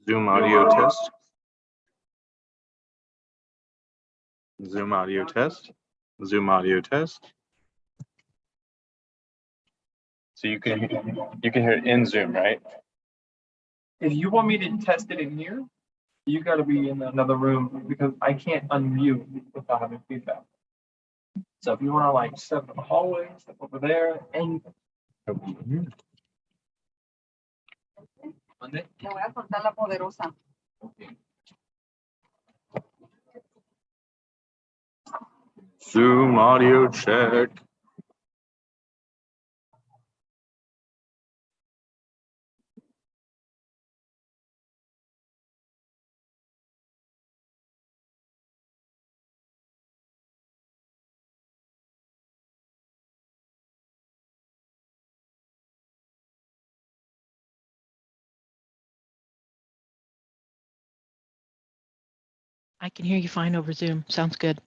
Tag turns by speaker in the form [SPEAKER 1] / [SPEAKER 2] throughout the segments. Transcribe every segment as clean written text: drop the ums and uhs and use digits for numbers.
[SPEAKER 1] Zoom audio test. Zoom audio test. Zoom audio test. So you can hear it in Zoom, right?
[SPEAKER 2] If you want me to test it in here, you got to be in another room because I can't unmute without having feedback. So if you want to like step in the hallway, step over there, and
[SPEAKER 3] Le voy a soltar la poderosa.
[SPEAKER 1] Zoom audio check.
[SPEAKER 4] I can hear you fine over Zoom. Sounds good.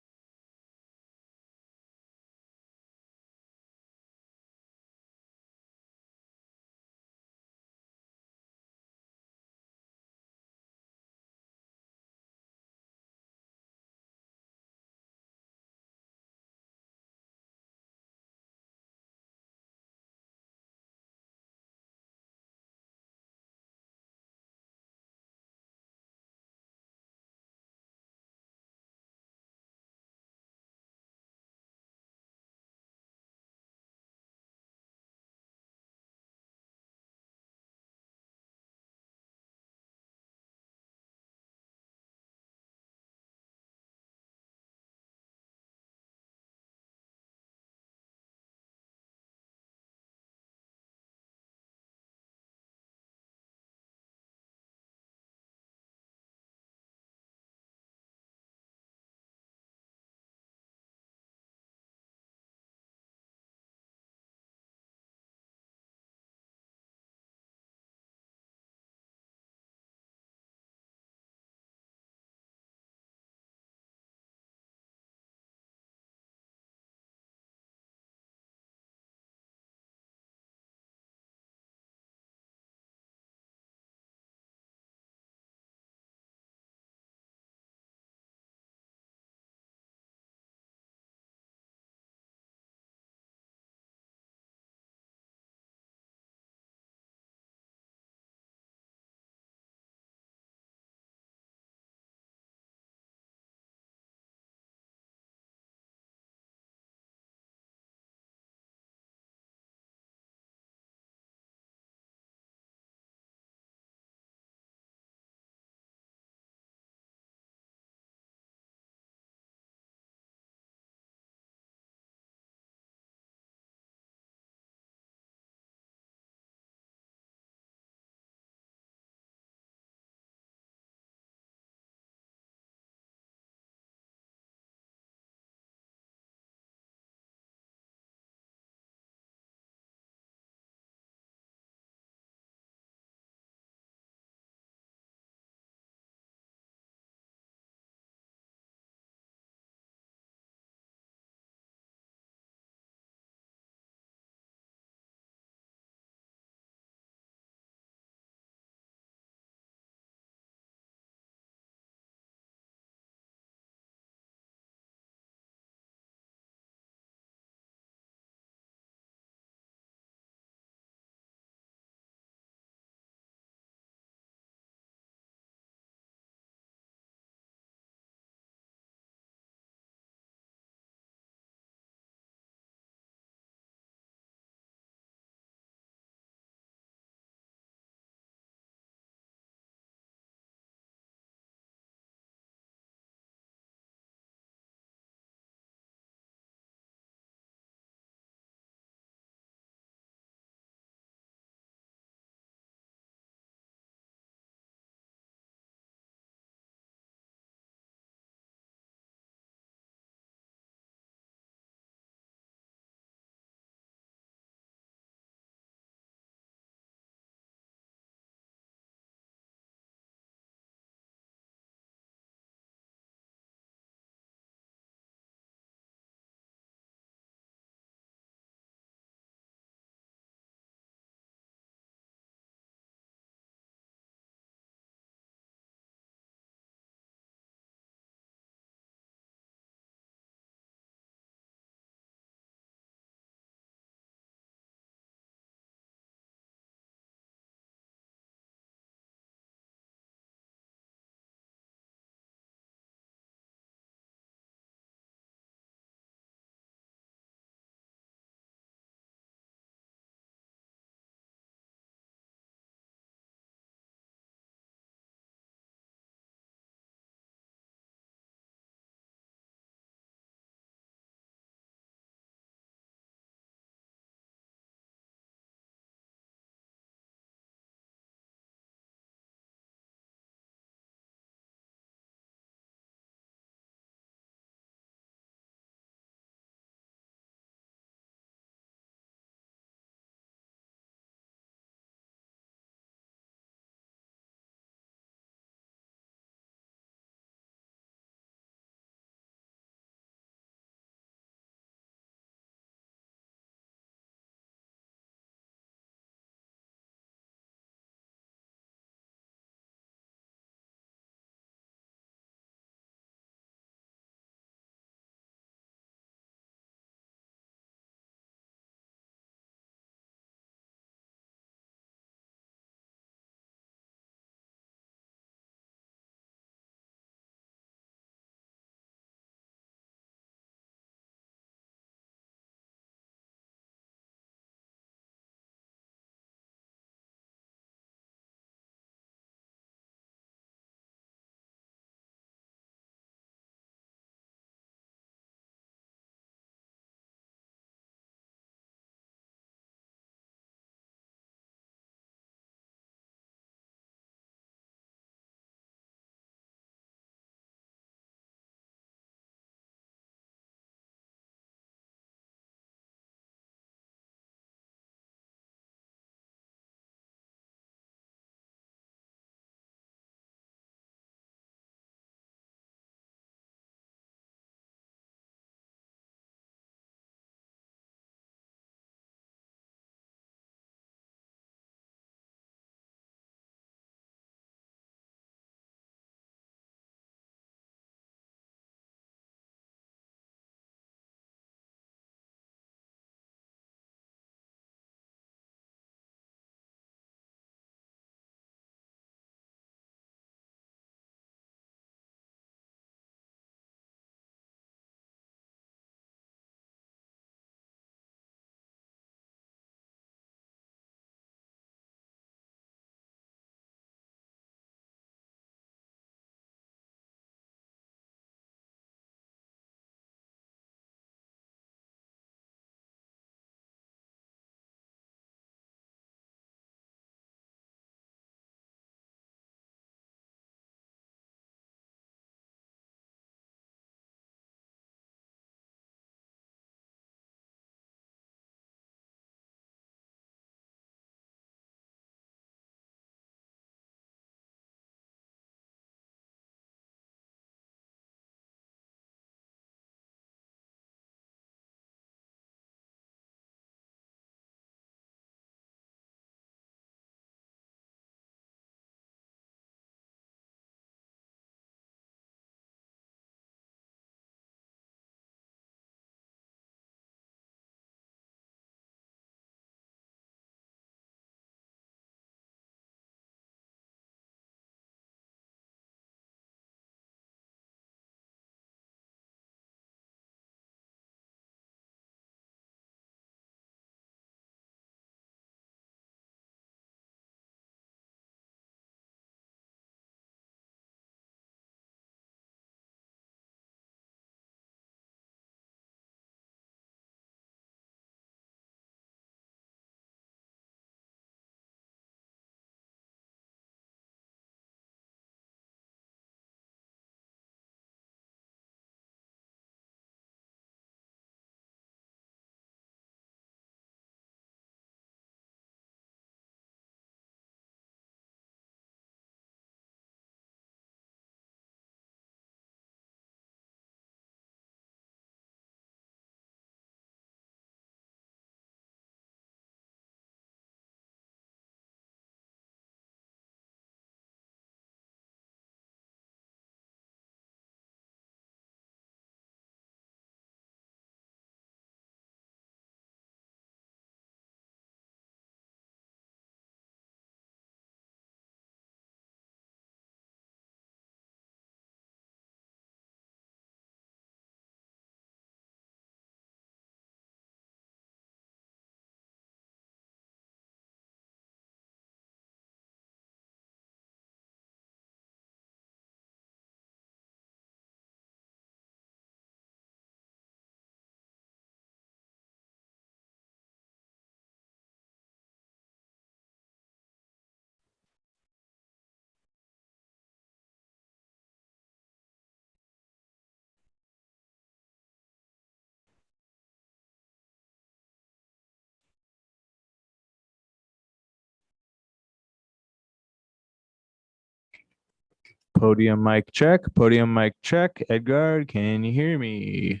[SPEAKER 5] Podium mic check. Podium mic check. Edgar, can you hear me?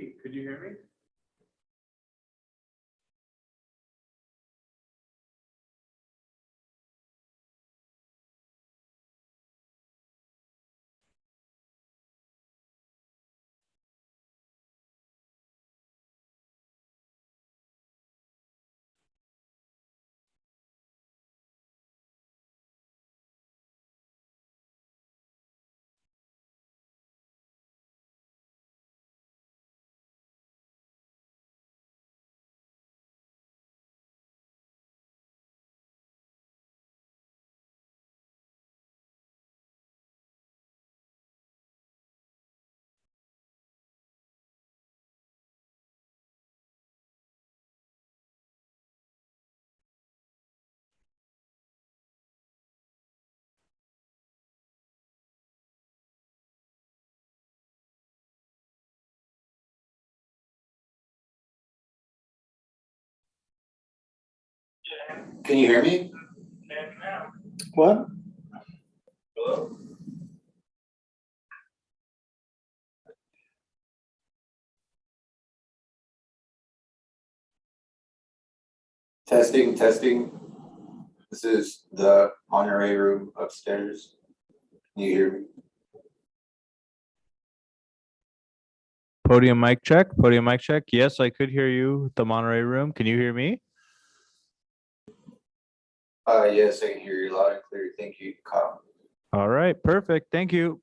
[SPEAKER 5] Hey, could you hear me?
[SPEAKER 6] Can you hear me? What? Hello? Testing, testing. This is the Monterey room upstairs. Can you hear me?
[SPEAKER 5] Podium mic check. Podium mic check. Yes, I could hear you. The Monterey room. Can you hear me?
[SPEAKER 6] Yes, I can hear you loud and clear. Thank you, Kyle.
[SPEAKER 5] All right. Perfect. Thank you.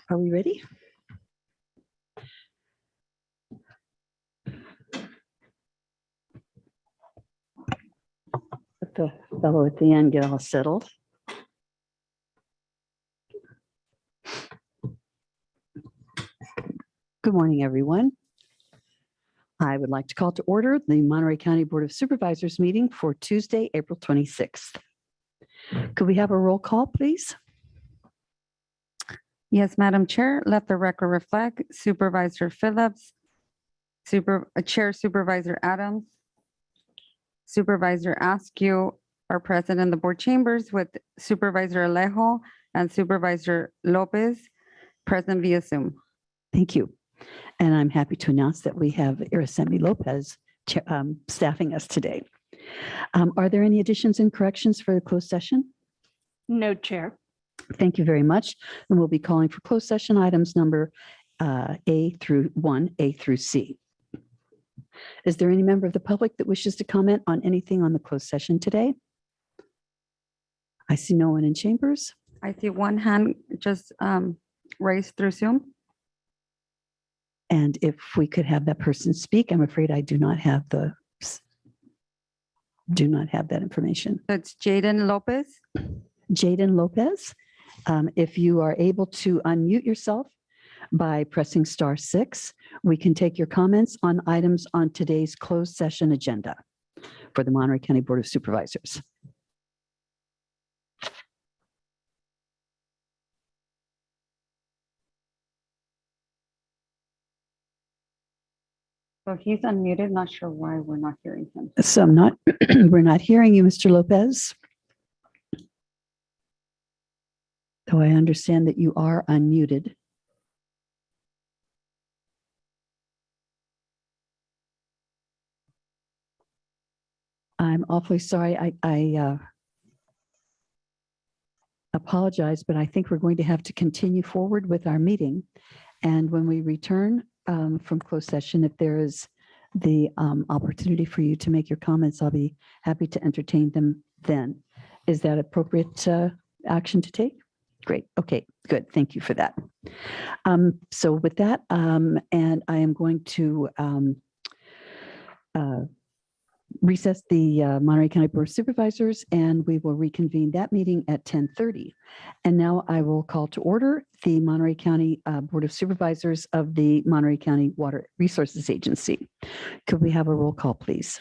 [SPEAKER 7] Are we ready? Let the fellow at the end get all settled. Good morning, everyone. I would like to call to order the Monterey County Board of Supervisors meeting for Tuesday, April 26th. Could we have a roll call, please?
[SPEAKER 8] Yes, Madam Chair, let the record reflect Supervisor Phillips, Chair Supervisor Adams, Supervisor Askew are present in the board chambers with Supervisor Alejo and Supervisor Lopez present via Zoom.
[SPEAKER 7] Thank you. And I'm happy to announce that we have Iracemi Lopez staffing us today. Are there any additions and corrections for the closed session?
[SPEAKER 9] No, Chair.
[SPEAKER 7] Thank you very much. And we'll be calling for closed session items number A through C. Is there any member of the public that wishes to comment on anything on the closed session today? I see no one in chambers.
[SPEAKER 8] I see one hand just raised through Zoom.
[SPEAKER 7] And if we could have that person speak, I'm afraid I do not have that information.
[SPEAKER 8] That's Jaden Lopez.
[SPEAKER 7] Jaden Lopez, if you are able to unmute yourself by pressing *6, we can take your comments on items on today's closed session agenda for the Monterey County Board of Supervisors.
[SPEAKER 8] So he's unmuted. Not sure why we're not hearing him.
[SPEAKER 7] So we're not hearing you, Mr. Lopez. Though I understand that you are unmuted. I'm awfully sorry. I apologize, but I think we're going to have to continue forward with our meeting. And when we return from closed session, if there is the opportunity for you to make your comments, I'll be happy to entertain them then. Is that appropriate action to take? Great. Okay, good. Thank you for that. So with that, and I am going to recess the Monterey County Board of Supervisors, and we will reconvene that meeting at 10:30. And now I will call to order the Monterey County Board of Supervisors of the Monterey County Water Resources Agency. Could we have a roll call, please?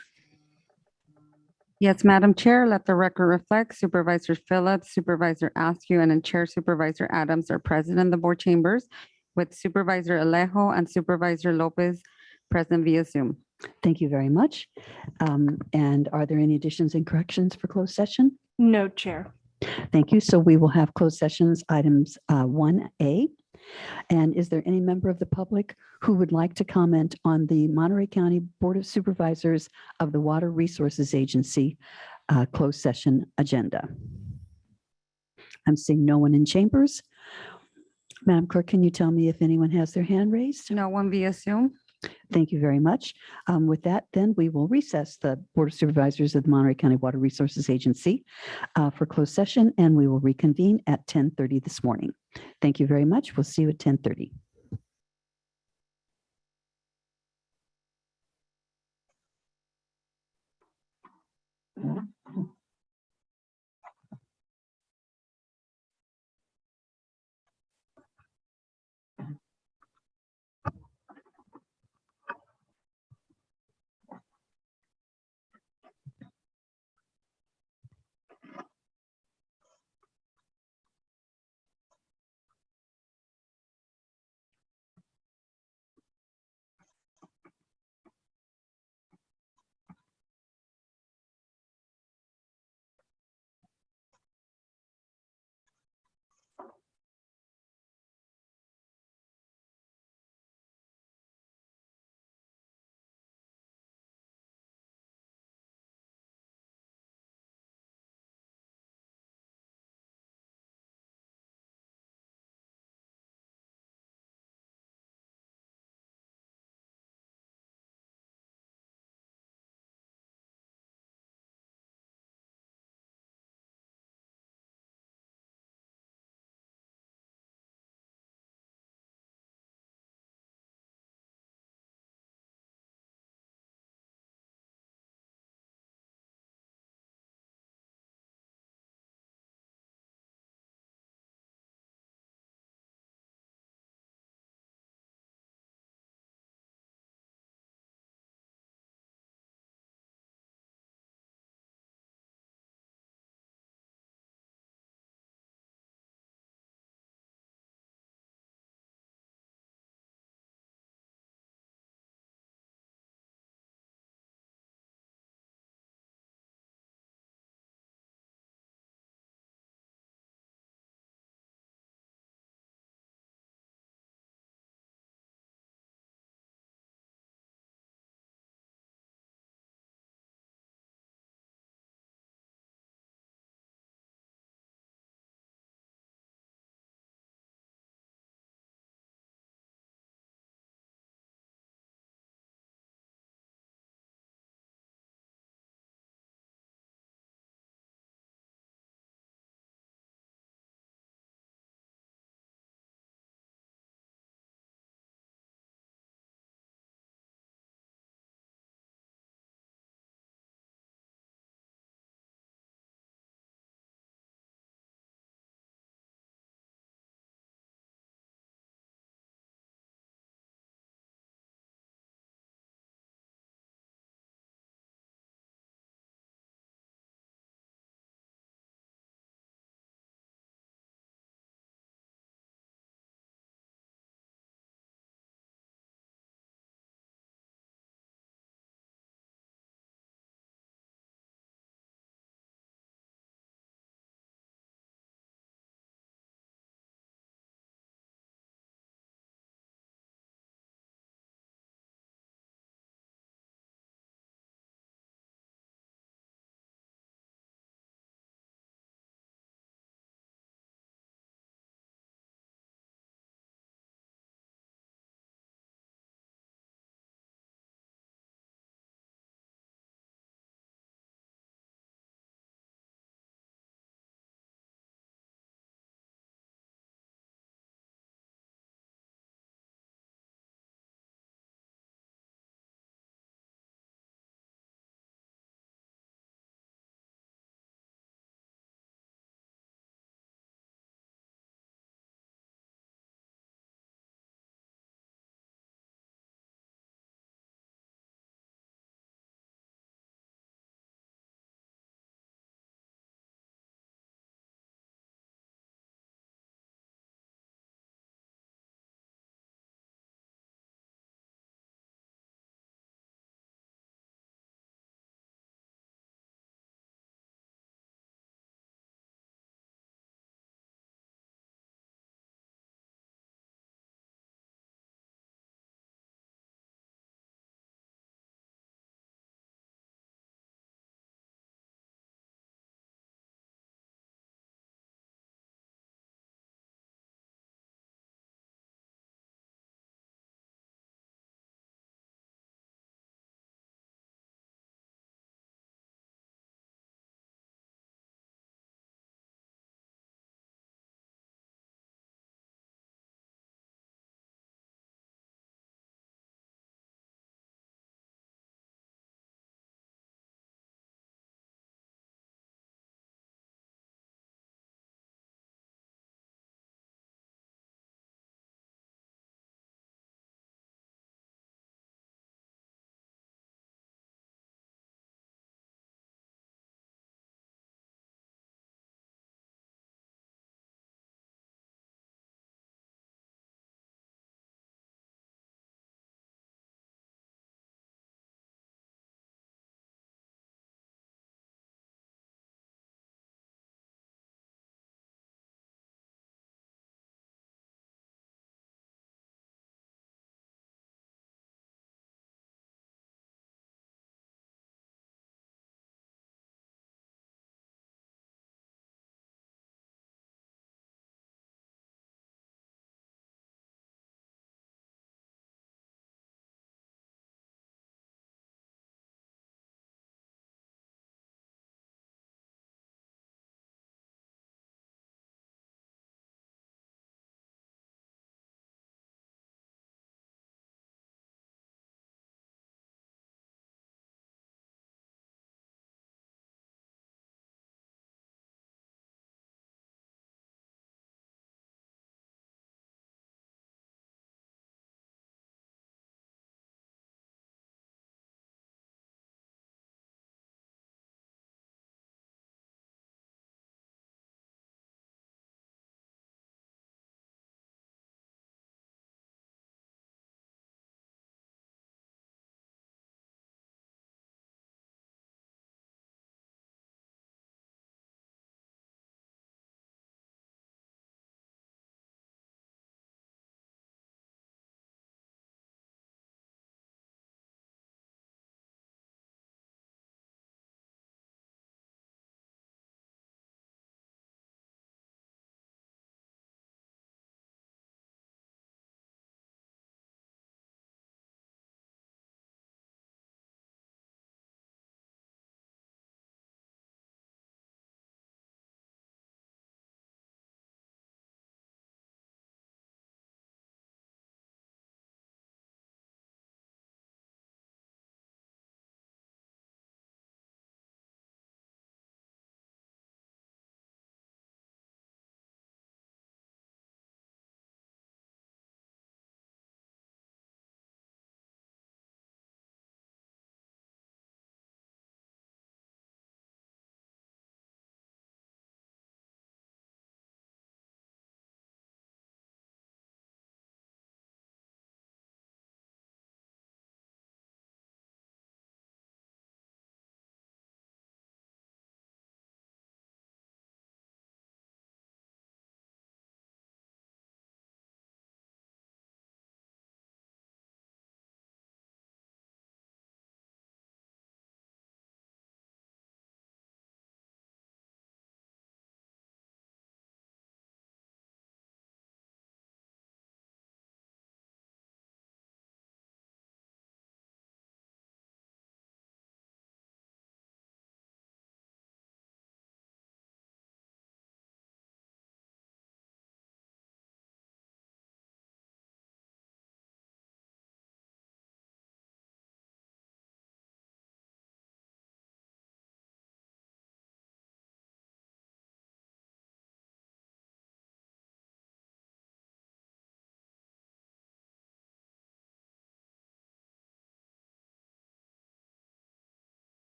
[SPEAKER 8] Yes, Madam Chair, let the record reflect Supervisor Phillips, Supervisor Askew, and then Chair Supervisor Adams are present in the board chambers with Supervisor Alejo and Supervisor Lopez present via Zoom.
[SPEAKER 7] Thank you very much. And are there any additions and corrections for closed session?
[SPEAKER 9] No, Chair.
[SPEAKER 7] Thank you. So we will have closed sessions items 1A. And is there any member of the public who would like to comment on the Monterey County Board of Supervisors of the Water Resources Agency closed session agenda? I'm seeing no one in chambers. Madam Clerk, can you tell me if anyone has their hand raised?
[SPEAKER 8] No one via Zoom.
[SPEAKER 7] Thank you very much. With that, then we will recess the Board of Supervisors of the Monterey County Water Resources Agency for closed session, and we will reconvene at 10:30 this morning. Thank you very much. We'll see you at 10:30.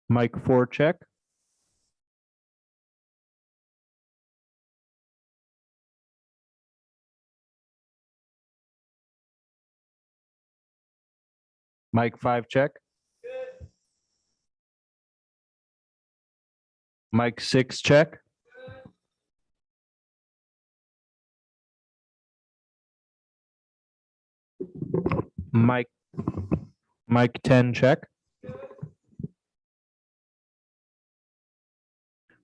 [SPEAKER 5] Mic 4 check. Mic 5 check. Mic 6 check. Mic 10 check.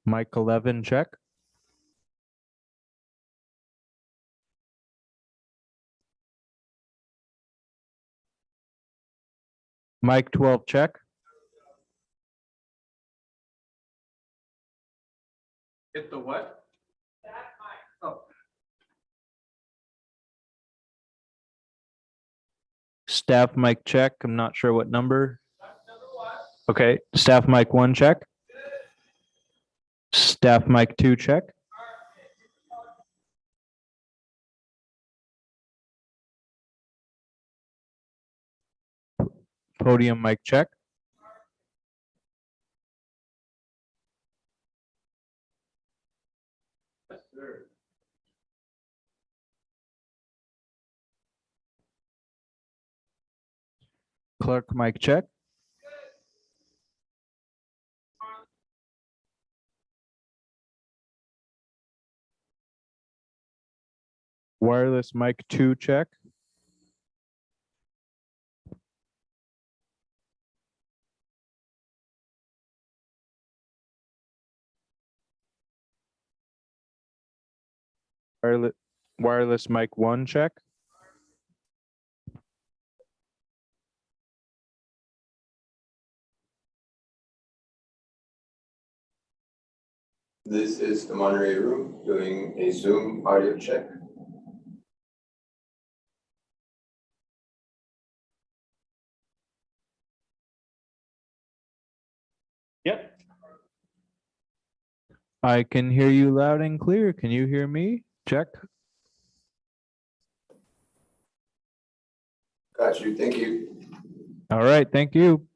[SPEAKER 5] Mic 11 check. Mic 12 check.
[SPEAKER 2] Hit the what? Oh,
[SPEAKER 5] Staff mic check. I'm not sure what number. Okay, staff mic 1 check. Staff mic 2 check. Podium mic check.
[SPEAKER 2] yes, sir.
[SPEAKER 5] Clerk mic check. Wireless mic 2 check. Wireless mic 1 check.
[SPEAKER 6] This is the Monterey room doing a Zoom audio check.
[SPEAKER 2] Yep.
[SPEAKER 5] I can hear you loud and clear. Can you hear me? Check.
[SPEAKER 6] Got you. Thank you.
[SPEAKER 5] All right, thank you.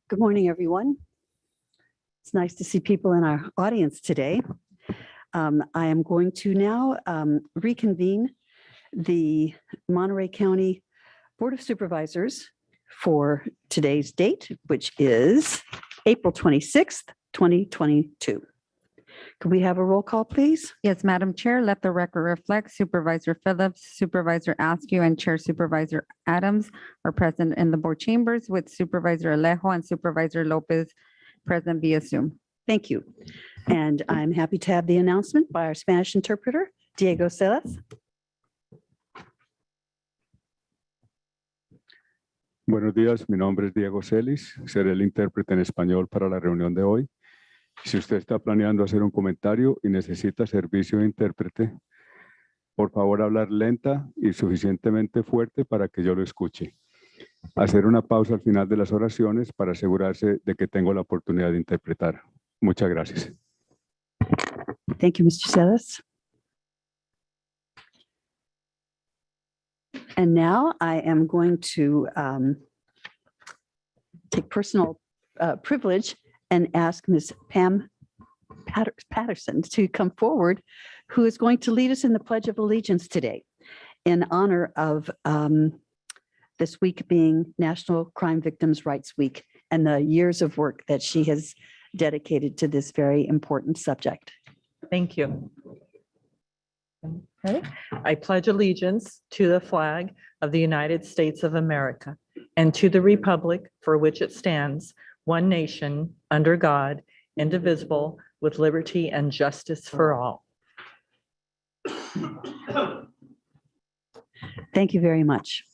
[SPEAKER 7] Good morning, everyone. It's nice to see people in our audience today. I am going to now reconvene the Monterey County Board of Supervisors for today's date, which is April 26th, 2022. Could we have a roll call, please?
[SPEAKER 8] Yes, Madam Chair, let the record reflect Supervisor Phillips, Supervisor Askew, and Chair Supervisor Adams are present in the board chambers with Supervisor Alejo and Supervisor Lopez present via Zoom.
[SPEAKER 7] Thank you. And I'm happy to have the announcement by our Spanish interpreter, Diego Celas.
[SPEAKER 10] Buenos días, mi nombre es Diego Celis, seré el intérprete en español para la reunión de hoy. Si usted está planeando hacer un comentario y necesita servicio de intérprete, por favor hablar lenta y suficientemente fuerte para que yo lo escuche. Hacer una pausa al final de las oraciones para asegurarse de que tengo la oportunidad de interpretar. Muchas gracias.
[SPEAKER 7] Thank you, Mr. Celis. And now I am going to take personal privilege and ask Ms. Pam Patterson to come forward, who is going to lead us in the Pledge of Allegiance today in honor of this week being National Crime Victims' Rights Week and the years of work that she has dedicated to this very important subject.
[SPEAKER 11] Thank you. Okay. I pledge allegiance to the flag of the United States of America and to the republic for which it stands, one nation, under God, indivisible, with liberty and justice for all.
[SPEAKER 7] Thank you very much.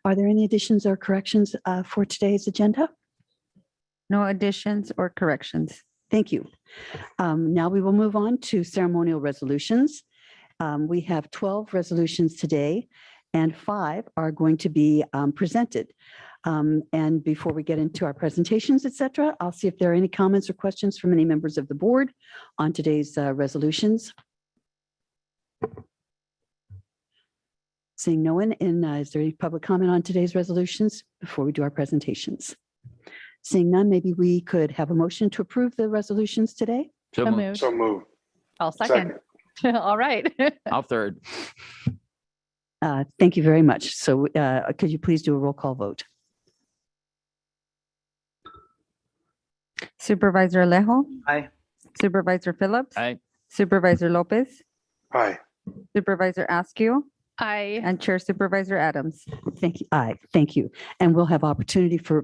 [SPEAKER 7] Are there any additions or corrections for today's agenda?
[SPEAKER 8] No additions or corrections.
[SPEAKER 7] Thank you. Now we will move on to ceremonial resolutions. We have 12 resolutions today, and 5 are going to be presented. And before we get into our presentations, et cetera, I'll see if there are any comments or questions from any members of the board on today's resolutions. Seeing no one, is there any public comment on today's resolutions before we do our presentations? Seeing none, maybe we could have a motion to approve the resolutions today?
[SPEAKER 4] So moved.
[SPEAKER 1] So move.
[SPEAKER 9] I'll second. All right.
[SPEAKER 4] I'll third.
[SPEAKER 7] Thank you very much. So could you please do a roll call vote?
[SPEAKER 8] Supervisor Alejo.
[SPEAKER 2] Aye.
[SPEAKER 8] Supervisor Phillips.
[SPEAKER 4] Aye.
[SPEAKER 8] Supervisor Lopez.
[SPEAKER 1] Aye.
[SPEAKER 8] Supervisor Askew
[SPEAKER 9] I
[SPEAKER 8] and Chair Supervisor Adams.
[SPEAKER 7] Thank you. Aye, thank you. And we'll have opportunity for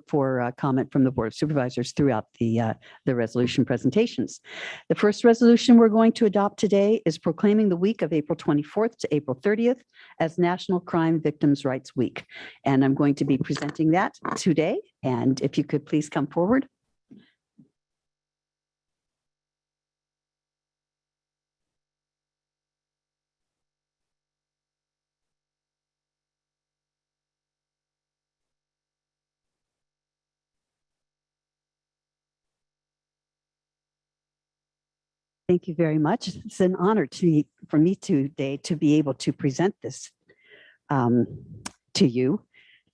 [SPEAKER 7] comment from the Board of Supervisors throughout the resolution presentations. The first resolution we're going to adopt today is proclaiming the week of April 24th to April 30th as National Crime Victims' Rights Week. And I'm going to be presenting that today. And if you could please come forward. Thank you very much. It's an honor for me today to be able to present this to you,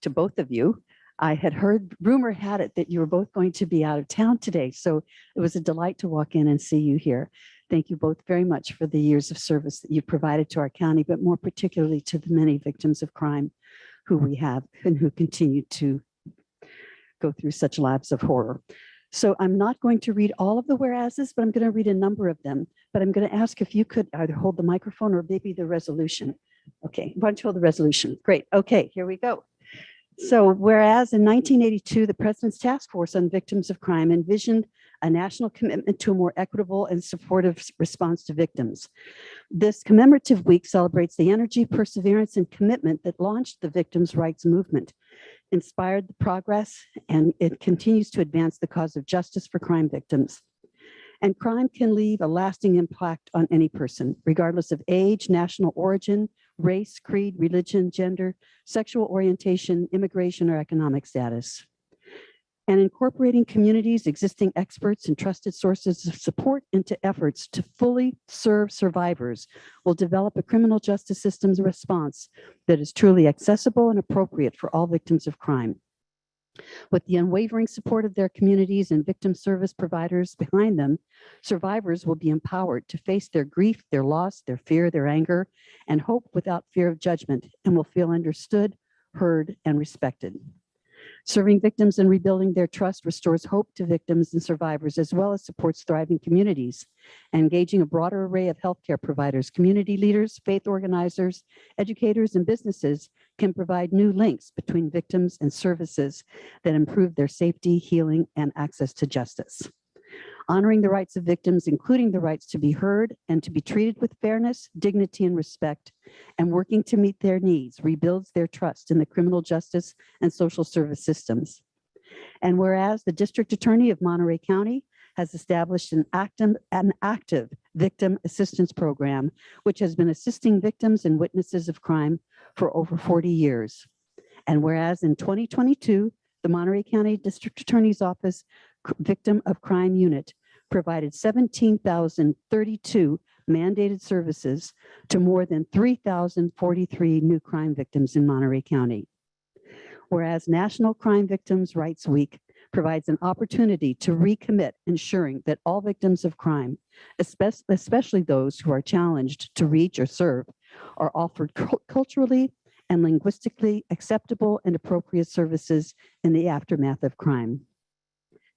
[SPEAKER 7] to both of you. I had heard, rumor had it that you were both going to be out of town today, so it was a delight to walk in and see you here. Thank you both very much for the years of service that you've provided to our county, but more particularly to the many victims of crime who we have and who continue to go through such lives of horror. So I'm not going to read all of the whereases, but I'm going to read a number of them. But I'm going to ask if you could either hold the microphone or maybe the resolution. Okay, why don't you hold the resolution? Great. Okay, here we go. So whereas in 1982, the President's Task Force on Victims of Crime envisioned a national commitment to a more equitable and supportive response to victims. This commemorative week celebrates the energy, perseverance, and commitment that launched the victims' rights movement, inspired the progress, and it continues to advance the cause of justice for crime victims. And crime can leave a lasting impact on any person, regardless of age, national origin, race, creed, religion, gender, sexual orientation, immigration, or economic status. And incorporating communities, existing experts, and trusted sources of support into efforts to fully serve survivors will develop a criminal justice system's response that is truly accessible and appropriate for all victims of crime. With the unwavering support of their communities and victim service providers behind them, survivors will be empowered to face their grief, their loss, their fear, their anger, and hope without fear of judgment, and will feel understood, heard, and respected. Serving victims and rebuilding their trust restores hope to victims and survivors, as well as supports thriving communities. Engaging a broader array of healthcare providers, community leaders, faith organizers, educators, and businesses can provide new links between victims and services that improve their safety, healing, and access to justice. Honoring the rights of victims, including the rights to be heard and to be treated with fairness, dignity, and respect, and working to meet their needs rebuilds their trust in the criminal justice and social service systems. And whereas the District Attorney of Monterey County has established an active victim assistance program, which has been assisting victims and witnesses of crime for over 40 years. And whereas in 2022, the Monterey County District Attorney's Office Victim of Crime Unit provided 17,032 mandated services to more than 3,043 new crime victims in Monterey County. Whereas National Crime Victims' Rights Week provides an opportunity to recommit ensuring that all victims of crime, especially those who are challenged to reach or serve, are offered culturally and linguistically acceptable and appropriate services in the aftermath of crime.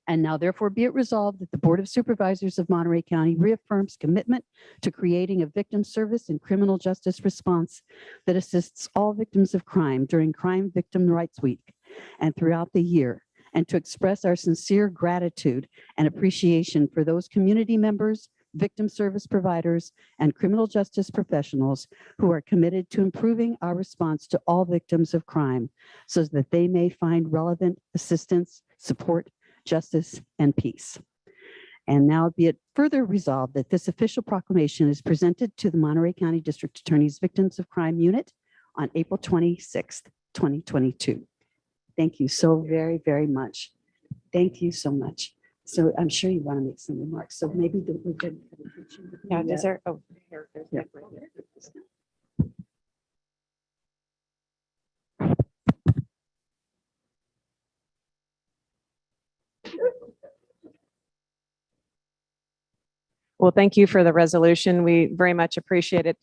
[SPEAKER 7] And now therefore be it resolved that the Board of Supervisors of Monterey County reaffirms commitment to creating a victim service and criminal justice response that assists all victims of crime during Crime Victim Rights Week and throughout the year, and to express our sincere gratitude and appreciation for those community members, victim service providers, and criminal justice professionals who are committed to improving our response to all victims of crime so that they may find relevant assistance, support, justice, and peace. And now be it further resolved that this official proclamation is presented to the Monterey County District Attorney's Victims of Crime Unit on April 26th, 2022. Thank you so very, very much. Thank you so much. So I'm sure you want to make some remarks. So maybe we could.
[SPEAKER 9] Yeah, is there? Oh, here, there's
[SPEAKER 7] Yeah.
[SPEAKER 9] Nick right there. Well, thank you for the resolution. We very much appreciate it.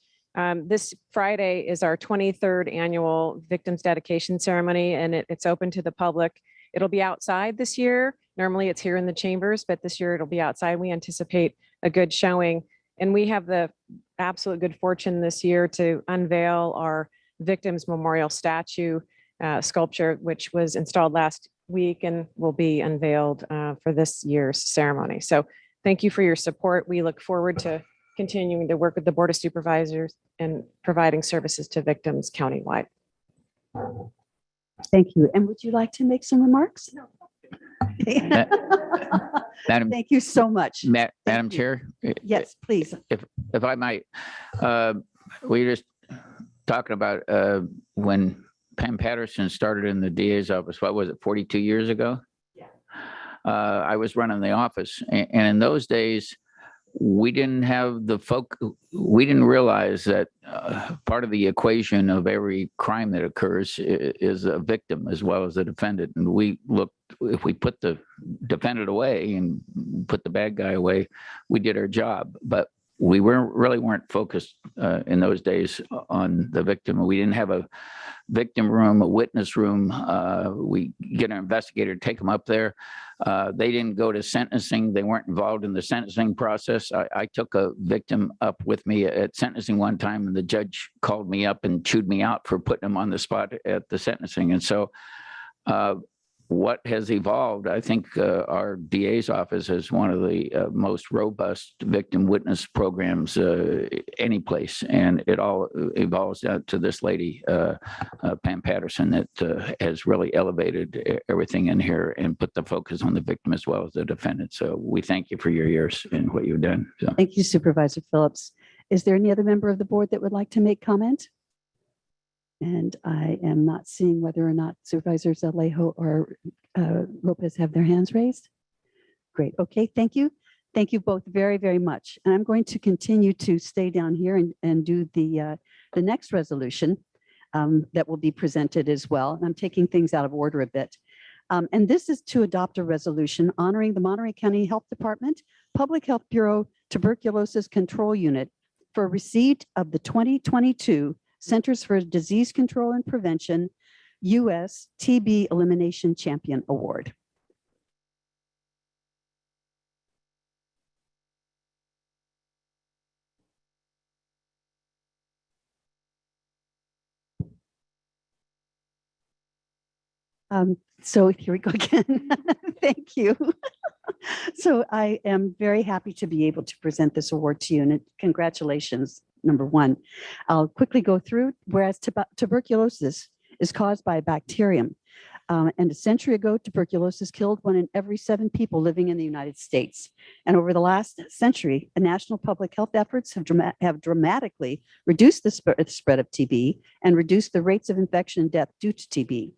[SPEAKER 9] This Friday is our 23rd annual Victims Dedication Ceremony, and it's open to the public. It'll be outside this year. Normally it's here in the chambers, but this year it'll be outside. We anticipate a good showing. And we have the absolute good fortune this year to unveil our Victims Memorial Statue sculpture, which was installed last week and will be unveiled for this year's ceremony. So thank you for your support. We look forward to continuing to work with the Board of Supervisors and providing services to victims countywide.
[SPEAKER 7] Thank you. And would you like to make some remarks? No.
[SPEAKER 12] Madam,
[SPEAKER 7] Thank you so much.
[SPEAKER 12] Madam
[SPEAKER 7] you.
[SPEAKER 12] Chair,
[SPEAKER 7] Yes, please.
[SPEAKER 12] if I might, we were just talking about when Pam Patterson started in the DA's office, what was it, 42 years ago? Yeah. I was running the office, and in those days, we didn't have we didn't realize that part of the equation of every crime that occurs is a victim as well as the defendant. And we looked, if we put the defendant away and put the bad guy away, we did our job. But we weren't focused in those days on the victim. We didn't have a victim room, a witness room. We get an investigator, take them up there. They didn't go to sentencing. They weren't involved in the sentencing process. I took a victim up with me at sentencing one time, and the judge called me up and chewed me out for putting him on the spot at the sentencing. And so what has evolved, I think our DA's office is one of the most robust victim witness programs any place. And it all evolves out to this lady, Pam Patterson, that has really elevated everything in here and put the focus on the victim as well as the defendant. So we thank you for your years and what you've done. So.
[SPEAKER 7] Thank you, Supervisor Phillips. Is there any other member of the board that would like to make comment? And I am not seeing whether or not Supervisors Alejo or Lopez have their hands raised. Great. Okay, thank you. Thank you both very, very much. And I'm going to continue to stay down here and do the next resolution that will be presented as well. And I'm taking things out of order a bit. And this is to adopt a resolution honoring the Monterey County Health Department, Public Health Bureau Tuberculosis Control Unit for receipt of the 2022 Centers for Disease Control and Prevention U.S. TB Elimination Champion Award. So here we go again. Thank you. So I am very happy to be able to present this award to you, and congratulations, number one. I'll quickly go through. Whereas tuberculosis is caused by a bacterium, and a century ago, tuberculosis killed 1 in every 7 people living in the United States. And over the last century, the national public health efforts have dramatically reduced the spread of TB and reduced the rates of infection and death due to TB.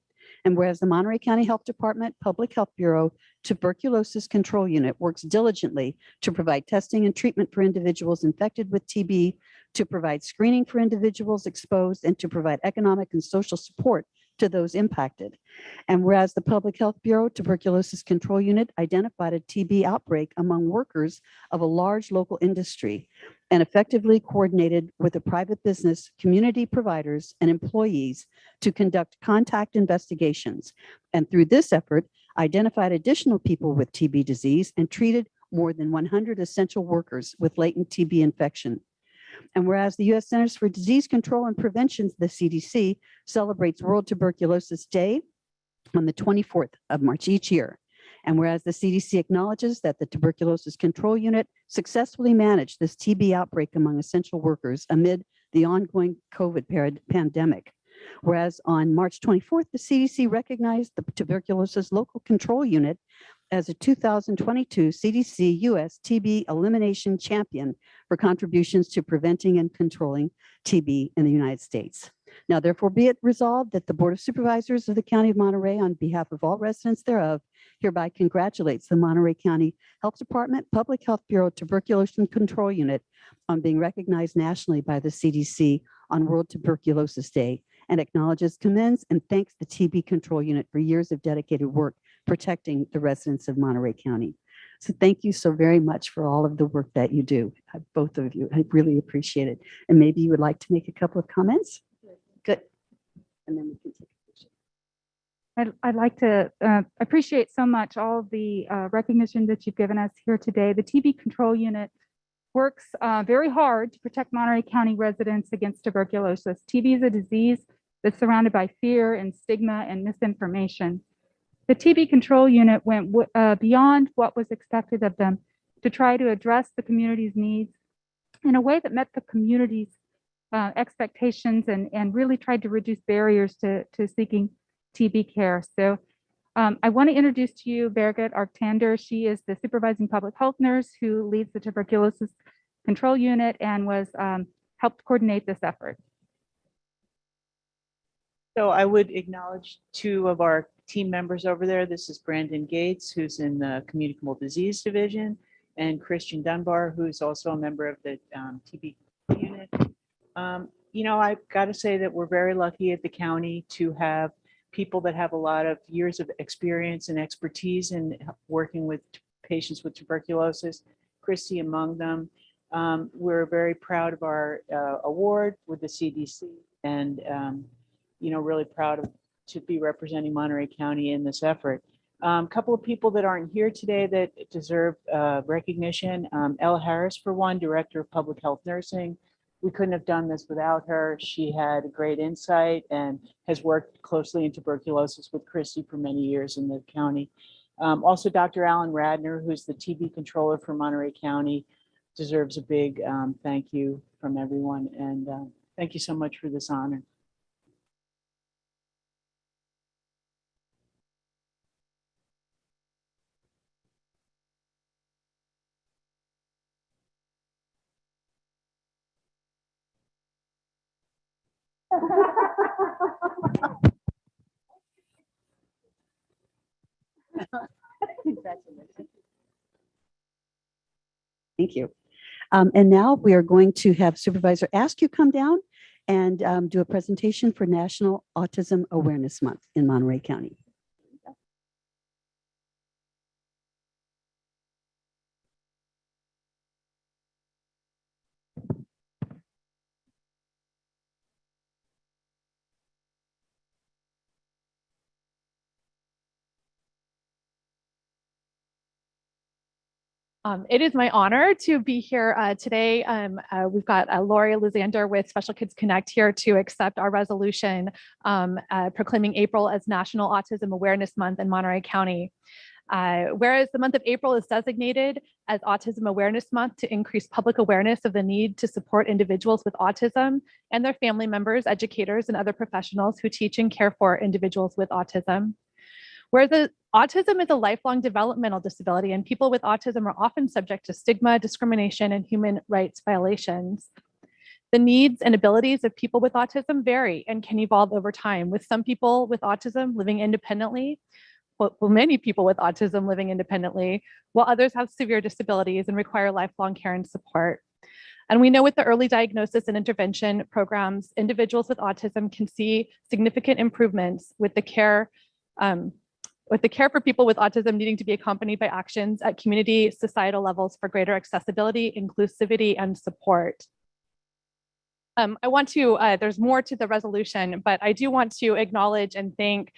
[SPEAKER 7] And whereas the Monterey County Health Department Public Health Bureau Tuberculosis Control Unit works diligently to provide testing and treatment for individuals infected with TB, to provide screening for individuals exposed, and to provide economic and social support to those impacted. And whereas the Public Health Bureau Tuberculosis Control Unit identified a TB outbreak among workers of a large local industry and effectively coordinated with a private business, community providers, and employees to conduct contact investigations. And through this effort, identified additional people with TB disease and treated more than 100 essential workers with latent TB infection. And whereas the U.S. Centers for Disease Control and Prevention, the CDC, celebrates World Tuberculosis Day on the 24th of March each year. And whereas the CDC acknowledges that the Tuberculosis Control Unit successfully managed this TB outbreak among essential workers amid the ongoing COVID pandemic. Whereas on March 24th, the CDC recognized the Tuberculosis Local Control Unit as a 2022 CDC US TB Elimination Champion for contributions to preventing and controlling TB in the United States. Now, therefore, be it resolved that the Board of Supervisors of the County of Monterey, on behalf of all residents thereof, hereby congratulates the Monterey County Health Department Public Health Bureau Tuberculosis Control Unit on being recognized nationally by the CDC on World Tuberculosis Day, and acknowledges, commends, and thanks the TB Control Unit for years of dedicated work protecting the residents of Monterey County. So thank you so very much for all of the work that you do, both of you. I really appreciate it. And maybe you would like to make a couple of comments? Good. And then we can take a picture.
[SPEAKER 13] I'd like to appreciate so much all the recognition that you've given us here today. The TB Control Unit works very hard to protect Monterey County residents against tuberculosis. TB is a disease that's surrounded by fear and stigma and misinformation. The TB Control Unit went beyond what was expected of them to try to address the community's needs in a way that met the community's expectations and really tried to reduce barriers to seeking TB care. So I want to introduce to you Birgit Arctander. She is the supervising public health nurse who leads the Tuberculosis Control Unit and was helped coordinate this effort.
[SPEAKER 14] So I would acknowledge 2 of our team members over there. This is Brandon Gates, who's in the Communicable Disease Division, and Christian Dunbar, who's also a member of the TB unit. You know, I've got to say that we're very lucky at the county to have people that have a lot of years of experience and expertise in working with patients with tuberculosis, Christy among them. We're very proud of our award with the CDC and, you know, really proud to be representing Monterey County in this effort. A couple of people that aren't here today that deserve recognition. Ella Harris, for one, Director of Public Health Nursing. we couldn't have done this without her. She had great insight and has worked closely in tuberculosis with Christy for many years in the county. Also, Dr. Alan Radner, who's the TB controller for Monterey County, deserves a big thank you from everyone. And thank you so much for this honor.
[SPEAKER 7] Thank you. And now we are going to have Supervisor Askew come down and do a presentation for National Autism Awareness Month in Monterey County.
[SPEAKER 15] It is my honor to be here today. We've got Lori Lysander with Special Kids Connect here to accept our resolution proclaiming April as National Autism Awareness Month in Monterey County. Whereas the month of April is designated as Autism Awareness Month to increase public awareness of the need to support individuals with autism and their family members, educators, and other professionals who teach and care for individuals with autism. Whereas autism is a lifelong developmental disability and people with autism are often subject to stigma, discrimination, and human rights violations. The needs and abilities of people with autism vary and can evolve over time, with some people with autism living independently, well, many people with autism living independently, while others have severe disabilities and require lifelong care and support. And we know with the early diagnosis and intervention programs, individuals with autism can see significant improvements with the care for people with autism needing to be accompanied by actions at community, societal levels for greater accessibility, inclusivity, and support. I want to, there's more to the resolution, but I do want to acknowledge and thank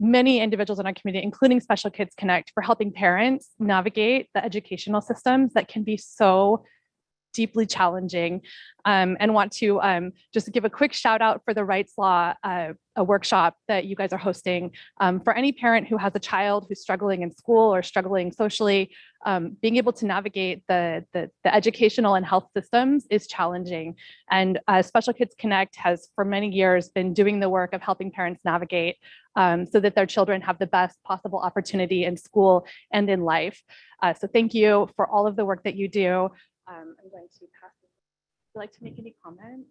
[SPEAKER 15] many individuals in our community, including Special Kids Connect, for helping parents navigate the educational systems that can be so deeply challenging, and want to just give a quick shout out for the Rights Law, a workshop that you guys are hosting. For any parent who has a child who's struggling in school or struggling socially, being able to navigate the educational and health systems is challenging. And Special Kids Connect has for many years been doing the work of helping parents navigate so that their children have the best possible opportunity in school and in life. So thank you for all of the work that you do. I'm going to pass this. Would you like to make any comment?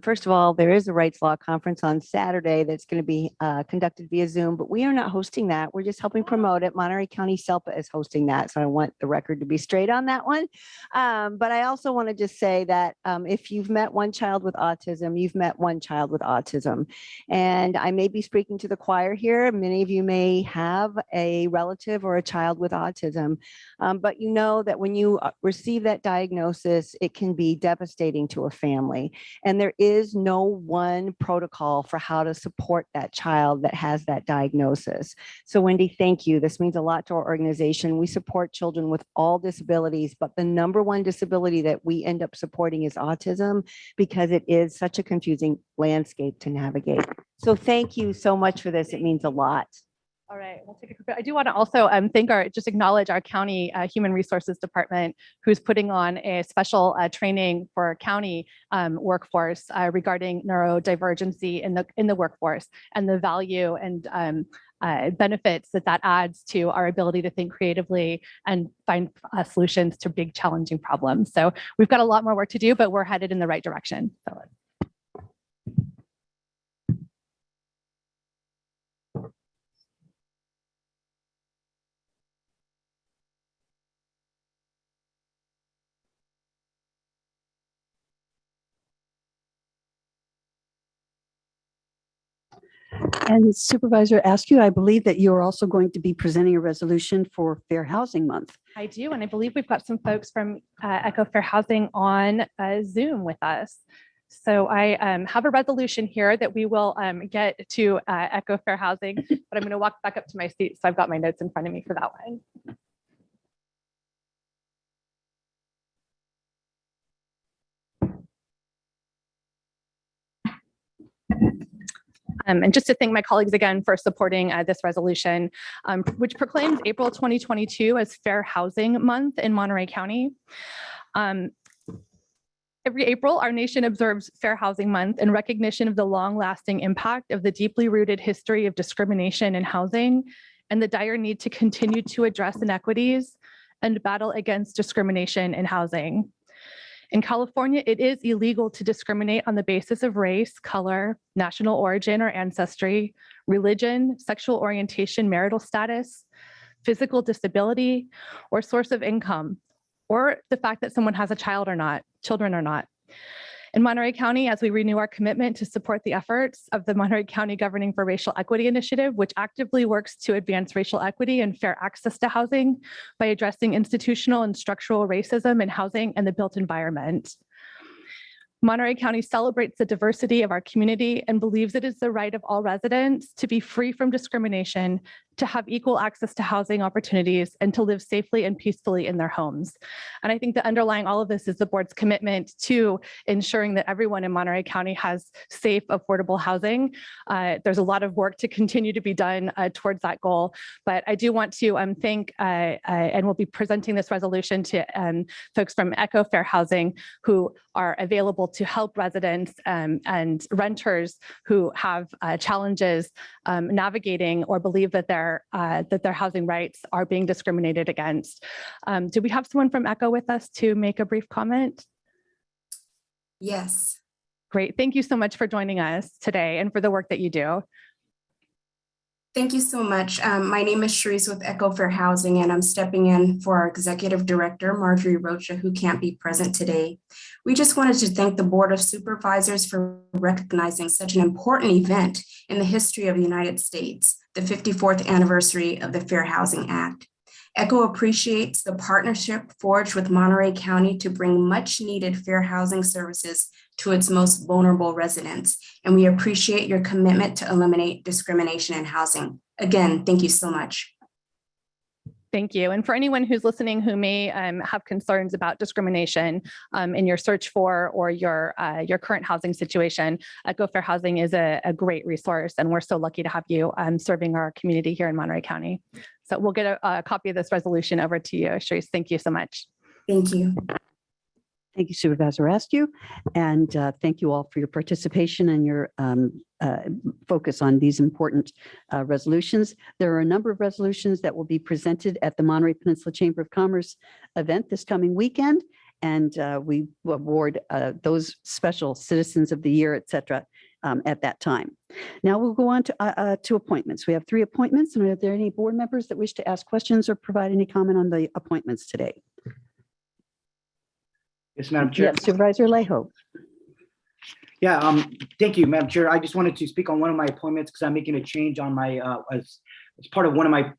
[SPEAKER 16] First of all, there is a Rights Law Conference on Saturday that's going to be conducted via Zoom, but we are not hosting that. We're just helping promote it. Monterey County SELPA is hosting that, so I want the record to be straight on that one. But I also want to just say that if you've met one child with autism, you've met one child with autism. And I may be speaking to the choir here. Many of you may have a relative or a child with autism, but you know that when you receive that diagnosis, it can be devastating to a family. And there is no one protocol for how to support that child that has that diagnosis. So Wendy, thank you. This means a lot to our organization. We support children with all disabilities, but the number one disability that we end up supporting is autism because it is such a confusing landscape to navigate. So thank you so much for this. It means a lot.
[SPEAKER 15] All right, we'll take a quick. I do want to also just acknowledge our county Human Resources Department, who's putting on a special training for county workforce regarding neurodivergency in the workforce and the value and benefits that adds to our ability to think creatively and find solutions to big challenging problems. So we've got a lot more work to do, but we're headed in the right direction. So.
[SPEAKER 7] And Supervisor Askew, I believe that you're also going to be presenting a resolution for Fair Housing Month.
[SPEAKER 15] I do, and I believe we've got some folks from Echo Fair Housing on Zoom with us. So I have a resolution here that we will get to Echo Fair Housing, but I'm going to walk back up to my seat, so I've got my notes in front of me for that one. And just to thank my colleagues again for supporting this resolution, which proclaims April 2022 as Fair Housing Month in Monterey County. Every April, our nation observes Fair Housing Month in recognition of the long-lasting impact of the deeply rooted history of discrimination in housing and the dire need to continue to address inequities and battle against discrimination in housing. In California, it is illegal to discriminate on the basis of race, color, national origin or ancestry, religion, sexual orientation, marital status, physical disability, or source of income, or the fact that someone has a child or not, children or not. In Monterey County, as we renew our commitment to support the efforts of the Monterey County Governing for Racial Equity Initiative, which actively works to advance racial equity and fair access to housing by addressing institutional and structural racism in housing and the built environment. Monterey County celebrates the diversity of our community and believes it is the right of all residents to be free from discrimination, to have equal access to housing opportunities, and to live safely and peacefully in their homes. And I think that underlying all of this is the board's commitment to ensuring that everyone in Monterey County has safe, affordable housing. There's a lot of work to continue to be done towards that goal, but I do want to thank, and we'll be presenting this resolution to folks from Echo Fair Housing who are available to help residents and renters who have challenges navigating or believe that their housing rights are being discriminated against. Do we have someone from Echo with us to make a brief comment?
[SPEAKER 17] Yes.
[SPEAKER 15] Great. Thank you so much for joining us today and for the work that you do.
[SPEAKER 17] Thank you so much. My name is Sharice with Echo Fair Housing, and I'm stepping in for our Executive Director, Marjorie Rocha, who can't be present today. We just wanted to thank the Board of Supervisors for recognizing such an important event in the history of the United States, the 54th anniversary of the Fair Housing Act. ECHO appreciates the partnership forged with Monterey County to bring much needed fair housing services to its most vulnerable residents. And we appreciate your commitment to eliminate discrimination in housing. Again, thank you so much.
[SPEAKER 15] Thank you. And for anyone who's listening who may have concerns about discrimination in your search for or your current housing situation, Echo Fair Housing is a great resource, and we're so lucky to have you serving our community here in Monterey County. So we'll get a copy of this resolution over to you, Sharice. Thank you so much.
[SPEAKER 17] Thank you.
[SPEAKER 7] Thank you, Supervisor Askew, and thank you all for your participation and your focus on these important resolutions. There are a number of resolutions that will be presented at the Monterey Peninsula Chamber of Commerce event this coming weekend, and we award those special Citizens of the Year, et cetera, at that time. Now we'll go on to appointments. We have 3 appointments, and are there any board members that wish to ask questions or provide any comment on the appointments today?
[SPEAKER 18] Yes, Madam Chair.
[SPEAKER 7] Yes, Supervisor Alejo.
[SPEAKER 18] Yeah, thank you, Madam Chair. I just wanted to speak on one of my appointments because I'm making a change on my, as part of one of my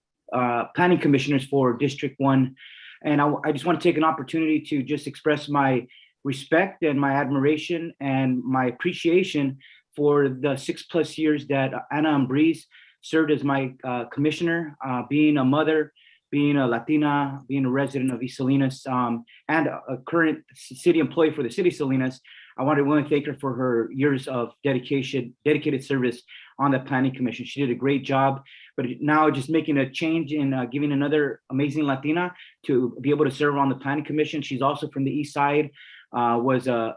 [SPEAKER 18] planning commissioners for District 1. And I just want to take an opportunity to just express my respect and my admiration and my appreciation for the 6+ years that Ana Ambriz served as my commissioner, being a mother, being a Latina, being a resident of East Salinas, and a current city employee for the city of Salinas. I want to thank her for her years of dedicated service on the Planning Commission. She did a great job, but now just making a change in giving another amazing Latina to be able to serve on the Planning Commission. She's also from the East Side, was a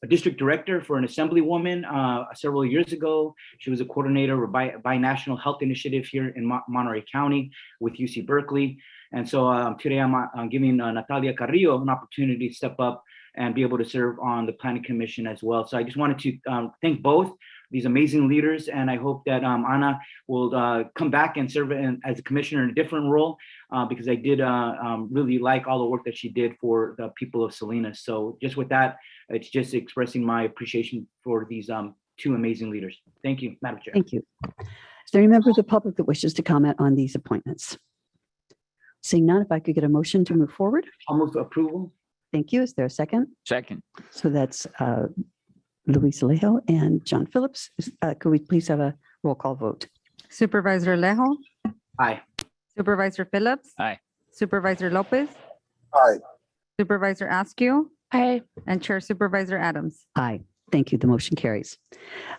[SPEAKER 18] district director for an assemblywoman several years ago. She was a coordinator of a binational health initiative here in Monterey County with UC Berkeley. And so today I'm giving Natalia Carrillo an opportunity to step up and be able to serve on the Planning Commission as well. So I just wanted to thank both these amazing leaders, and I hope that Ana will come back and serve as a commissioner in a different role, because I did really like all the work that she did for the people of Salinas. So just with that, it's just expressing my appreciation for these 2 amazing leaders. Thank you, Madam Chair.
[SPEAKER 7] Thank you. Is there any member of the public that wishes to comment on these appointments? Seeing none, if I could get a motion to move forward.
[SPEAKER 18] I'll move for approval.
[SPEAKER 7] Thank you. Is there a second?
[SPEAKER 12] Second.
[SPEAKER 7] So that's Luis Alejo and John Phillips. Could we please have a roll call vote?
[SPEAKER 8] Supervisor Alejo?
[SPEAKER 18] Aye.
[SPEAKER 8] Supervisor Phillips?
[SPEAKER 12] Aye.
[SPEAKER 8] Supervisor Lopez?
[SPEAKER 6] Aye.
[SPEAKER 8] Supervisor Askew?
[SPEAKER 15] Aye.
[SPEAKER 8] And Chair Supervisor Adams?
[SPEAKER 7] Aye. Thank you. The motion carries.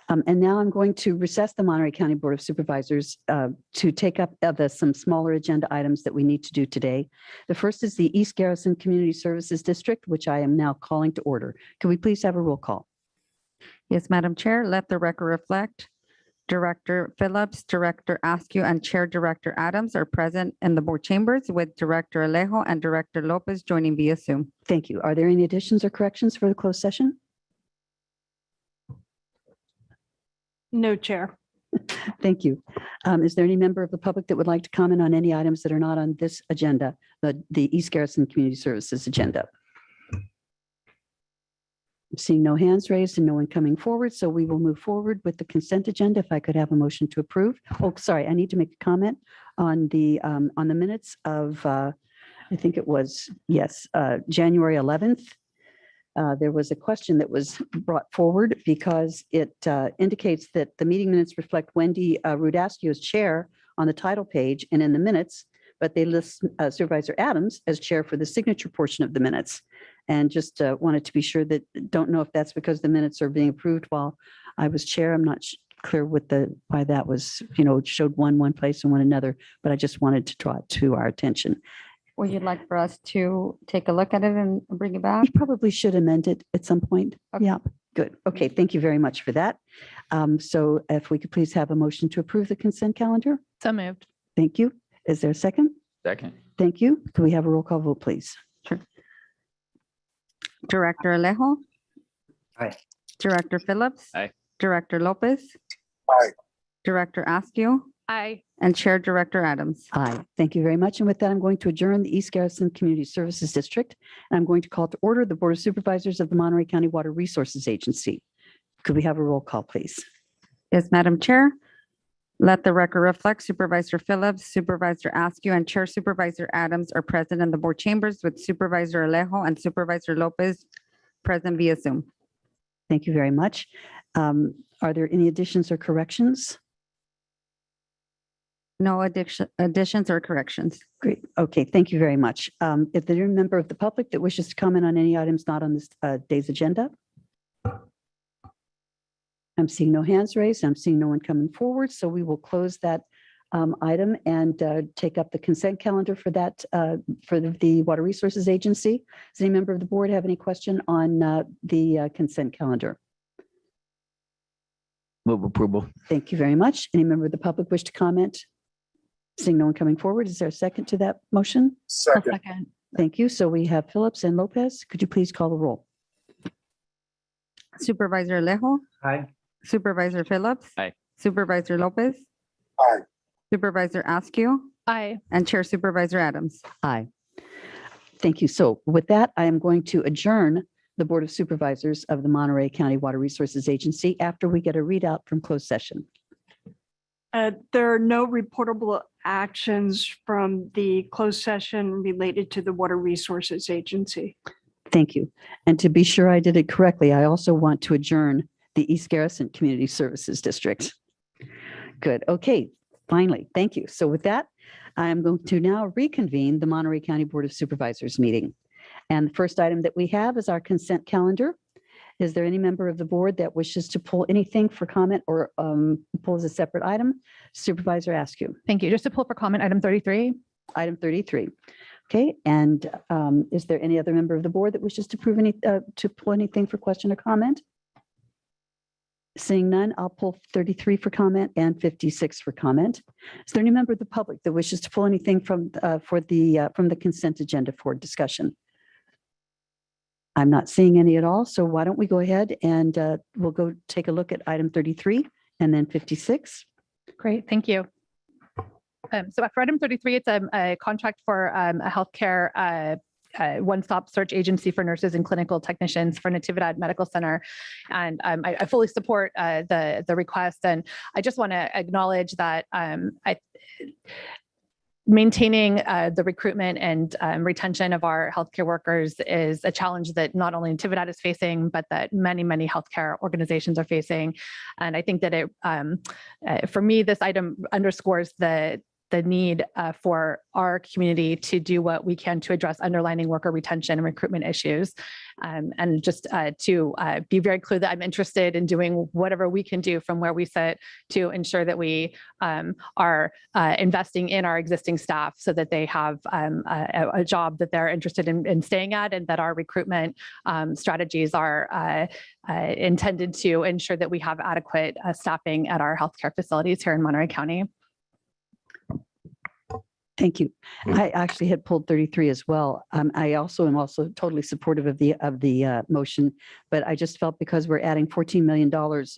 [SPEAKER 7] And now I'm going to recess the Monterey County Board of Supervisors to take up some smaller agenda items that we need to do today. The first is the East Garrison Community Services District, which I am now calling to order. Can we please have a roll call?
[SPEAKER 8] Yes, Madam Chair, let the record reflect. Director Phillips, Director Askew, and Chair Director Adams are present in the board chambers with Director Alejo and Director Lopez joining via Zoom.
[SPEAKER 7] Thank you. Are there any additions or corrections for the closed session?
[SPEAKER 19] No, Chair.
[SPEAKER 7] Thank you. Is there any member of the public that would like to comment on any items that are not on this agenda, the East Garrison Community Services agenda? I'm seeing no hands raised and no one coming forward, so we will move forward with the consent agenda. If I could have a motion to approve. Oh, sorry, I need to make a comment on the minutes of, I think it was, yes, January 11th. There was a question that was brought forward because it indicates that the meeting minutes reflect Wendy Rudasky as chair on the title page and in the minutes, but they list Supervisor Adams as chair for the signature portion of the minutes. And just wanted to be sure that, don't know if that's because the minutes are being approved while I was chair. I'm not clear why that was, it showed one place and one another, but I just wanted to draw it to our attention.
[SPEAKER 8] Would you like for us to take a look at it and bring it back?
[SPEAKER 7] We probably should amend it at some point.
[SPEAKER 8] Okay.
[SPEAKER 7] Yeah, good. Okay, thank you very much for that. So if we could please have a motion to approve the consent calendar.
[SPEAKER 15] So moved.
[SPEAKER 7] Thank you. Is there a second?
[SPEAKER 12] Second.
[SPEAKER 7] Thank you. Can we have a roll call vote, please?
[SPEAKER 8] Sure. Director Alejo.
[SPEAKER 18] Aye.
[SPEAKER 8] Director Phillips.
[SPEAKER 12] Aye.
[SPEAKER 8] Director Lopez.
[SPEAKER 6] Aye.
[SPEAKER 8] Director Askew.
[SPEAKER 15] Aye.
[SPEAKER 8] And Chair Director Adams.
[SPEAKER 7] Aye. Thank you very much. And with that, I'm going to adjourn the East Garrison Community Services District. And I'm going to call to order the Board of Supervisors of the Monterey County Water Resources Agency. Could we have a roll call, please?
[SPEAKER 8] Yes, Madam Chair. Let the record reflect Supervisor Phillips, Supervisor Askew, and Chair Supervisor Adams are present in the board chambers with Supervisor Alejo and Supervisor Lopez present via Zoom.
[SPEAKER 7] Thank you very much. Are there any additions or corrections?
[SPEAKER 8] No additions or corrections.
[SPEAKER 7] Great. Okay, thank you very much. If there's a member of the public that wishes to comment on any items not on this day's agenda? I'm seeing no hands raised. I'm seeing no one coming forward. So we will close that item and take up the consent calendar for that, for the Water Resources Agency. Does any member of the board have any question on the consent calendar?
[SPEAKER 12] Move approval.
[SPEAKER 7] Thank you very much. Any member of the public wish to comment? Seeing no one coming forward, is there a second to that motion?
[SPEAKER 6] Second.
[SPEAKER 7] Thank you. So we have Phillips and Lopez. Could you please call the roll?
[SPEAKER 8] Supervisor Alejo.
[SPEAKER 18] Aye.
[SPEAKER 8] Supervisor Phillips.
[SPEAKER 12] Aye.
[SPEAKER 8] Supervisor Lopez.
[SPEAKER 6] Aye.
[SPEAKER 8] Supervisor Askew.
[SPEAKER 15] Aye.
[SPEAKER 8] And Chair Supervisor Adams.
[SPEAKER 7] Aye. Thank you. So with that, I am going to adjourn the Board of Supervisors of the Monterey County Water Resources Agency after we get a readout from closed session.
[SPEAKER 19] There are no reportable actions from the closed session related to the Water Resources Agency.
[SPEAKER 7] Thank you. And to be sure I did it correctly, I also want to adjourn the East Garrison Community Services District. Good. Okay. Finally, thank you. So with that, I am going to now reconvene the Monterey County Board of Supervisors meeting. And the first item that we have is our consent calendar. Is there any member of the board that wishes to pull anything for comment or pull as a separate item? Supervisor Askew.
[SPEAKER 15] Thank you. Just to pull for comment, item 33.
[SPEAKER 7] Item 33. Okay. And is there any other member of the board that wishes to pull anything for question or comment? Seeing none, I'll pull 33 for comment and 56 for comment. Is there any member of the public that wishes to pull anything from the consent agenda for discussion? I'm not seeing any at all. So why don't we go ahead and we'll go take a look at item 33 and then 56.
[SPEAKER 15] Great. Thank you. So for item 33, it's a contract for a healthcare one-stop search agency for nurses and clinical technicians for Natividad Medical Center. And I fully support the request. And I just want to acknowledge that maintaining the recruitment and retention of our healthcare workers is a challenge that not only Natividad is facing, but that many, many healthcare organizations are facing. And I think that for me, this item underscores the the need for our community to do what we can to address underlying worker retention and recruitment issues. And just to be very clear that I'm interested in doing whatever we can do from where we sit to ensure that we are investing in our existing staff so that they have a job that they're interested in staying at, and that our recruitment strategies are intended to ensure that we have adequate staffing at our healthcare facilities here in Monterey County.
[SPEAKER 7] Thank you. I actually had pulled 33 as well. I also am totally supportive of the motion, but I just felt because we're adding $14 million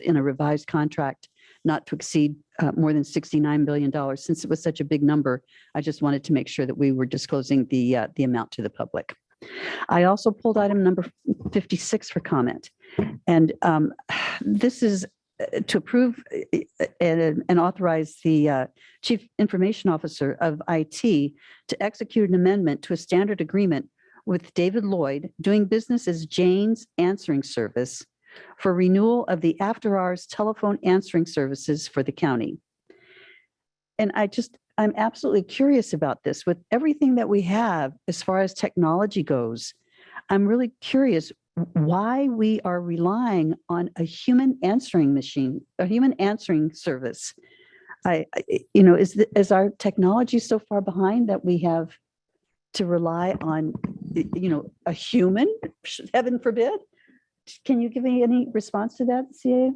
[SPEAKER 7] in a revised contract, not to exceed more than $69 billion, since it was such a big number, I just wanted to make sure that we were disclosing the amount to the public. I also pulled item number 56 for comment. And this is to approve and authorize the Chief Information Officer of IT to execute an amendment to a standard agreement with David Lloyd, doing business as Jane's Answering Service, for renewal of the after-hours telephone answering services for the county. And I'm absolutely curious about this. With everything that we have as far as technology goes, I'm really curious why we are relying on a human answering machine, a human answering service. Is our technology so far behind that we have to rely on, a human, heaven forbid? Can you give me any response to that, CA?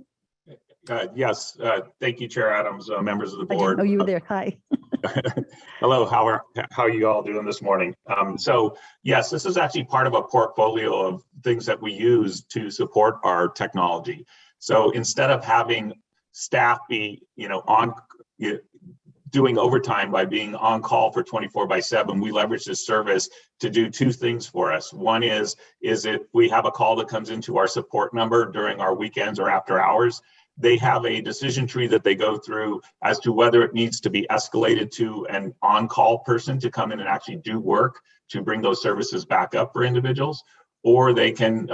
[SPEAKER 20] Yes, thank you, Chair Adams, members of the
[SPEAKER 7] I
[SPEAKER 20] board.
[SPEAKER 7] didn't know you were there. Hi.
[SPEAKER 20] Hello, how are you all doing this morning? So yes, this is actually part of a portfolio of things that we use to support our technology. So instead of having staff be, doing overtime by being on call for 24/7, we leverage this service to do two things for us. One is if we have a call that comes into our support number during our weekends or after hours, they have a decision tree that they go through as to whether it needs to be escalated to an on-call person to come in and actually do work to bring those services back up for individuals, or they can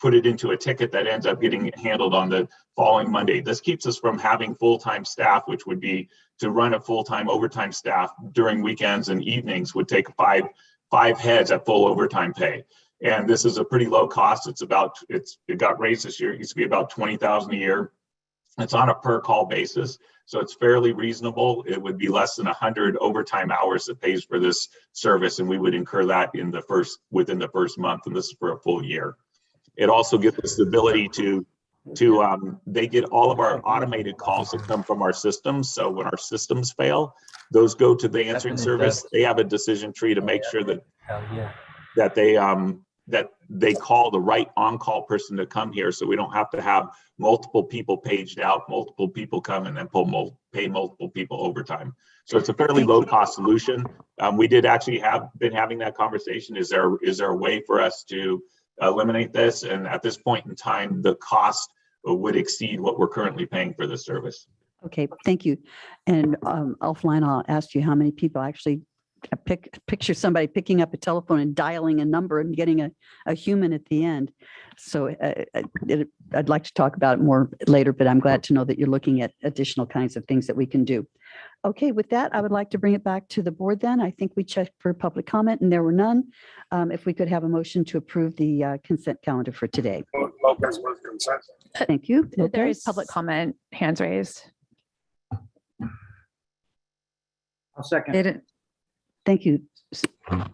[SPEAKER 20] put it into a ticket that ends up getting handled on the following Monday. This keeps us from having full-time staff, which would be to run a full-time overtime staff during weekends and evenings would take five heads at full overtime pay. And this is a pretty low cost. It got raised this year. It used to be about $20,000 a year. It's on a per call basis, so it's fairly reasonable. It would be less than 100 overtime hours that pays for this service, and we would incur that within the first month, and this is for a full year. It also gives us the ability they get all of our automated calls that come from our systems. So when our systems fail, those go to the answering service. They have a decision tree to make sure that they call the right on-call person to come here, so we don't have to have multiple people paged out, multiple people come and then pay multiple people overtime. So it's a fairly low-cost solution. We did actually been having that conversation. Is there a way for us to eliminate this? And at this point in time, the cost would exceed what we're currently paying for this service.
[SPEAKER 7] Okay, thank you. And offline, I'll ask you how many people actually picture somebody picking up a telephone and dialing a number and getting a human at the end. So I'd like to talk about it more later, but I'm glad to know that you're looking at additional kinds of things that we can do. Okay, with that, I would like to bring it back to the board then. I think we checked for public comment and there were none. If we could have a motion to approve the consent calendar for today. Thank you.
[SPEAKER 15] There is public comment, hands raised.
[SPEAKER 18] I'll second.
[SPEAKER 7] Thank you.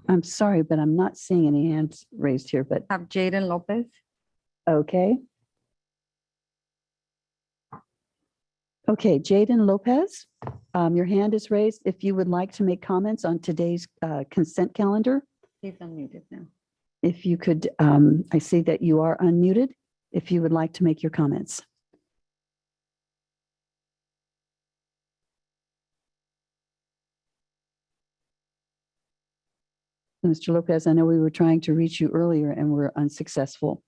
[SPEAKER 7] I'm sorry, but I'm not seeing any hands raised here, but.
[SPEAKER 8] Have Jaden Lopez.
[SPEAKER 7] Okay. Okay, Jaden Lopez, your hand is raised. If you would like to make comments on today's consent calendar.
[SPEAKER 8] He's unmuted now.
[SPEAKER 7] If you could, I see that you are unmuted. If you would like to make your comments. Mr. Lopez, I know we were trying to reach you earlier and we're unsuccessful.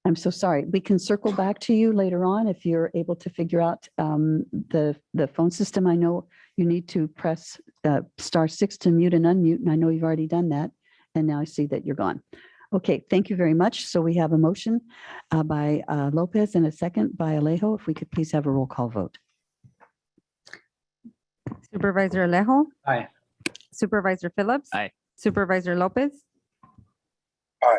[SPEAKER 7] I'm so sorry. We can circle back to you later on if you're able to figure out the phone system. I know you need to press *6 to mute and unmute, and I know you've already done that. And now I see that you're gone. Okay, thank you very much. So we have a motion by Lopez and a second by Alejo. If we could please have a roll call vote.
[SPEAKER 8] Supervisor Alejo.
[SPEAKER 18] Aye.
[SPEAKER 8] Supervisor Phillips.
[SPEAKER 12] Aye.
[SPEAKER 8] Supervisor Lopez.
[SPEAKER 6] Aye.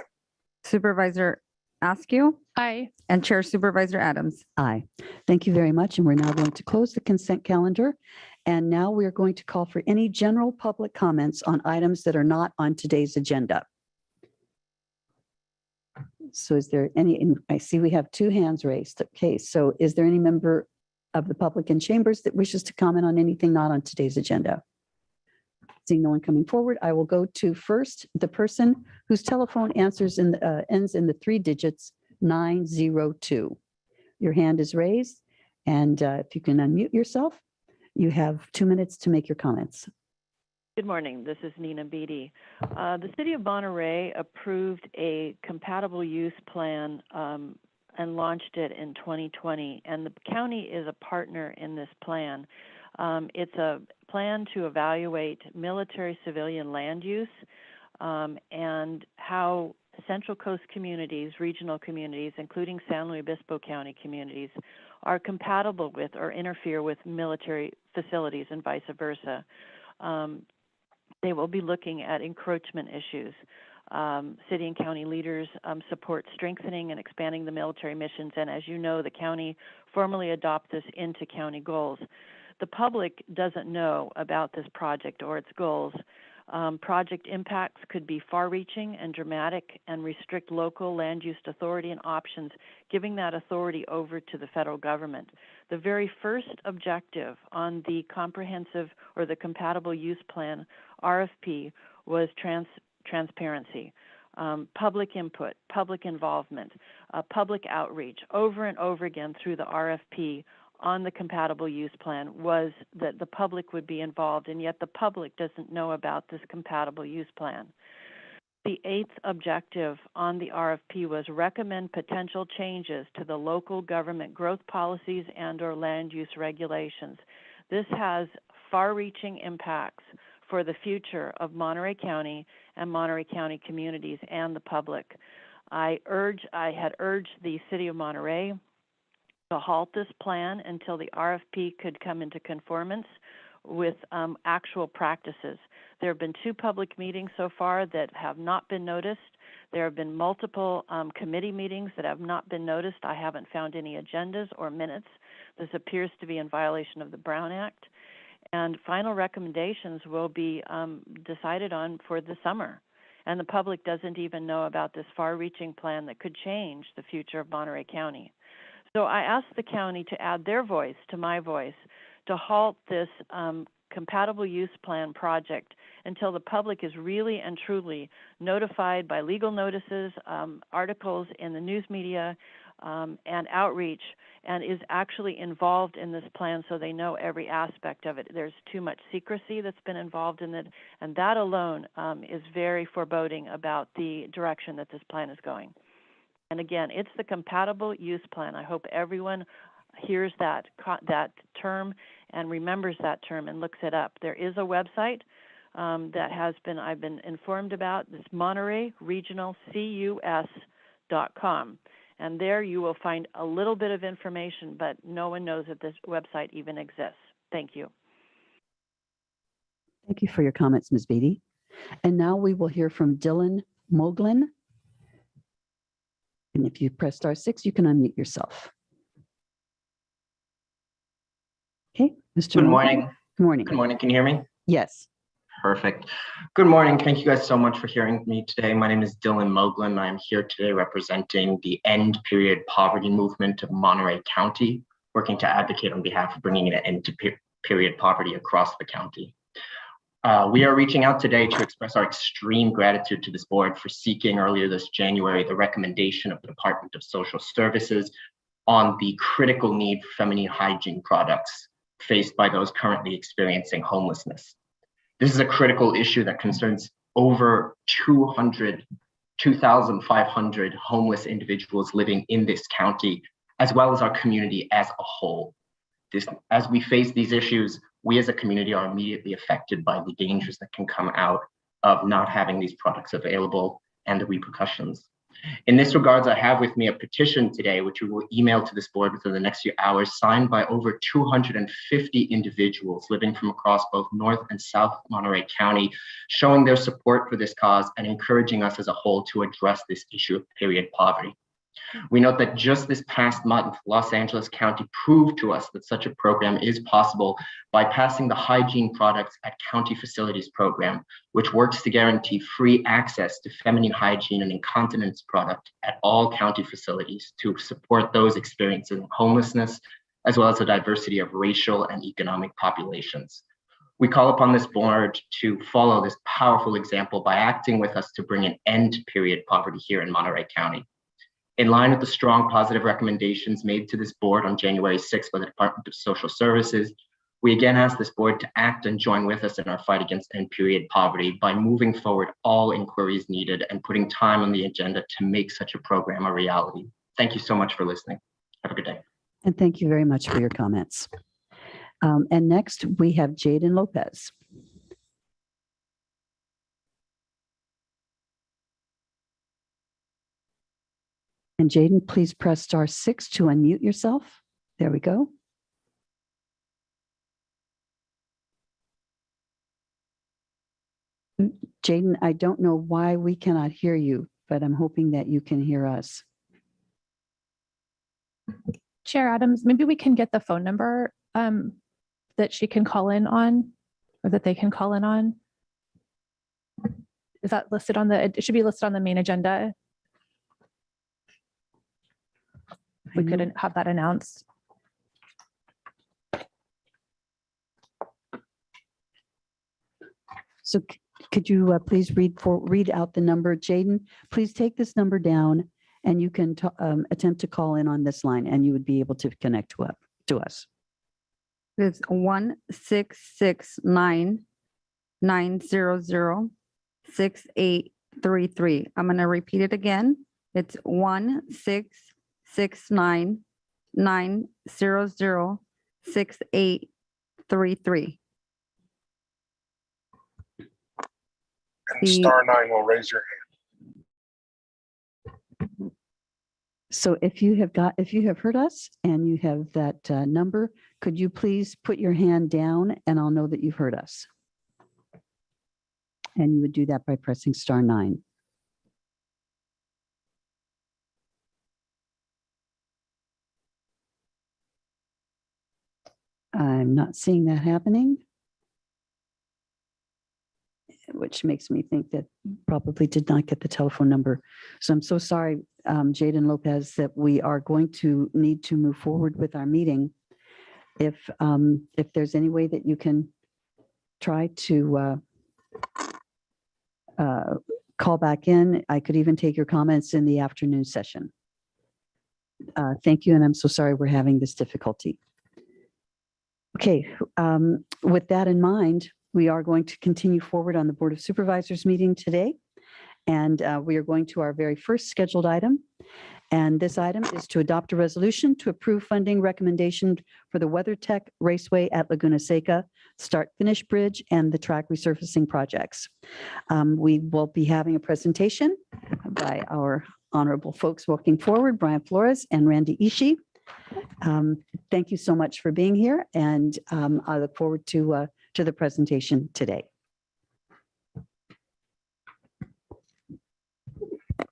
[SPEAKER 8] Supervisor Askew.
[SPEAKER 15] Aye.
[SPEAKER 8] And Chair Supervisor Adams.
[SPEAKER 7] Aye. Thank you very much. And we're now going to close the consent calendar. And now we are going to call for any general public comments on items that are not on today's agenda. So is there any, and I see we have two hands raised. Okay, so is there any member of the public in chambers that wishes to comment on anything not on today's agenda? Seeing no one coming forward, I will go to first the person whose telephone answers in ends in the 3 digits 902. Your hand is raised, and if you can unmute yourself, you have 2 minutes to make your comments.
[SPEAKER 21] Good morning. This is Nina Beatty. The City of Monterey approved a compatible use plan and launched it in 2020, and the county is a partner in this plan. It's a plan to evaluate military civilian land use and how Central Coast communities, regional communities, including San Luis Obispo County communities, are compatible with or interfere with military facilities and vice versa. They will be looking at encroachment issues. City and county leaders support strengthening and expanding the military missions, and as you know, the county formally adopt this into county goals. The public doesn't know about this project or its goals. Project impacts could be far-reaching and dramatic and restrict local land use authority and options, giving that authority over to the federal government. The very first objective on the comprehensive or the compatible use plan RFP was transparency, public input, public involvement, public outreach. Over and over again through the RFP on the compatible use plan was that the public would be involved, and yet the public doesn't know about this compatible use plan. The 8th objective on the RFP was recommend potential changes to the local government growth policies and or land use regulations. This has far-reaching impacts for the future of Monterey County and Monterey County communities and the public. I had urged the City of Monterey to halt this plan until the RFP could come into conformance with actual practices. There have been 2 public meetings so far that have not been noticed. There have been multiple committee meetings that have not been noticed. I haven't found any agendas or minutes. This appears to be in violation of the Brown Act. And final recommendations will be decided on for the summer. And the public doesn't even know about this far-reaching plan that could change the future of Monterey County. So I asked the county to add their voice to my voice to halt this compatible use plan project until the public is really and truly notified by legal notices, articles in the news media, and outreach, and is actually involved in this plan so they know every aspect of it. There's too much secrecy that's been involved in it, and that alone is very foreboding about the direction that this plan is going. And again, it's the compatible use plan. I hope everyone hears that term and remembers that term and looks it up. There is a website that I've been informed about. It's MontereyRegionalCUS.com. And there you will find a little bit of information, but no one knows that this website even exists. Thank you.
[SPEAKER 7] Thank you for your comments, Ms. Beatty. And now we will hear from Dylan Moglin. And if you press *6, you can unmute yourself. Okay, Mr.
[SPEAKER 22] Good
[SPEAKER 7] Moglin.
[SPEAKER 22] morning.
[SPEAKER 7] Good morning.
[SPEAKER 22] Good morning. Can you hear me?
[SPEAKER 7] Yes.
[SPEAKER 22] Perfect. Good morning. Thank you guys so much for hearing me today. My name is Dylan Moglin. I'm here today representing the End Period Poverty Movement of Monterey County, working to advocate on behalf of bringing an end to period poverty across the county. We are reaching out today to express our extreme gratitude to this board for seeking earlier this January the recommendation of the Department of Social Services on the critical need for feminine hygiene products faced by those currently experiencing homelessness. This is a critical issue that concerns over 2,500 homeless individuals living in this county, as well as our community as a whole. As we face these issues, we as a community are immediately affected by the dangers that can come out of not having these products available and the repercussions. In this regards, I have with me a petition today, which we will email to this board within the next few hours, signed by over 250 individuals living from across both North and South Monterey County, showing their support for this cause and encouraging us as a whole to address this issue of period poverty. We note that just this past month, Los Angeles County proved to us that such a program is possible by passing the Hygiene Products at County Facilities program, which works to guarantee free access to feminine hygiene and incontinence product at all county facilities to support those experiencing homelessness, as well as a diversity of racial and economic populations. We call upon this board to follow this powerful example by acting with us to bring an end to period poverty here in Monterey County. In line with the strong positive recommendations made to this board on January 6th by the Department of Social Services, we again ask this board to act and join with us in our fight against end period poverty by moving forward all inquiries needed and putting time on the agenda to make such a program a reality. Thank you so much for listening. Have a good day.
[SPEAKER 7] And thank you very much for your comments. And next, we have Jaden Lopez. And Jaden, please press *6 to unmute yourself. There we go. Jaden, I don't know why we cannot hear you, but I'm hoping that you can hear us.
[SPEAKER 15] Chair Adams, maybe we can get the phone number that she can call in on, or that they can call in on. Is that listed on the, it should be listed on the main agenda. We couldn't have that announced.
[SPEAKER 7] So could you please read out the number? Jaden, please take this number down and you can attempt to call in on this line and you would be able to connect to us.
[SPEAKER 8] It's 1-669-900-6833. I'm going to repeat it again. It's 1-669-900-6833.
[SPEAKER 3] And *9 will raise your hand.
[SPEAKER 7] So if you have heard us and you have that number, could you please put your hand down and I'll know that you've heard us. And you would do that by pressing *9. I'm not seeing that happening, which makes me think that probably did not get the telephone number. So I'm so sorry, Jaden Lopez, that we are going to need to move forward with our meeting. If there's any way that you can try to call back in, I could even take your comments in the afternoon session. Thank you, and I'm so sorry we're having this difficulty. Okay, with that in mind, we are going to continue forward on the Board of Supervisors meeting today. And we are going to our very first scheduled item. And this item is to adopt a resolution to approve funding recommendation for the WeatherTech Raceway at Laguna Seca, Start Finish Bridge, and the track resurfacing projects. We will be having a presentation by our honorable folks walking forward, Brian Flores and Randy Ishii. Thank you so much for being here, and I look forward to the presentation today.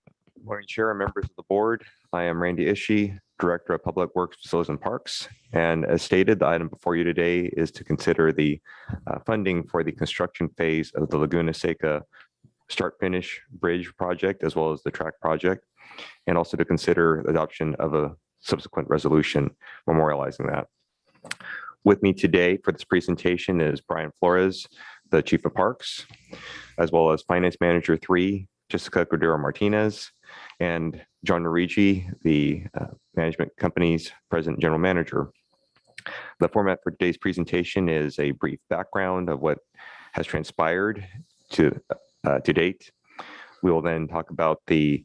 [SPEAKER 5] Good morning, Chair and members of the board. I am Randy Ishii, Director of Public Works, Facilities and Parks. And as stated, the item before you today is to consider the funding for the construction phase of the Laguna Seca Start Finish Bridge project, as well as the track project, and also to consider adoption of a subsequent resolution memorializing that. With me today for this presentation is Brian Flores, the Chief of Parks, as well as Finance Manager 3, Jessica Cordero Martinez, and John Norigi, the management company's President General Manager. The format for today's presentation is a brief background of what has transpired to date. We will then talk about the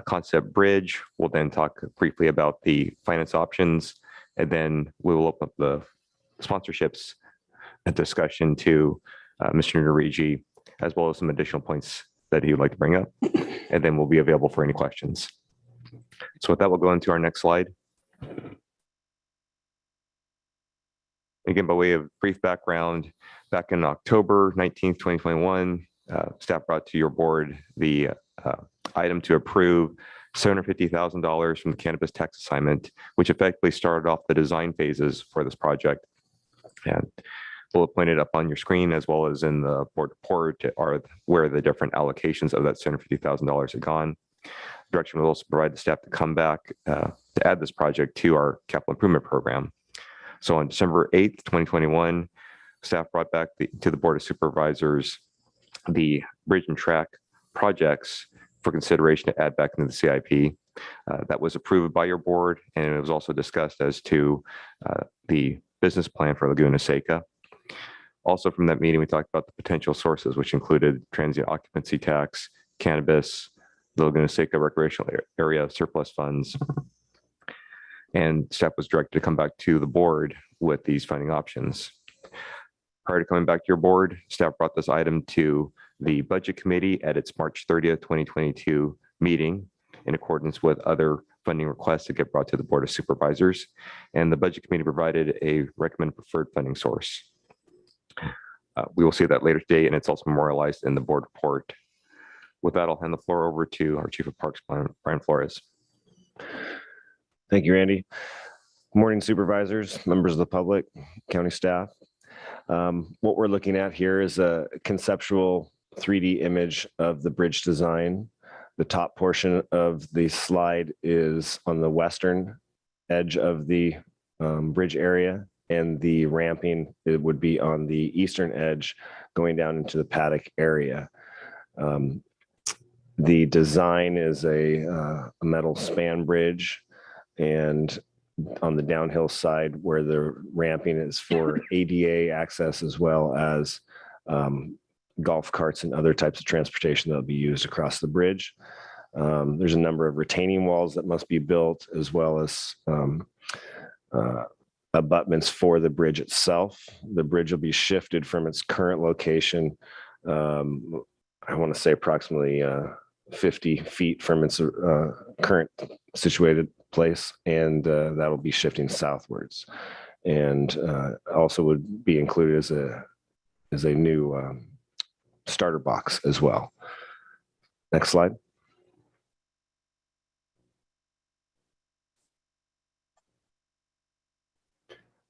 [SPEAKER 5] concept bridge. We'll then talk briefly about the finance options, and then we will open up the sponsorships and discussion to Mr. Norigi, as well as some additional points that he would like to bring up, and then we'll be available for any questions. So with that, we'll go into our next slide. Again, by way of brief background, back in October 19th, 2021, staff brought to your board the item to approve $750,000 from the cannabis tax assignment, which effectively started off the design phases for this project. And bullet pointed up on your screen, as well as in the board report, are where the different allocations of that $750,000 had gone. Direction will also provide the staff to come back to add this project to our capital improvement program. So on December 8th, 2021, staff brought back to the Board of Supervisors the bridge and track projects for consideration to add back into the CIP. That was approved by your board, and it was also discussed as to the business plan for Laguna Seca. Also from that meeting, we talked about the potential sources, which included transient occupancy tax, cannabis, the Laguna Seca recreational area surplus funds. And staff was directed to come back to the board with these funding options. Prior to coming back to your board, staff brought this item to the Budget Committee at its March 30th, 2022 meeting in accordance with other funding requests that get brought to the Board of Supervisors. And the Budget Committee provided a recommended preferred funding source. We will see that later today, and it's also memorialized in the board report. With that, I'll hand the floor over to our Chief of Parks, Brian Flores.
[SPEAKER 10] Thank you, Randy. Good morning, supervisors, members of the public, county staff. What we're looking at here is a conceptual 3D image of the bridge design. The top portion of the slide is on the western edge of the bridge area, and the ramping, it would be on the eastern edge going down into the paddock area. The design is a metal span bridge, and on the downhill side where the ramping is for ADA access, as well as golf carts and other types of transportation that will be used across the bridge. There's a number of retaining walls that must be built, as well as abutments for the bridge itself. The bridge will be shifted from its current location, I want to say approximately 50 feet from its current situated place, and that will be shifting southwards, and also would be included as a new starter box as well. Next slide.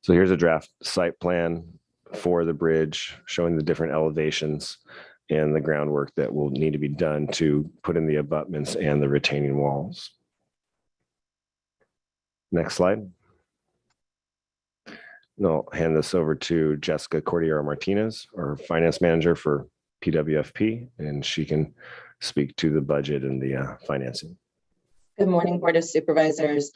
[SPEAKER 10] So here's a draft site plan for the bridge showing the different elevations and the groundwork that will need to be done to put in the abutments and the retaining walls. Next slide. And I'll hand this over to Jessica Cordillero Martinez, our finance manager for PWFP, and she can speak to the budget and the financing.
[SPEAKER 11] Good morning, Board of Supervisors.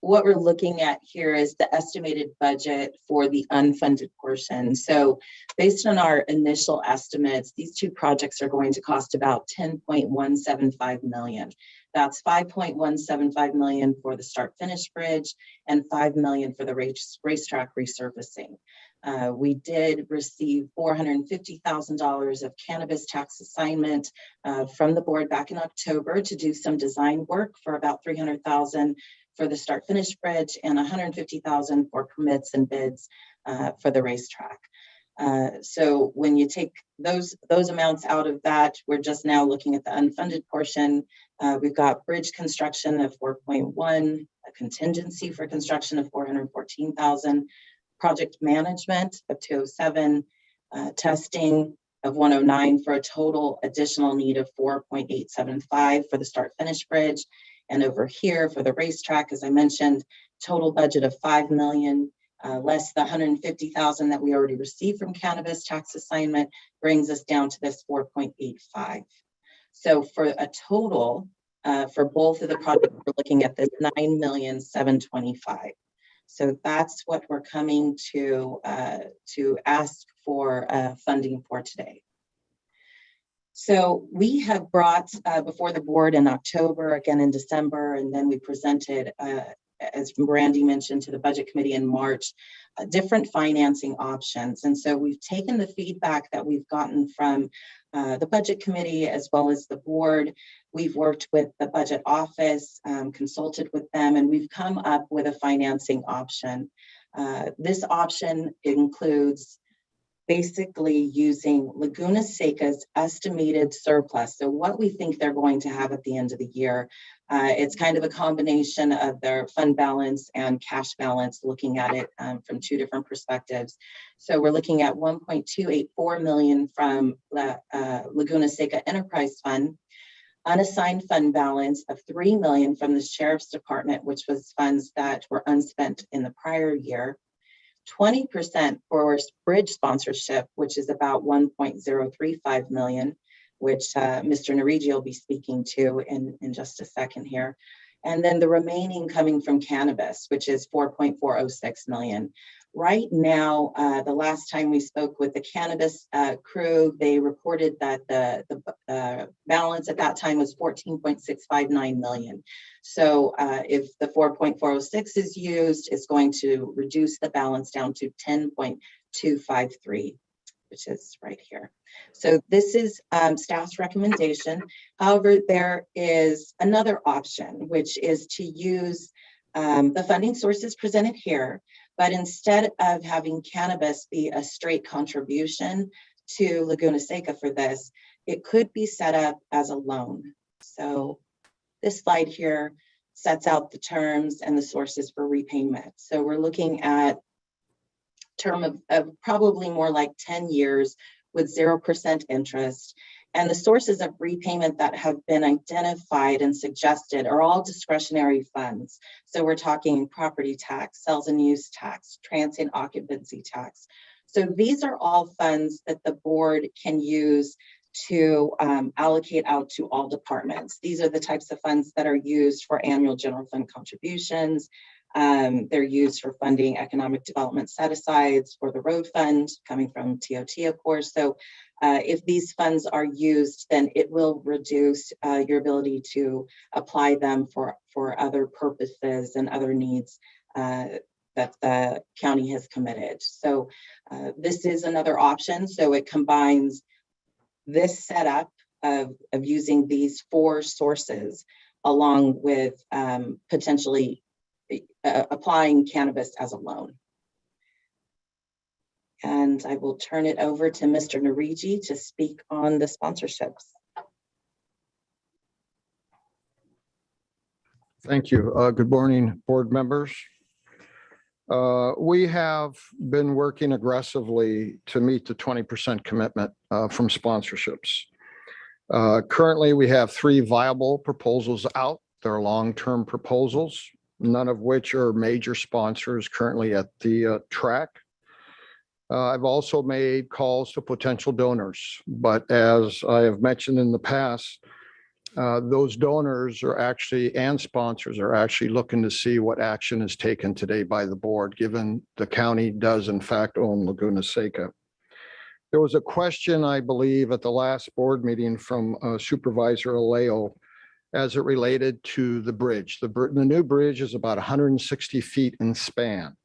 [SPEAKER 11] What we're looking at here is the estimated budget for the unfunded portion. So based on our initial estimates, these two projects are going to cost about $10.175 million. That's $5.175 million for the start finish bridge and $5 million for the racetrack resurfacing. We did receive $450,000 of cannabis tax assignment from the board back in October to do some design work for about $300,000 for the start finish bridge and $150,000 for permits and bids for the racetrack. So when you take those amounts out of that, we're just now looking at the unfunded portion. We've got bridge construction of 4.1, a contingency for construction of 414,000, project management of 207, testing of 109 for a total additional need of 4.875 for the start finish bridge. And over here for the racetrack, as I mentioned, total budget of $5 million, less the $150,000 that we already received from cannabis tax assignment, brings us down to this 4.85. So for a total, for both of the projects, we're looking at this $9,725,000. So that's what we're coming to ask for funding for today. So we have brought before the board in October, again in December, and then we presented, as Randy mentioned, to the Budget Committee in March, different financing options. And so we've taken the feedback that we've gotten from the budget committee as well as the board. We've worked with the budget office, consulted with them, and we've come up with a financing option. This option includes basically using Laguna Seca's estimated surplus. So what we think they're going to have at the end of the year. It's kind of a combination of their fund balance and cash balance, looking at it from two different perspectives. So we're looking at 1.284 million from Laguna Seca Enterprise Fund, unassigned fund balance of 3 million from the Sheriff's Department, which was funds that were unspent in the prior year, 20% for bridge sponsorship, which is about 1.035 million, which Mr. Narigi will be speaking to in just a second here. And then the remaining coming from cannabis, which is 4.406 million. Right now, the last time we spoke with the cannabis crew, they reported that the balance at that time was 14.659 million. So if the 4.406 is used, it's going to reduce the balance down to 10.253, which is right here. So this is staff's recommendation. However, there is another option, which is to use the funding sources presented here, but instead of having cannabis be a straight contribution to Laguna Seca for this, it could be set up as a loan. So this slide here sets out the terms and the sources for repayment. So we're looking at term of probably more like 10 years with 0% interest. And the sources of repayment that have been identified and suggested are all discretionary funds. So we're talking property tax, sales and use tax, transient occupancy tax. So these are all funds that the board can use to allocate out to all departments. These are the types of funds that are used for annual general fund contributions. They're used for funding economic development set-asides for the road fund coming from TOT, of course. So if these funds are used, then it will reduce your ability to apply them for other purposes and other needs that the county has committed. So this is another option. So it combines this setup of using these four sources along with potentially applying cannabis as a loan. And I will turn it over to Mr. Narigi to speak on the sponsorships.
[SPEAKER 2] Thank you. Good morning, board members. We have been working aggressively to meet the 20% commitment from sponsorships. Currently, we have 3 viable proposals out. They're long-term proposals, none of which are major sponsors currently at the track. I've also made calls to potential donors, but as I have mentioned in the past, those donors are actually, and sponsors are actually looking to see what action is taken today by the board, given the county does in fact own Laguna Seca. There was a question, I believe, at the last board meeting from Supervisor Alejo as it related to the bridge. The new bridge is about 160 feet in span.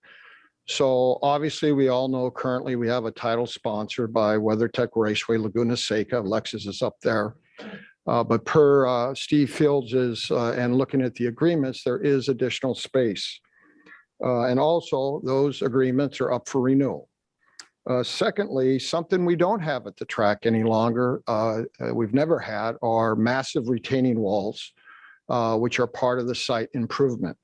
[SPEAKER 2] So obviously we all know currently we have a title sponsored by WeatherTech Raceway Laguna Seca. Lexus is up there. But per Steve Fields' and looking at the agreements, there is additional space. And also those agreements are up for renewal. Secondly, something we don't have at the track any longer, we've never had, are massive retaining walls, which are part of the site improvement.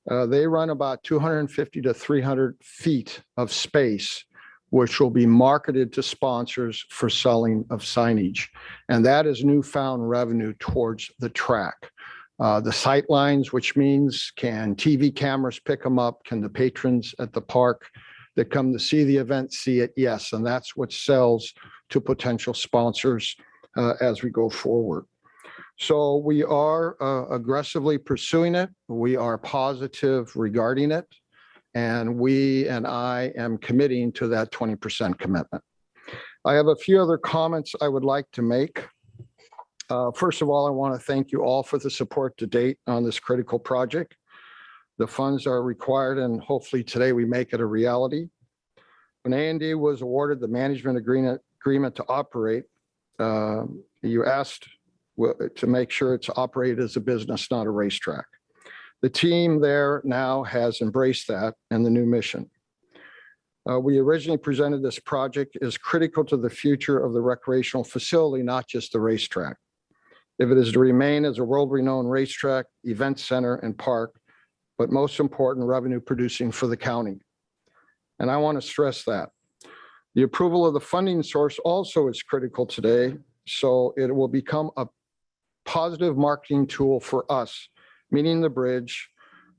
[SPEAKER 2] They run about 250 to 300 feet of space, which will be marketed to sponsors for selling of signage. And that is newfound revenue towards the track. The sight lines, which means can TV cameras pick them up? Can the patrons at the park that come to see the event see it? Yes, and that's what sells to potential sponsors as we go forward. So we are aggressively pursuing it. We are positive regarding it. And I am committing to that 20% commitment. I have a few other comments I would like to make. First of all, I want to thank you all for the support to date on this critical project. The funds are required and hopefully today we make it a reality. When A&D was awarded the management agreement to operate, You asked to make sure it's operated as a business, not a racetrack. The team there now has embraced that and the new mission. We originally presented this project as critical to the future of the recreational facility, not just the racetrack. If it is to remain as a world-renowned racetrack, event center, and park, but most important, revenue producing for the county. And I want to stress that. The approval of the funding source also is critical today, so it will become a positive marketing tool for us, meaning the bridge,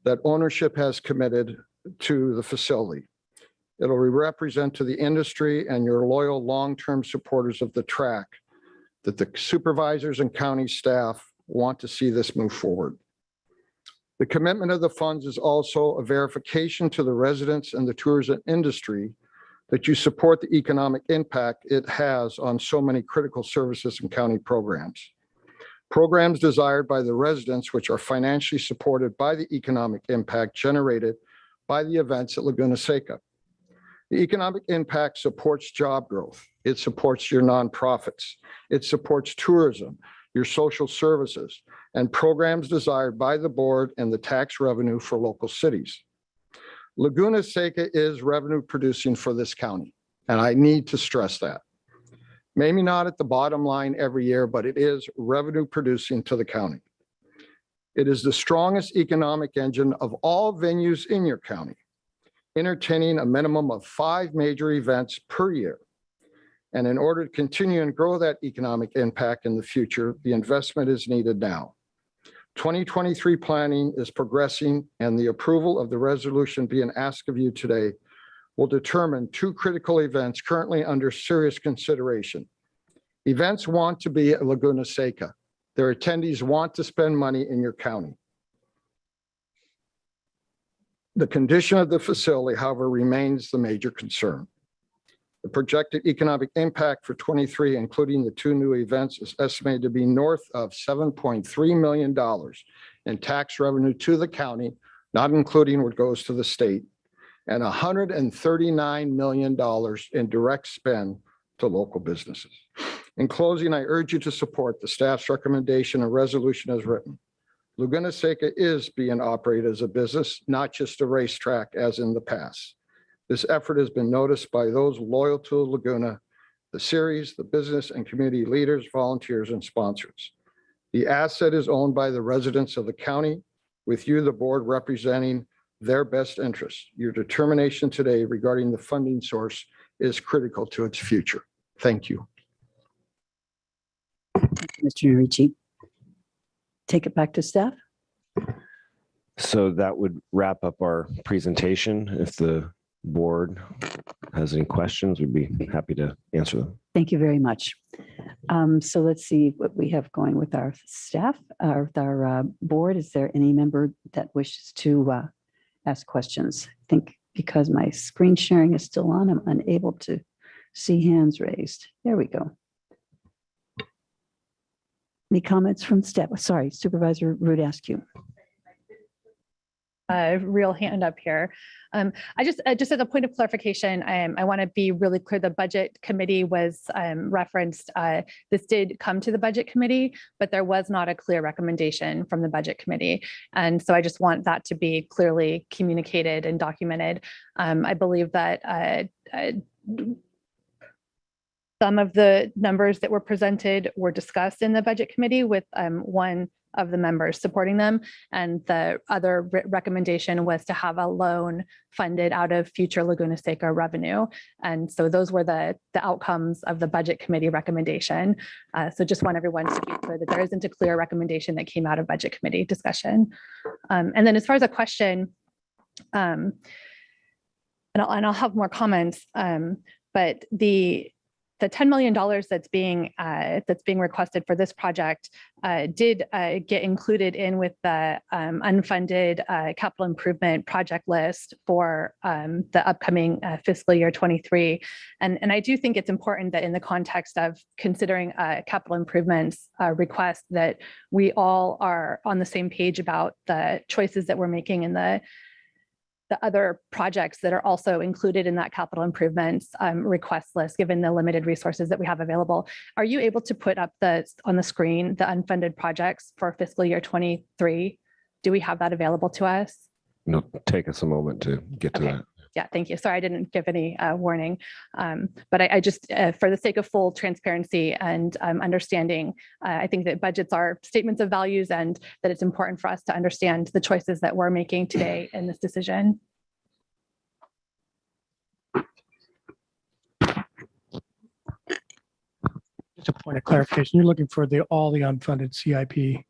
[SPEAKER 2] that ownership has committed to the facility. It'll represent to the industry and your loyal long-term supporters of the track that the supervisors and county staff want to see this move forward. The commitment of the funds is also a verification to the residents and the tourism industry that you support the economic impact it has on so many critical services and county programs. Programs desired by the residents, which are financially supported by the economic impact generated by the events at Laguna Seca. The economic impact supports job growth. It supports your nonprofits. It supports tourism, your social services, and programs desired by the board and the tax revenue for local cities. Laguna Seca is revenue producing for this county, and I need to stress that. Maybe not at the bottom line every year, but it is revenue producing to the county. It is the strongest economic engine of all venues in your county, entertaining a minimum of 5 major events per year. And in order to continue and grow that economic impact in the future, the investment is needed now. 2023 planning is progressing, and the approval of the resolution being asked of you today will determine 2 critical events currently under serious consideration. Events want to be at Laguna Seca. Their attendees want to spend money in your county. The condition of the facility, however, remains the major concern. The projected economic impact for 23, including the 2 new events, is estimated to be north of $7.3 million in tax revenue to the county, not including what goes to the state, and $139 million in direct spend to local businesses. In closing, I urge you to support the staff's recommendation and resolution as written. Laguna Seca is being operated as a business, not just a racetrack as in the past. This effort has been noticed by those loyal to Laguna, the series, the business and community leaders, volunteers, and sponsors. The asset is owned by the residents of the county, with you, the board, representing their best interests. Your determination today regarding the funding source is critical to its future. Thank you.
[SPEAKER 7] Mr. Ricci. Take it back to staff.
[SPEAKER 10] So that would wrap up our presentation. If the board has any questions, we'd be happy to answer them.
[SPEAKER 7] Thank you very much. So let's see what we have going with our staff, with our board. Is there any member that wishes to ask questions? I think because my screen sharing is still on, I'm unable to see hands raised. There we go. Any comments from staff? Sorry, Supervisor Root asked you.
[SPEAKER 15] Real hand up here. I just as a point of clarification, I want to be really clear. The budget committee was referenced. This did come to the budget committee, but there was not a clear recommendation from the budget committee. And so I just want that to be clearly communicated and documented. I believe that some of the numbers that were presented were discussed in the budget committee with one of the members supporting them. And the other recommendation was to have a loan funded out of future Laguna Seca revenue. And so those were the outcomes of the budget committee recommendation. So just want everyone to be clear that there isn't a clear recommendation that came out of budget committee discussion. And then as far as a question, and I'll have more comments, but the $10 million that's being requested for this project did get included in with the unfunded capital improvement project list for the upcoming fiscal year 23. And I do think it's important that in the context of considering capital improvements request that we all are on the same page about the choices that we're making in the the other projects that are also included in that capital improvements request list, given the limited resources that we have available. Are you able to put up on the screen the unfunded projects for fiscal year 23? Do we have that available to us?
[SPEAKER 10] No, take us a moment to get to that.
[SPEAKER 15] Yeah, thank you. Sorry, I didn't give any warning. But I just, for the sake of full transparency and understanding, I think that budgets are statements of values and that it's important for us to understand the choices that we're making today in this decision.
[SPEAKER 1] Just a point of clarification, you're looking for all the unfunded CIP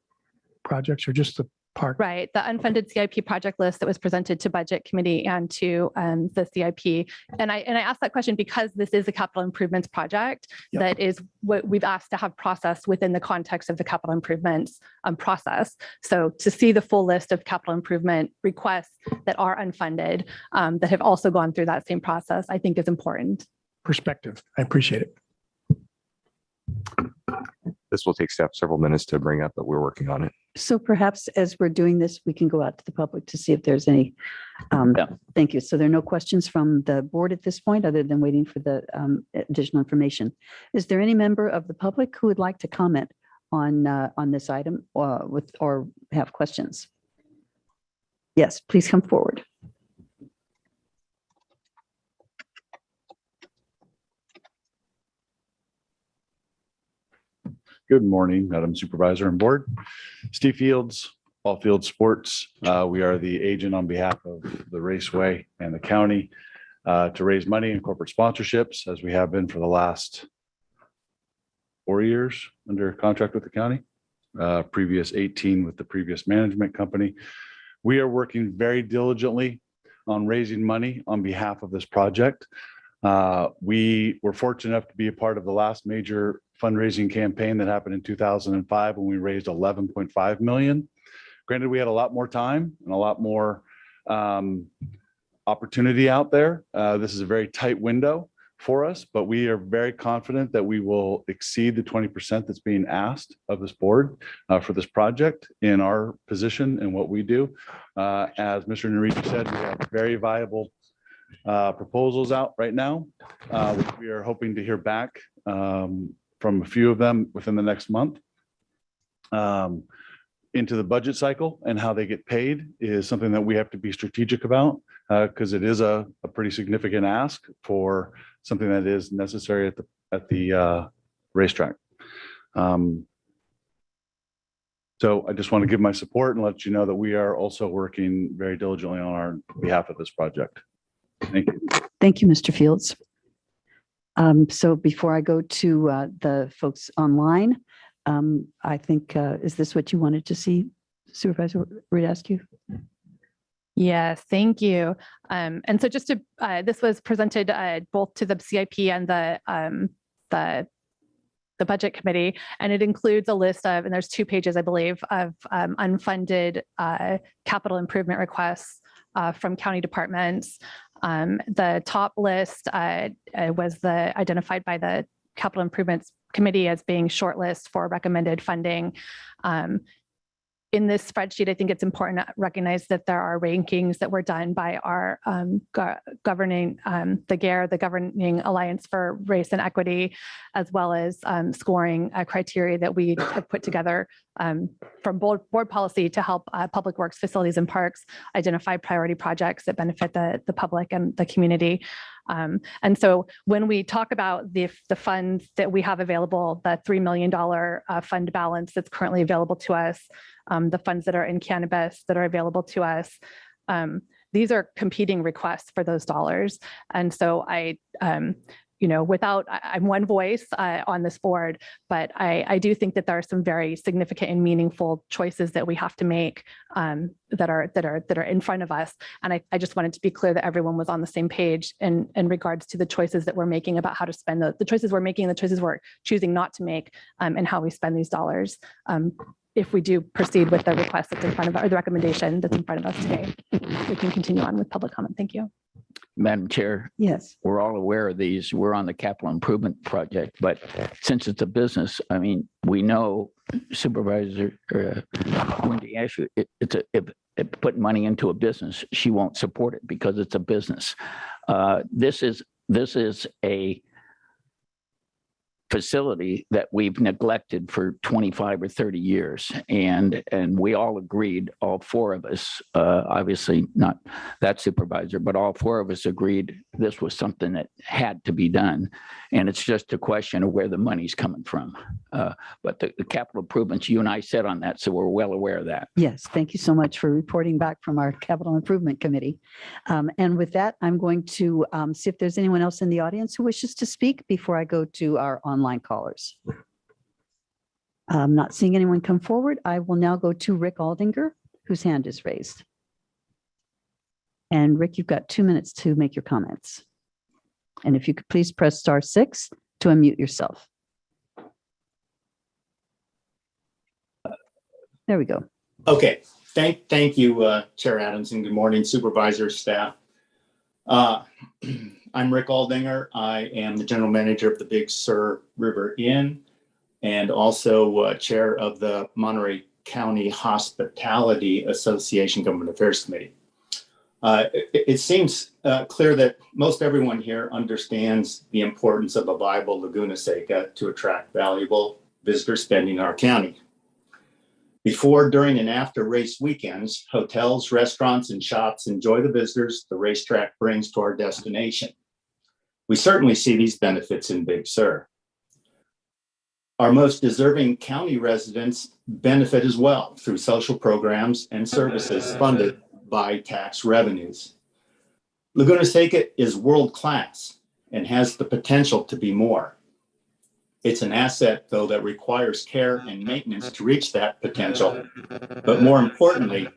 [SPEAKER 1] projects or just the park?
[SPEAKER 15] Right, the unfunded CIP project list that was presented to Budget Committee and to the CIP. And I asked that question because this is a capital improvements project that is what we've asked to have processed within the context of the capital improvements process. So to see the full list of capital improvement requests that are unfunded that have also gone through that same process, I think is important.
[SPEAKER 1] Perspective, I appreciate it.
[SPEAKER 5] This will take staff several minutes to bring up, but we're working on it.
[SPEAKER 7] So perhaps as we're doing this, we can go out to the public to see if there's any. Thank you. So there are no questions from the board at this point, other than waiting for the additional information. Is there any member of the public who would like to comment on this item or have questions? Yes, please come forward.
[SPEAKER 4] Good morning, Madam Supervisor and Board. Steve Fields, All Field Sports. We are the agent on behalf of the Raceway and the county to raise money in corporate sponsorships, as we have been for the last 4 years under contract with the county, previous 18 with the previous management company. We are working very diligently on raising money on behalf of this project. We were fortunate enough to be a part of the last major fundraising campaign that happened in 2005 when we raised 11.5 million. Granted, we had a lot more time and a lot more opportunity out there. This is a very tight window for us, but we are very confident that we will exceed the 20% that's being asked of this board for this project in our position and what we do. As Mr. Nariti said, we have very viable proposals out right now, which we are hoping to hear back from a few of them within the next month. Into the budget cycle and how they get paid is something that we have to be strategic about because it is a pretty significant ask for something that is necessary at the racetrack. So I just want to give my support and let you know that we are also working very diligently on our behalf of this project. Thank you.
[SPEAKER 7] Thank you, Mr. Fields. So before I go to the folks online, I think, is this what you wanted to see, Supervisor Radescu?
[SPEAKER 15] Yes, thank you. And so just to, this was presented both to the CIP and the Budget Committee, and it includes a list of, and there's 2 pages, I believe, of unfunded capital improvement requests from county departments. The top list was identified by the Capital Improvements Committee as being shortlist for recommended funding. In this spreadsheet, I think it's important to recognize that there are rankings that were done by our governing, the GARE, the Governing Alliance for Race and Equity, as well as scoring criteria that we have put together from board policy to help Public Works, Facilities and Parks identify priority projects that benefit the public and the community. And so when we talk about the funds that we have available, the $3 million fund balance that's currently available to us, the funds that are in cannabis that are available to us, these are competing requests for those dollars. And so I'm one voice on this board, but I do think that there are some very significant and meaningful choices that we have to make that are in front of us. And I just wanted to be clear that everyone was on the same page in regards to the choices that we're making about how to spend the choices we're making, and the choices we're choosing not to make, and how we spend these dollars. If we do proceed with the request that's in front of us, or the recommendation that's in front of us today, we can continue on with public comment. Thank you.
[SPEAKER 12] Madam Chair.
[SPEAKER 7] Yes.
[SPEAKER 12] We're all aware of these. We're on the capital improvement project, but since it's a business, I mean, we know Supervisor, going to ask you, putting money into a business, she won't support it because it's a business. This is a facility that we've neglected for 25 or 30 years. And we all agreed, all four of us, obviously not that supervisor, but all four of us agreed this was something that had to be done. And it's just a question of where the money's coming from. But the capital improvements, you and I said on that, so we're well aware of that.
[SPEAKER 7] Yes, thank you so much for reporting back from our Capital Improvement Committee. And with that, I'm going to see if there's anyone else in the audience who wishes to speak before I go to our online callers. I'm not seeing anyone come forward. I will now go to Rick Aldinger, whose hand is raised. And Rick, you've got 2 minutes to make your comments. And if you could please press *6 to unmute yourself. There we go.
[SPEAKER 9] Okay, thank you, Chair Adams, and good morning, supervisor, staff. I'm Rick Aldinger. I am the general manager of the Big Sur River Inn and also chair of the Monterey County Hospitality Association Government Affairs Committee. It seems clear that most everyone here understands the importance of a viable Laguna Seca to attract valuable visitor spending in our county. Before, during, and after race weekends, hotels, restaurants, and shops enjoy the visitors the racetrack brings to our destination. We certainly see these benefits in Big Sur. Our most deserving county residents benefit as well through social programs and services funded by tax revenues. Laguna Seca is world-class and has the potential to be more. It's an asset, though, that requires care and maintenance to reach that potential. But more importantly,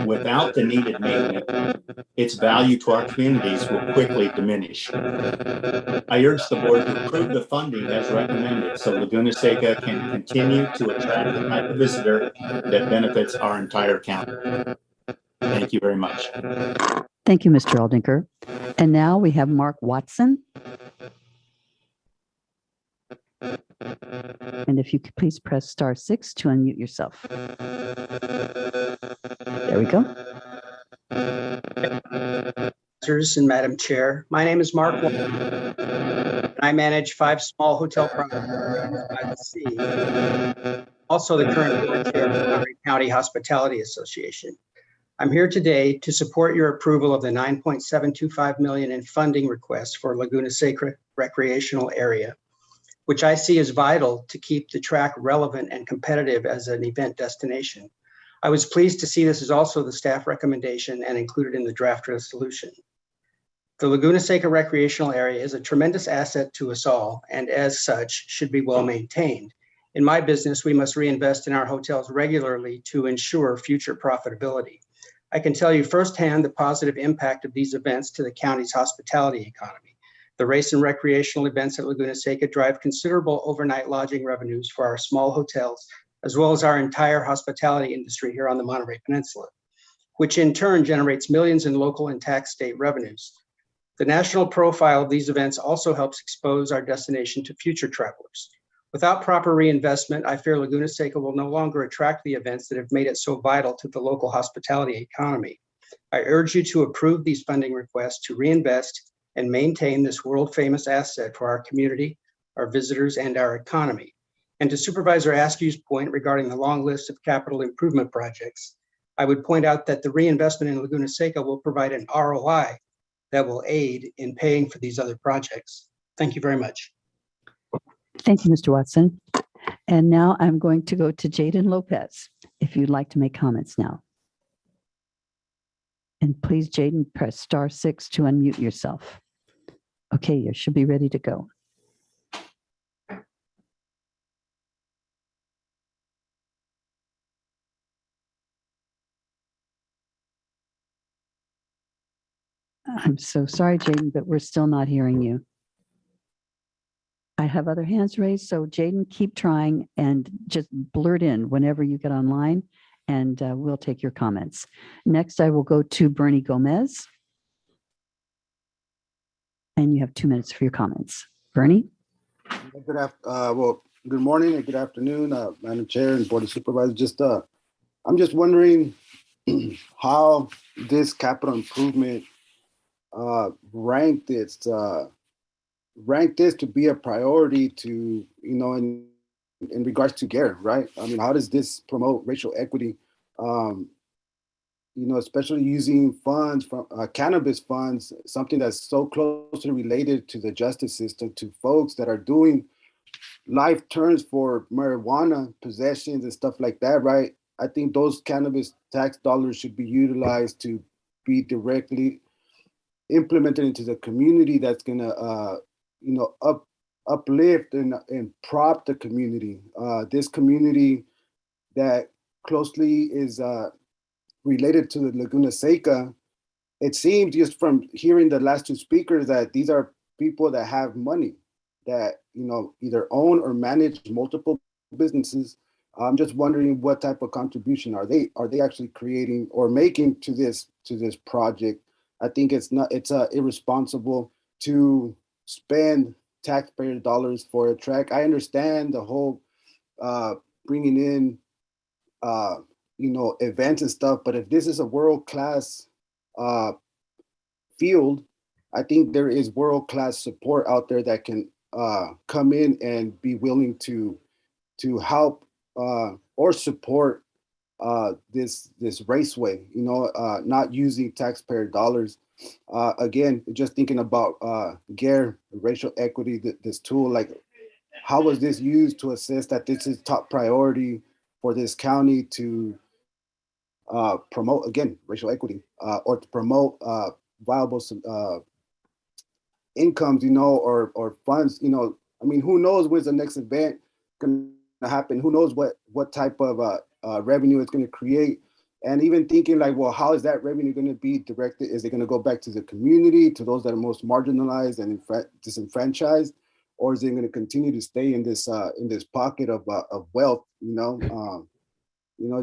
[SPEAKER 9] without the needed maintenance, its value to our communities will quickly diminish. I urge the board to approve the funding as recommended so Laguna Seca can continue to attract the type of visitor that benefits our entire county. Thank you very much.
[SPEAKER 7] Thank you, Mr. Aldinger. And now we have Mark Watson. And if you could please press *6 to unmute yourself. There we go.
[SPEAKER 13] And Madam Chair, my name is Mark Watson, and I manage 5 small hotel properties by the sea. Also the current board chair of the Monterey County Hospitality Association. I'm here today to support your approval of the $9.725 million in funding request for Laguna Seca recreational area, which I see as vital to keep the track relevant and competitive as an event destination. I was pleased to see this is also the staff recommendation and included in the draft resolution. The Laguna Seca recreational area is a tremendous asset to us all, and as such should be well maintained. In my business, we must reinvest in our hotels regularly to ensure future profitability. I can tell you firsthand the positive impact of these events to the county's hospitality economy. The race and recreational events at Laguna Seca drive considerable overnight lodging revenues for our small hotels, as well as our entire hospitality industry here on the Monterey Peninsula, which in turn generates millions in local and tax state revenues. The national profile of these events also helps expose our destination to future travelers. Without proper reinvestment, I fear Laguna Seca will no longer attract the events that have made it so vital to the local hospitality economy. I urge you to approve these funding requests to reinvest and maintain this world-famous asset for our community, our visitors, and our economy. And to Supervisor Askew's point regarding the long list of capital improvement projects, I would point out that the reinvestment in Laguna Seca will provide an ROI that will aid in paying for these other projects. Thank you very much.
[SPEAKER 7] Thank you, Mr. Watson. And now I'm going to go to Jaden Lopez, if you'd like to make comments now. And please, Jaden, press *6 to unmute yourself. Okay, you should be ready to go. I'm so sorry, Jaden, but we're still not hearing you. I have other hands raised, so Jaden, keep trying and just blurt in whenever you get online, and we'll take your comments. Next, I will go to Bernie Gomez. And you have 2 minutes for your comments. Bernie?
[SPEAKER 23] Good morning and good afternoon, Madam Chair and Board of Supervisors. I'm just wondering,
[SPEAKER 14] how this capital improvement ranked this to be a priority to, in regards to GARE, right? I mean, how does this promote racial equity? Especially using funds from cannabis funds, something that's so closely related to the justice system, to folks that are doing life terms for marijuana possessions and stuff like that, right? I think those cannabis tax dollars should be utilized to be directly implemented into the community that's gonna, uplift and prop the community. This community that closely is related to the Laguna Seca. It seems just from hearing the last two speakers that these are people that have money, that either own or manage multiple businesses. I'm just wondering what type of contribution are they actually creating or making to this project. I think it's irresponsible to spend taxpayer dollars for a track. I understand the whole bringing in events and stuff, but if this is a world-class field, I think there is world-class support out there that can come in and be willing to help or support this raceway, not using taxpayer dollars. Again, just thinking about GARE, racial equity, this tool, like how was this used to assess that this is top priority for this county to promote, again, racial equity, or to promote viable incomes, or funds, I mean, who knows when's the next event going to happen? Who knows what type of revenue it's going to create? And even thinking like, well, how is that revenue going to be directed? Is it going to go back to the community, to those that are most marginalized and disenfranchised, or is it going to continue to stay in this pocket of wealth?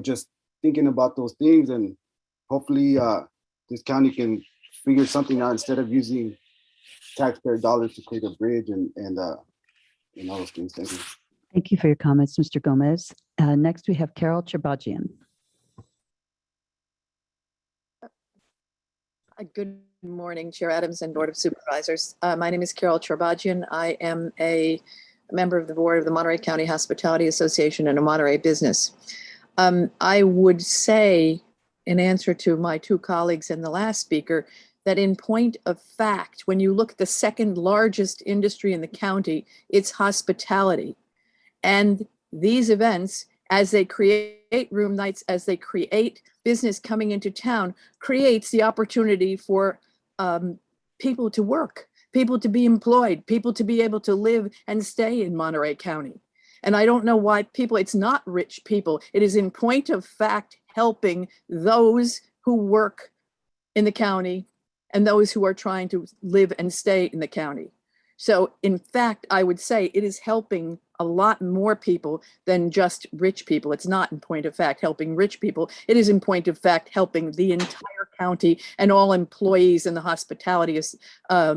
[SPEAKER 14] Just thinking about those things, and hopefully this county can figure something out instead of using taxpayer dollars to create a bridge and all those things. Thank you.
[SPEAKER 7] Thank you for your comments, Mr. Gomez. Next, we have Carol Charbajan.
[SPEAKER 16] Good morning, Chair Adams and Board of Supervisors. My name is Carol Charbajan. I am a member of the board of the Monterey County Hospitality Association and a Monterey business. I would say, in answer to my two colleagues and the last speaker, that in point of fact, when you look at the second largest industry in the county, it's hospitality. And these events, as they create room nights, as they create business coming into town, creates the opportunity for people to work, people to be employed, people to be able to live and stay in Monterey County. And I don't know why it's not rich people. It is in point of fact helping those who work in the county and those who are trying to live and stay in the county. So in fact, I would say it is helping a lot more people than just rich people. It's not in point of fact helping rich people. It is in point of fact helping the entire county and all employees in the hospitality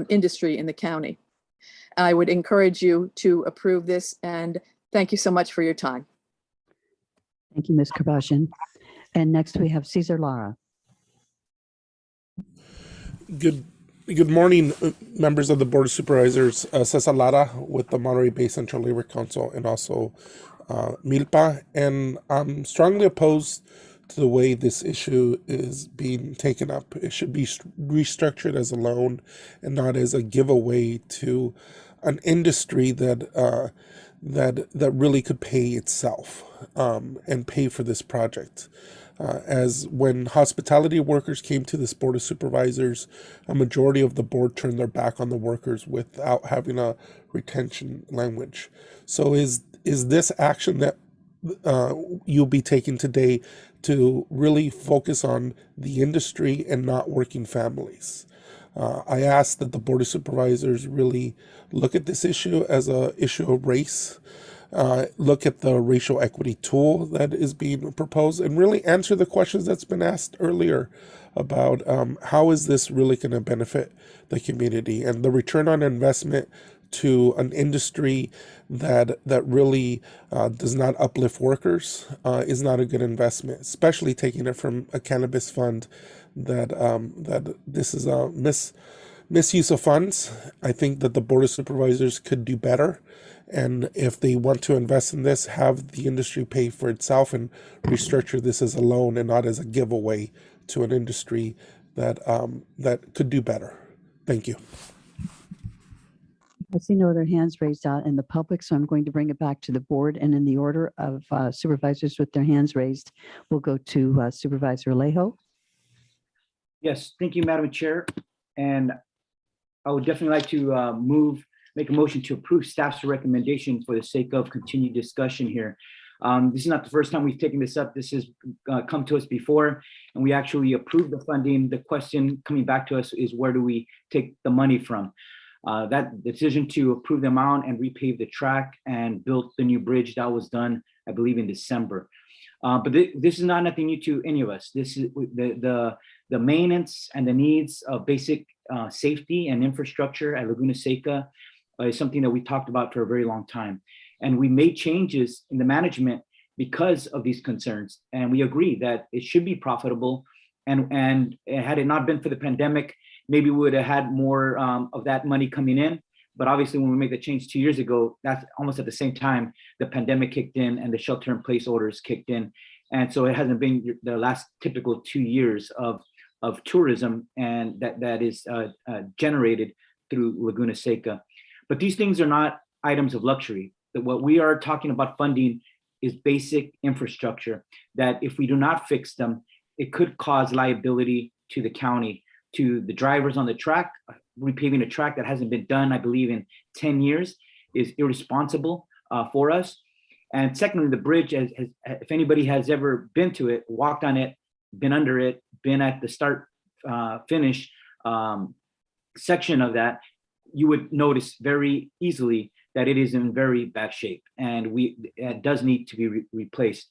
[SPEAKER 16] industry in the county. I would encourage you to approve this, and thank you so much for your time.
[SPEAKER 7] Thank you, Ms. Charbajan. And next we have Cesar Lara.
[SPEAKER 23] Good morning, members of the Board of Supervisors. Cesar Lara with the Monterey Bay Central Labor Council and also MILPA. And I'm strongly opposed to the way this issue is being taken up. It should be restructured as a loan and not as a giveaway to an industry that really could pay itself and pay for this project. As when hospitality workers came to this Board of Supervisors, a majority of the board turned their back on the workers without having a retention language. So is this action that you'll be taking today to really focus on the industry and not working families? I ask that the Board of Supervisors really look at this issue as an issue of race, look at the racial equity tool that is being proposed, and really answer the questions that's been asked earlier about how is this really going to benefit the community, and the return on investment to an industry that really does not uplift workers is not a good investment, especially taking it from a cannabis fund that this is a misuse of funds. I think that the Board of Supervisors could do better. And if they want to invest in this, have the industry pay for itself and restructure this as a loan and not as a giveaway to an industry that could do better. Thank you.
[SPEAKER 7] I see no other hands raised out in the public, so I'm going to bring it back to the board. And in the order of supervisors with their hands raised, we'll go to Supervisor Alejo.
[SPEAKER 18] Yes, thank you, Madam Chair. And I would definitely like to make a motion to approve staff's recommendation for the sake of continued discussion here. This is not the first time we've taken this up. This has come to us before, and we actually approved the funding. The question coming back to us is, where do we take the money from? That decision to approve the amount and repave the track and build the new bridge, that was done, I believe, in December. But this is not nothing new to any of us. This is the maintenance and the needs of basic safety and infrastructure at Laguna Seca is something that we talked about for a very long time. And we made changes in the management because of these concerns. And we agree that it should be profitable. And had it not been for the pandemic, maybe we would have had more of that money coming in. But obviously, when we made the change 2 years ago, that's almost at the same time the pandemic kicked in and the shelter-in-place orders kicked in. And so it hasn't been the last typical 2 years of tourism and that is generated through Laguna Seca. But these things are not items of luxury. What we are talking about funding is basic infrastructure that if we do not fix them, it could cause liability to the county, to the drivers on the track. Repaving a track that hasn't been done, I believe, in 10 years is irresponsible for us. And secondly, the bridge, if anybody has ever been to it, walked on it, been under it, been at the start finish section of that, you would notice very easily that it is in very bad shape, and it does need to be replaced.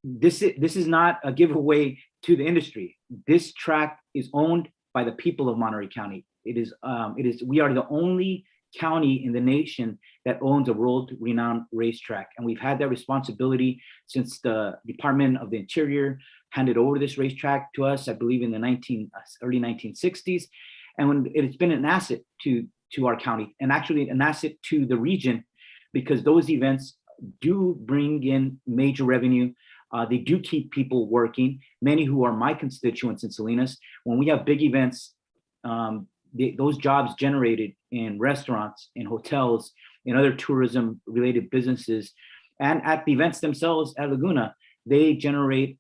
[SPEAKER 18] This is not a giveaway to the industry. This track is owned by the people of Monterey County. We are the only county in the nation that owns a world-renowned racetrack, and we've had that responsibility since the Department of the Interior handed over this racetrack to us, I believe, in the early 1960s. And when it's been an asset to our county, and actually an asset to the region, because those events do bring in major revenue. They do keep people working, many who are my constituents in Salinas. When we have big events, those jobs generated in restaurants, in hotels, in other tourism-related businesses, and at the events themselves at Laguna, they generate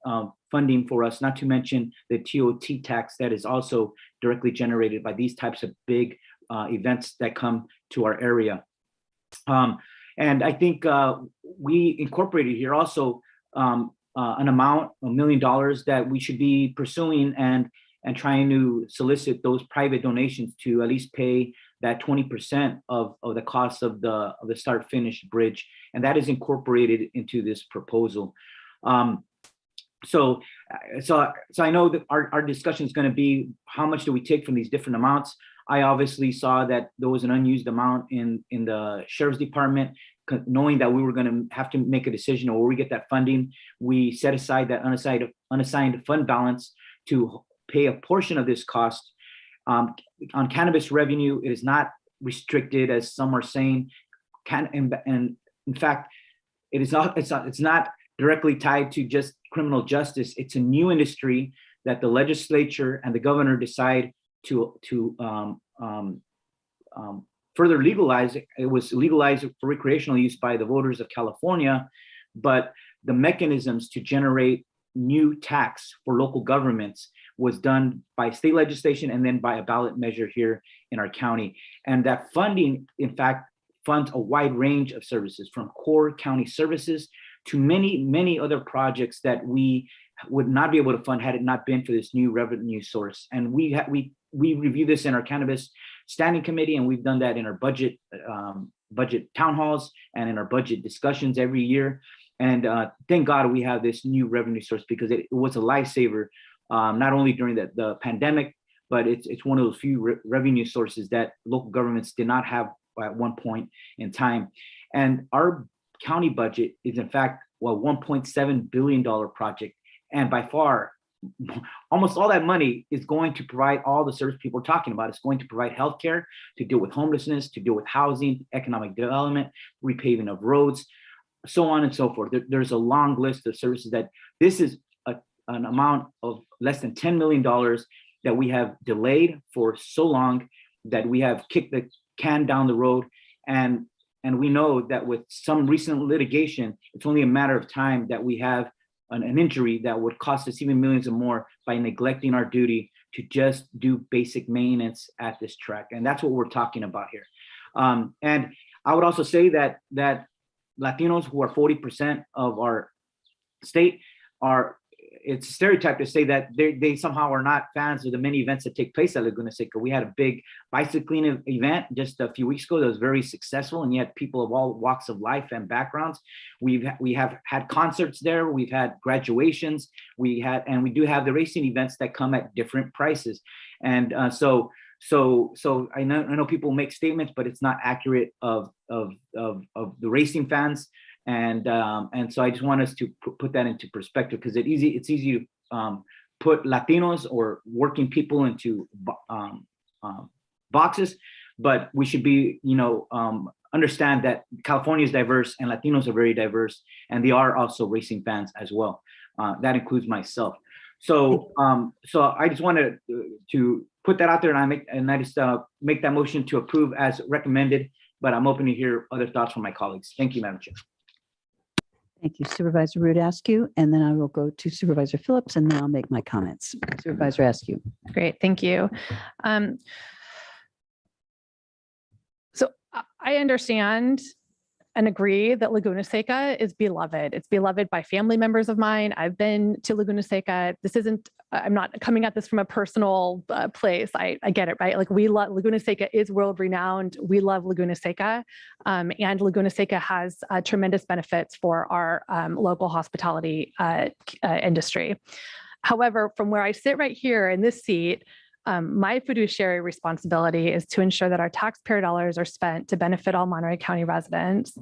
[SPEAKER 18] funding for us, not to mention the TOT tax that is also directly generated by these types of big events that come to our area. And I think we incorporated here also an amount, $1 million, that we should be pursuing and trying to solicit those private donations to at least pay that 20% of the cost of the start finish bridge. And that is incorporated into this proposal. So I know that our discussion is going to be how much do we take from these different amounts. I obviously saw that there was an unused amount in the Sheriff's Department. Knowing that we were going to have to make a decision on where we get that funding, we set aside that unassigned fund balance to pay a portion of this cost. On cannabis revenue, it is not restricted, as some are saying. And in fact, it's not directly tied to just criminal justice. It's a new industry that the legislature and the governor decide to further legalize. It was legalized for recreational use by the voters of California, but the mechanisms to generate new tax for local governments was done by state legislation and then by a ballot measure here in our county. And that funding, in fact, funds a wide range of services, from core county services to many, many other projects that we would not be able to fund had it not been for this new revenue source. And we review this in our cannabis standing committee, and we've done that in our budget town halls and in our budget discussions every year. And thank God we have this new revenue source, because it was a lifesaver, not only during the pandemic, but it's one of those few revenue sources that local governments did not have at one point in time. And our county budget is in fact a $1.7 billion project. And by far, almost all that money is going to provide all the service people are talking about. It's going to provide healthcare, to deal with homelessness, to deal with housing, economic development, repaving of roads, so on and so forth. There's a long list of services that this is an amount of less than $10 million that we have delayed for so long, that we have kicked the can down the road. And we know that with some recent litigation, it's only a matter of time that we have an injury that would cost us even millions and more by neglecting our duty to just do basic maintenance at this track. And that's what we're talking about here. And I would also say that Latinos, who are 40% of our state, it's a stereotype to say that they somehow are not fans of the many events that take place at Laguna Seca. We had a big bicycling event just a few weeks ago that was very successful, and yet people of all walks of life and backgrounds. We have had concerts there. We've had graduations. We do have the racing events that come at different prices, and so I know people make statements, but it's not accurate of the racing fans. And so I just want us to put that into perspective, because it's easy to put Latinos or working people into boxes, but we should be, understand that California is diverse and Latinos are very diverse, and they are also racing fans as well. That includes myself. So I just wanted to put that out there, and I just make that motion to approve as recommended, but I'm open to hear other thoughts from my colleagues. Thank you, Madam Chair.
[SPEAKER 7] Thank you, Supervisor Rude Askew, and then I will go to Supervisor Phillips, and then I'll make my comments. Supervisor Askew.
[SPEAKER 15] Great, thank you. So I understand and agree that Laguna Seca is beloved. It's beloved by family members of mine. I've been to Laguna Seca. I'm not coming at this from a personal place. I get it, right? Like, we love Laguna Seca is world renowned. We love Laguna Seca, and Laguna Seca has tremendous benefits for our local hospitality industry. However, from where I sit right here in this seat, my fiduciary responsibility is to ensure that our taxpayer dollars are spent to benefit all Monterey County residents.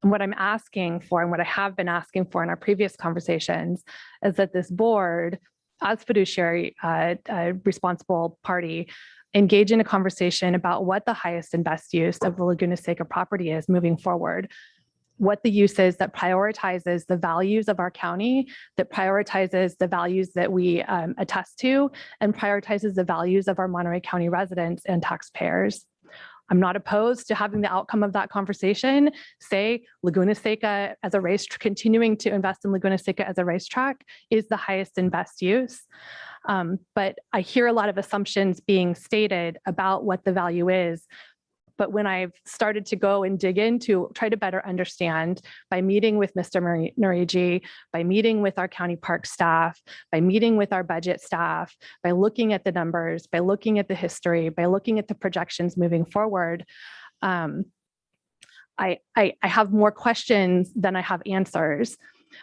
[SPEAKER 15] And what I'm asking for, and what I have been asking for in our previous conversations, is that this board, as fiduciary responsible party, engage in a conversation about what the highest and best use of the Laguna Seca property is moving forward. What the use is that prioritizes the values of our county, that prioritizes the values that we attest to, and prioritizes the values of our Monterey County residents and taxpayers. I'm not opposed to having the outcome of that conversation say Laguna Seca as a continuing to invest in Laguna Seca as a racetrack is the highest and best use. But I hear a lot of assumptions being stated about what the value is. But when I've started to go and dig into, try to better understand by meeting with Mr. Norigi, by meeting with our county park staff, by meeting with our budget staff, by looking at the numbers, by looking at the history, by looking at the projections moving forward, I have more questions than I have answers.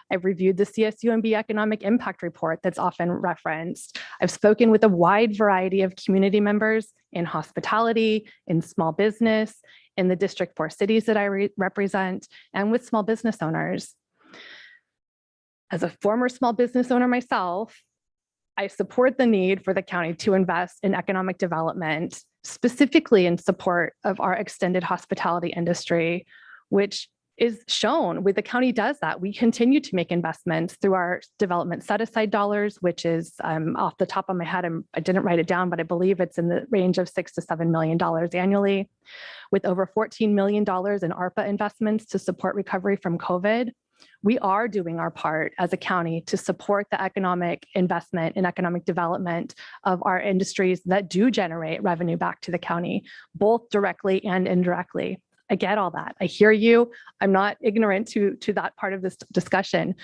[SPEAKER 15] I've reviewed the CSUMB economic impact report that's often referenced. I've spoken with a wide variety of community members in hospitality, in small business, in the District 4 cities that I represent, and with small business owners. As a former small business owner myself, I support the need for the county to invest in economic development, specifically in support of our extended hospitality industry, which is shown with the county does that. We continue to make investments through our development set aside dollars, which is off the top of my head, I didn't write it down, but I believe it's in the range of $6 to $7 million annually, with over $14 million in ARPA investments to support recovery from COVID. We are doing our part as a county to support the economic investment and economic development of our industries that do generate revenue back to the county, both directly and indirectly. I get all that. I hear you. I'm not ignorant to that part of this discussion.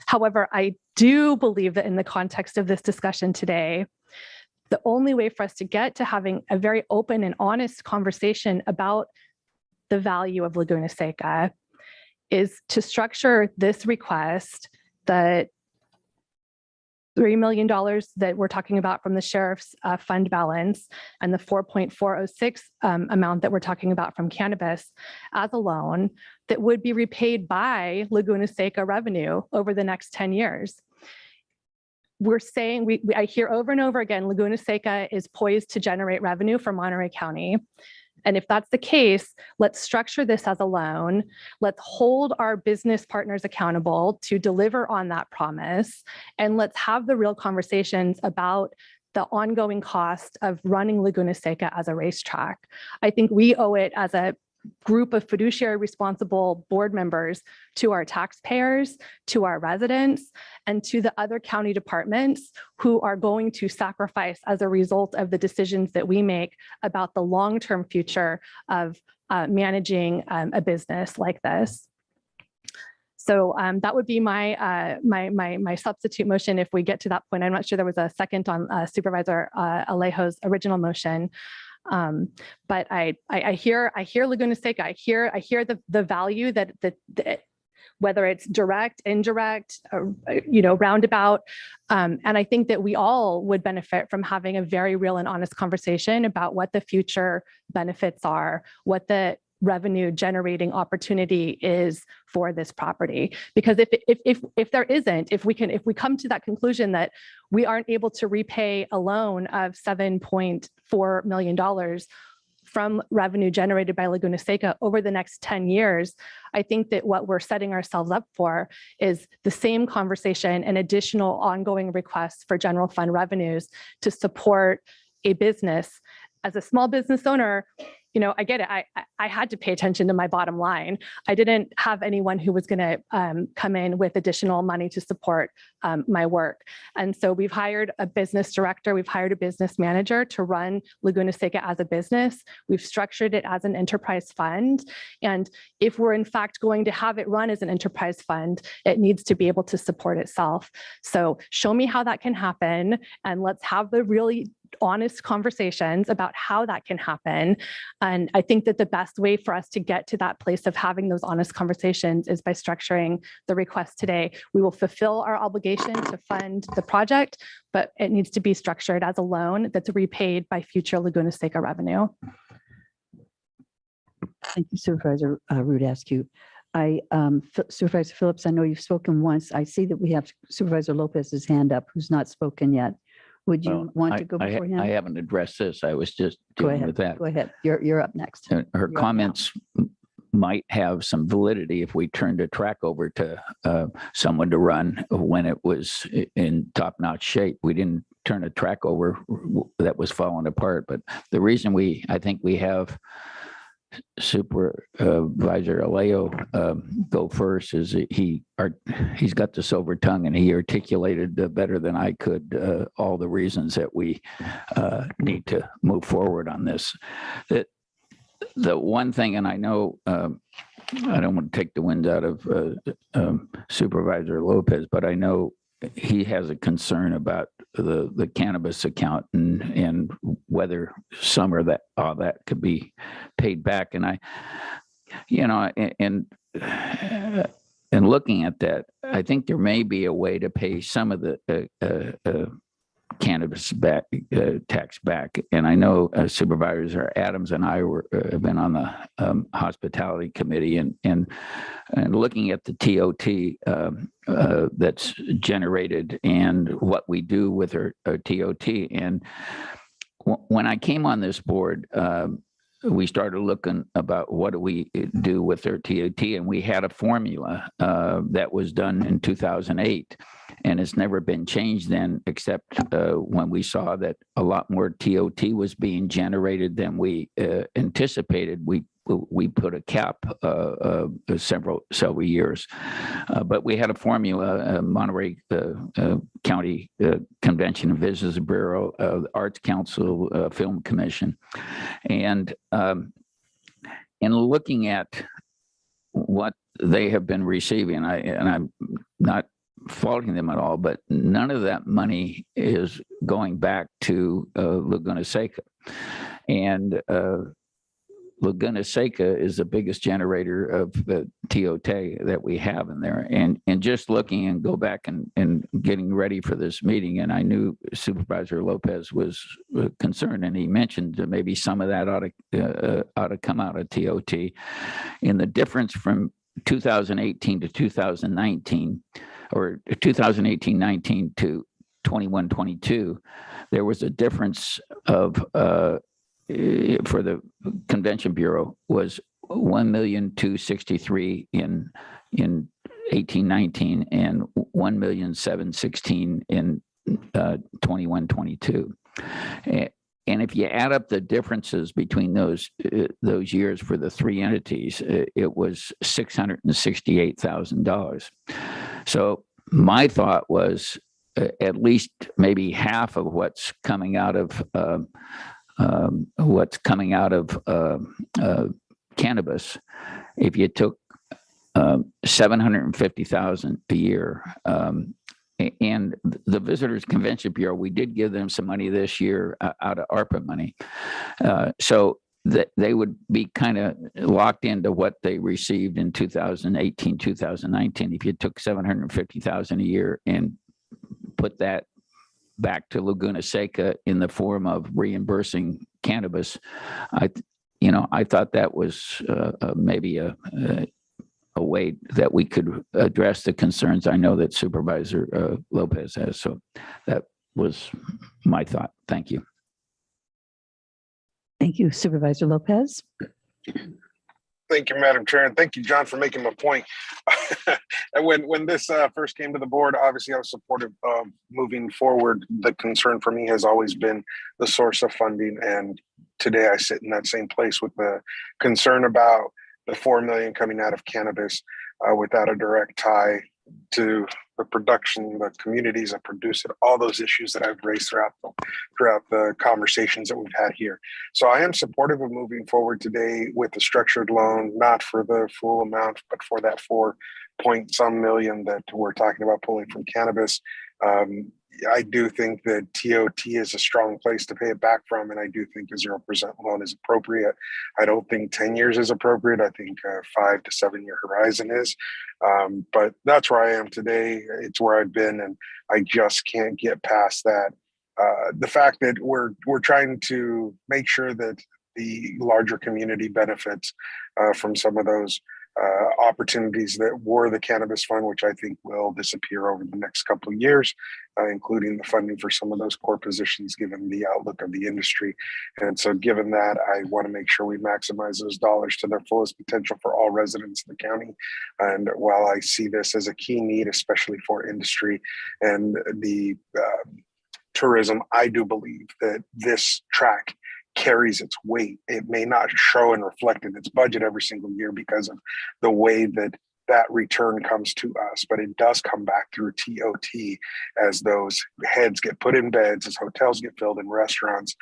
[SPEAKER 15] However, I do believe that in the context of this discussion today, the only way for us to get to having a very open and honest conversation about the value of Laguna Seca is to structure this request that $3 million that we're talking about from the sheriff's fund balance and the 4.406 amount that we're talking about from cannabis as a loan that would be repaid by Laguna Seca revenue over the next 10 years. We're saying, I hear over and over again, Laguna Seca is poised to generate revenue for Monterey County. And if that's the case, let's structure this as a loan. Let's hold our business partners accountable to deliver on that promise. And let's have the real conversations about the ongoing cost of running Laguna Seca as a racetrack. I think we owe it as a group of fiduciary responsible board members to our taxpayers, to our residents, and to the other county departments who are going to sacrifice as a result of the decisions that we make about the long-term future of managing a business like this. So that would be my substitute motion if we get to that point. I'm not sure there was a second on Supervisor Alejo's original motion. But I hear Laguna Seca. I hear the value that whether it's direct, indirect, roundabout, and I think that we all would benefit from having a very real and honest conversation about what the future benefits are, what the revenue generating opportunity is for this property. Because if there isn't, if we come to that conclusion that we aren't able to repay a loan of $7.4 million from revenue generated by Laguna Seca over the next 10 years, I think that what we're setting ourselves up for is the same conversation and additional ongoing requests for general fund revenues to support a business. As a small business owner, I get it. I had to pay attention to my bottom line. I didn't have anyone who was going to come in with additional money to support my work. And so we've hired a business director. We've hired a business manager to run Laguna Seca as a business. We've structured it as an enterprise fund. And if we're in fact going to have it run as an enterprise fund, it needs to be able to support itself. So show me how that can happen. And let's have the really honest conversations about how that can happen. And I think that the best way for us to get to that place of having those honest conversations is by structuring the request today. We will fulfill our obligation to fund the project, but it needs to be structured as a loan that's repaid by future Laguna Seca revenue.
[SPEAKER 7] Thank you, Supervisor Rudascu. Supervisor Phillips, I know you've spoken once. I see that we have Supervisor Lopez's hand up, who's not spoken yet. Would you want to go before him?
[SPEAKER 12] I haven't addressed this. I was just
[SPEAKER 7] Go
[SPEAKER 12] dealing
[SPEAKER 7] ahead.
[SPEAKER 12] with that.
[SPEAKER 7] Go ahead. You're up next.
[SPEAKER 12] Her
[SPEAKER 7] You're up now.
[SPEAKER 12] comments might have some validity if we turned a track over to someone to run when it was in top-notch shape. We didn't turn a track over that was falling apart. But the reason I think we have Supervisor Alejo go first is he's got the silver tongue and he articulated better than I could all the reasons that we need to move forward on this. The one thing, and I know I don't want to take the wind out of Supervisor Lopez, but I know he has a concern about the cannabis account and whether some or that all that could be paid back. And and looking at that, I think there may be a way to pay some of the cannabis tax back. And I know Supervisor Adams and I have been on the hospitality committee and looking at the TOT that's generated and what we do with our TOT. And when I came on this board, we started looking about what do we do with our TOT, and we had a formula that was done in 2008. And it's never been changed then, except when we saw that a lot more TOT was being generated than we anticipated. We put a cap several years, but we had a formula: Monterey County Convention and Visitors Bureau, Arts Council, Film Commission, and in looking at what they have been receiving, and I'm not faulting them at all, but none of that money is going back to Laguna Seca. And Laguna Seca is the biggest generator of the TOT that we have in there. And just looking and go back and getting ready for this meeting, and I knew Supervisor Lopez was concerned, and he mentioned that maybe some of that ought to come out of TOT. In the difference from 2018 to 2019, or 2018-19 to 21-22, there was a difference of for the Convention Bureau was 1,263,000 in 18-19 and 1,716,000 in 21-22. And if you add up the differences between those years for the three entities, it was $668,000. So my thought was at least maybe half of what's coming out of cannabis. If you took $750,000 a year, and the Visitors Convention Bureau, we did give them some money this year out of ARPA money, so that they would be kind of locked into what they received in 2018, 2019. If you took $750,000 a year and put that back to Laguna Seca in the form of reimbursing cannabis, I thought that was maybe a way that we could address the concerns I know that Supervisor Lopez has. So that was my thought. Thank you.
[SPEAKER 7] Thank you, Supervisor Lopez.
[SPEAKER 3] Thank you, Madam Chair, and thank you, John, for making my point. And when this first came to the board, obviously I was supportive of moving forward. The concern for me has always been the source of funding, and today I sit in that same place with the concern about the $4 million coming out of cannabis without a direct tie to the production, the communities that produce it, all those issues that I've raised throughout the conversations that we've had here. So I am supportive of moving forward today with the structured loan, not for the full amount, but for that 4-point-some million that we're talking about pulling from cannabis. I do think that TOT is a strong place to pay it back from, and I do think a 0% loan is appropriate. I don't think 10 years is appropriate. I think a 5 to 7 year horizon is. But that's where I am today. It's where I've been, and I just can't get past that. The fact that we're trying to make sure that the larger community benefits from some of those opportunities that were the cannabis fund, which I think will disappear over the next couple of years, including the funding for some of those core positions, given the outlook of the industry. And so given that, I want to make sure we maximize those dollars to their fullest potential for all residents in the county. And while I see this as a key need, especially for industry and the tourism, I do believe that this track carries its weight. It may not show and reflect in its budget every single year because of the way that return comes to us, but it does come back through TOT as those heads get put in beds, as hotels get filled, and restaurants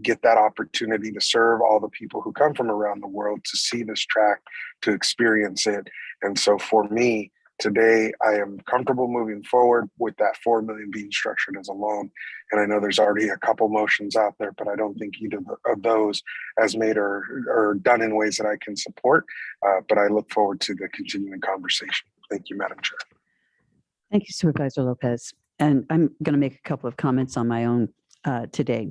[SPEAKER 3] get that opportunity to serve all the people who come from around the world to see this track, to experience it. And so for me, today, I am comfortable moving forward with that $4 million being structured as a loan. And I know there's already a couple motions out there, but I don't think either of those as made or done in ways that I can support. But I look forward to the continuing conversation. Thank you, Madam Chair.
[SPEAKER 7] Thank you, Supervisor Lopez. And I'm going to make a couple of comments on my own today.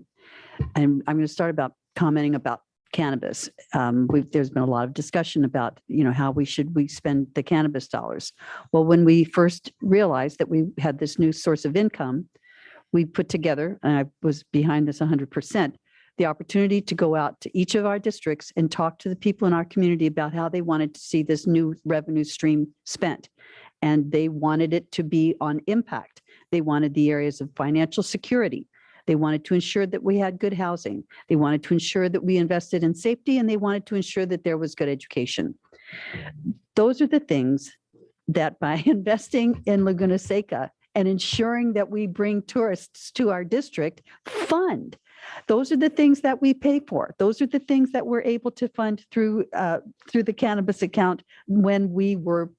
[SPEAKER 7] And I'm going to start about commenting about cannabis. There's been a lot of discussion about, how we spend the cannabis dollars. Well, when we first realized that we had this new source of income, we put together, and I was behind this 100%, the opportunity to go out to each of our districts and talk to the people in our community about how they wanted to see this new revenue stream spent. And they wanted it to be on impact. They wanted the areas of financial security. They wanted to ensure that we had good housing. They wanted to ensure that we invested in safety, and they wanted to ensure that there was good education. Those are the things that by investing in Laguna Seca and ensuring that we bring tourists to our district, fund. Those are the things that we pay for. Those are the things that we're able to fund through the cannabis account when we were,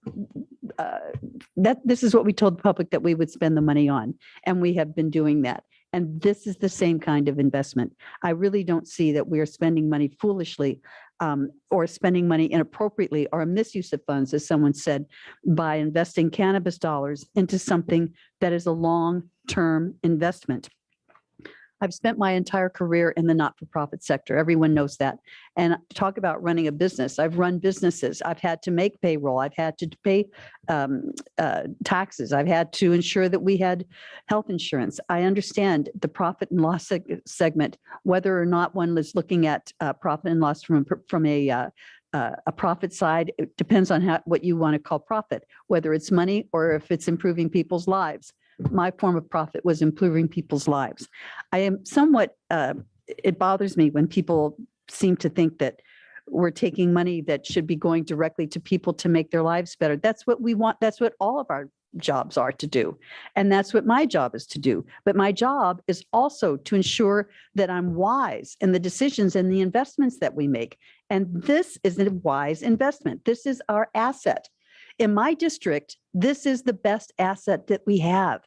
[SPEAKER 7] this is what we told the public that we would spend the money on. And we have been doing that. And this is the same kind of investment. I really don't see that we are spending money foolishly or spending money inappropriately or a misuse of funds, as someone said, by investing cannabis dollars into something that is a long-term investment. I've spent my entire career in the not-for-profit sector. Everyone knows that. And talk about running a business. I've run businesses. I've had to make payroll. I've had to pay taxes. I've had to ensure that we had health insurance. I understand the profit and loss segment, whether or not one is looking at profit and loss from a profit side. It depends on what you want to call profit, whether it's money or if it's improving people's lives. My form of profit was improving people's lives. I am somewhat, it bothers me when people seem to think that we're taking money that should be going directly to people to make their lives better. That's what we want. That's what all of our jobs are to do. And that's what my job is to do. But my job is also to ensure that I'm wise in the decisions and the investments that we make. And this is a wise investment. This is our asset. In my district, this is the best asset that we have.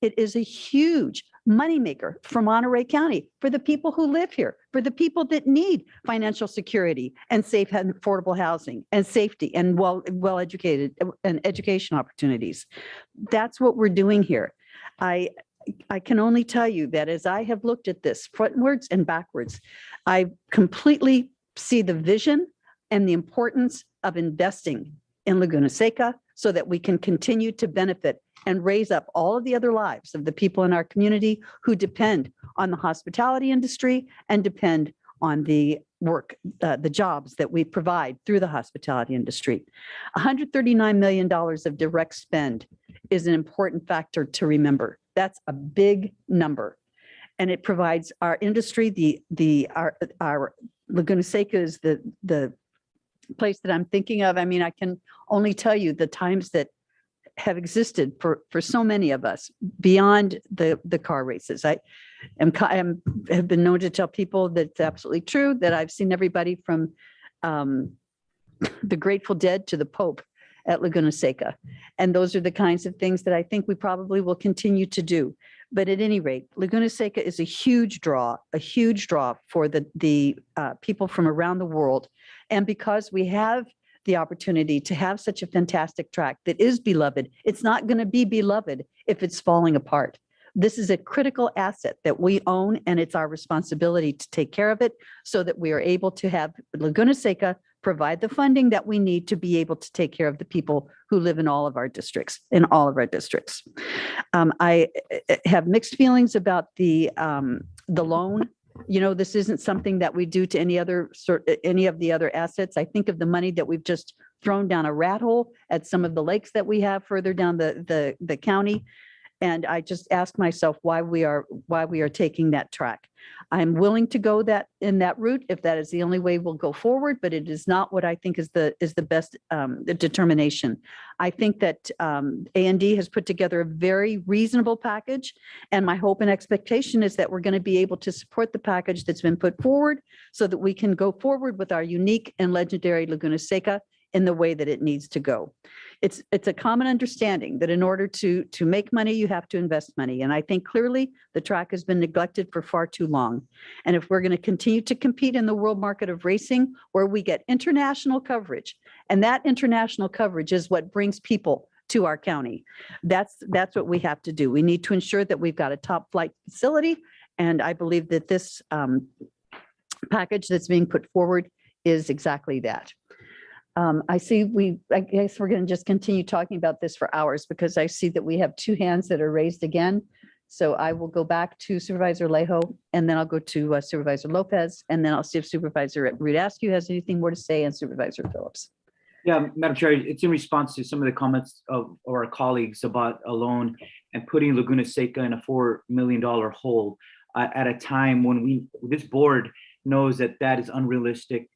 [SPEAKER 7] It is a huge moneymaker for Monterey County, for the people who live here, for the people that need financial security and safe and affordable housing and safety and well-educated and education opportunities. That's what we're doing here. I can only tell you that as I have looked at this frontwards and backwards, I completely see the vision and the importance of investing in Laguna Seca so that we can continue to benefit and raise up all of the other lives of the people in our community who depend on the hospitality industry and depend on the work, the jobs that we provide through the hospitality industry. $139 million of direct spend is an important factor to remember. That's a big number. And it provides our industry, our Laguna Seca is the place that I'm thinking of. I mean, I can only tell you the times that have existed for so many of us beyond the car races. I have been known to tell people that it's absolutely true, that I've seen everybody from the Grateful Dead to the Pope at Laguna Seca. And those are the kinds of things that I think we probably will continue to do. But at any rate, Laguna Seca is a huge draw for the people from around the world. And because we have the opportunity to have such a fantastic track that is beloved, it's not going to be beloved if it's falling apart. This is a critical asset that we own, and it's our responsibility to take care of it so that we are able to have Laguna Seca provide the funding that we need to be able to take care of the people who live in all of our districts, I have mixed feelings about the loan. You know, this isn't something that we do to any of the other assets. I think of the money that we've just thrown down a rat hole at some of the lakes that we have further down the county. And I just ask myself why we are taking that track. I'm willing to go in that route if that is the only way we'll go forward, but it is not what I think is the best determination. I think that A&D has put together a very reasonable package, and my hope and expectation is that we're going to be able to support the package that's been put forward so that we can go forward with our unique and legendary Laguna Seca in the way that it needs to go. It's a common understanding that in order to make money, you have to invest money. And I think clearly the track has been neglected for far too long. And if we're going to continue to compete in the world market of racing, where we get international coverage, and that international coverage is what brings people to our county, that's what we have to do. We need to ensure that we've got a top flight facility. And I believe that this package that's being put forward is exactly that. I guess we're going to just continue talking about this for hours because I see that we have two hands that are raised again. So I will go back to Supervisor Alejo, and then I'll go to Supervisor Lopez, and then I'll see if Supervisor Rudascu has anything more to say, and Supervisor Phillips.
[SPEAKER 18] Yeah, Madam Chair, it's in response to some of the comments of our colleagues about a loan and putting Laguna Seca in a $4 million hole at a time when this board knows that is unrealistic.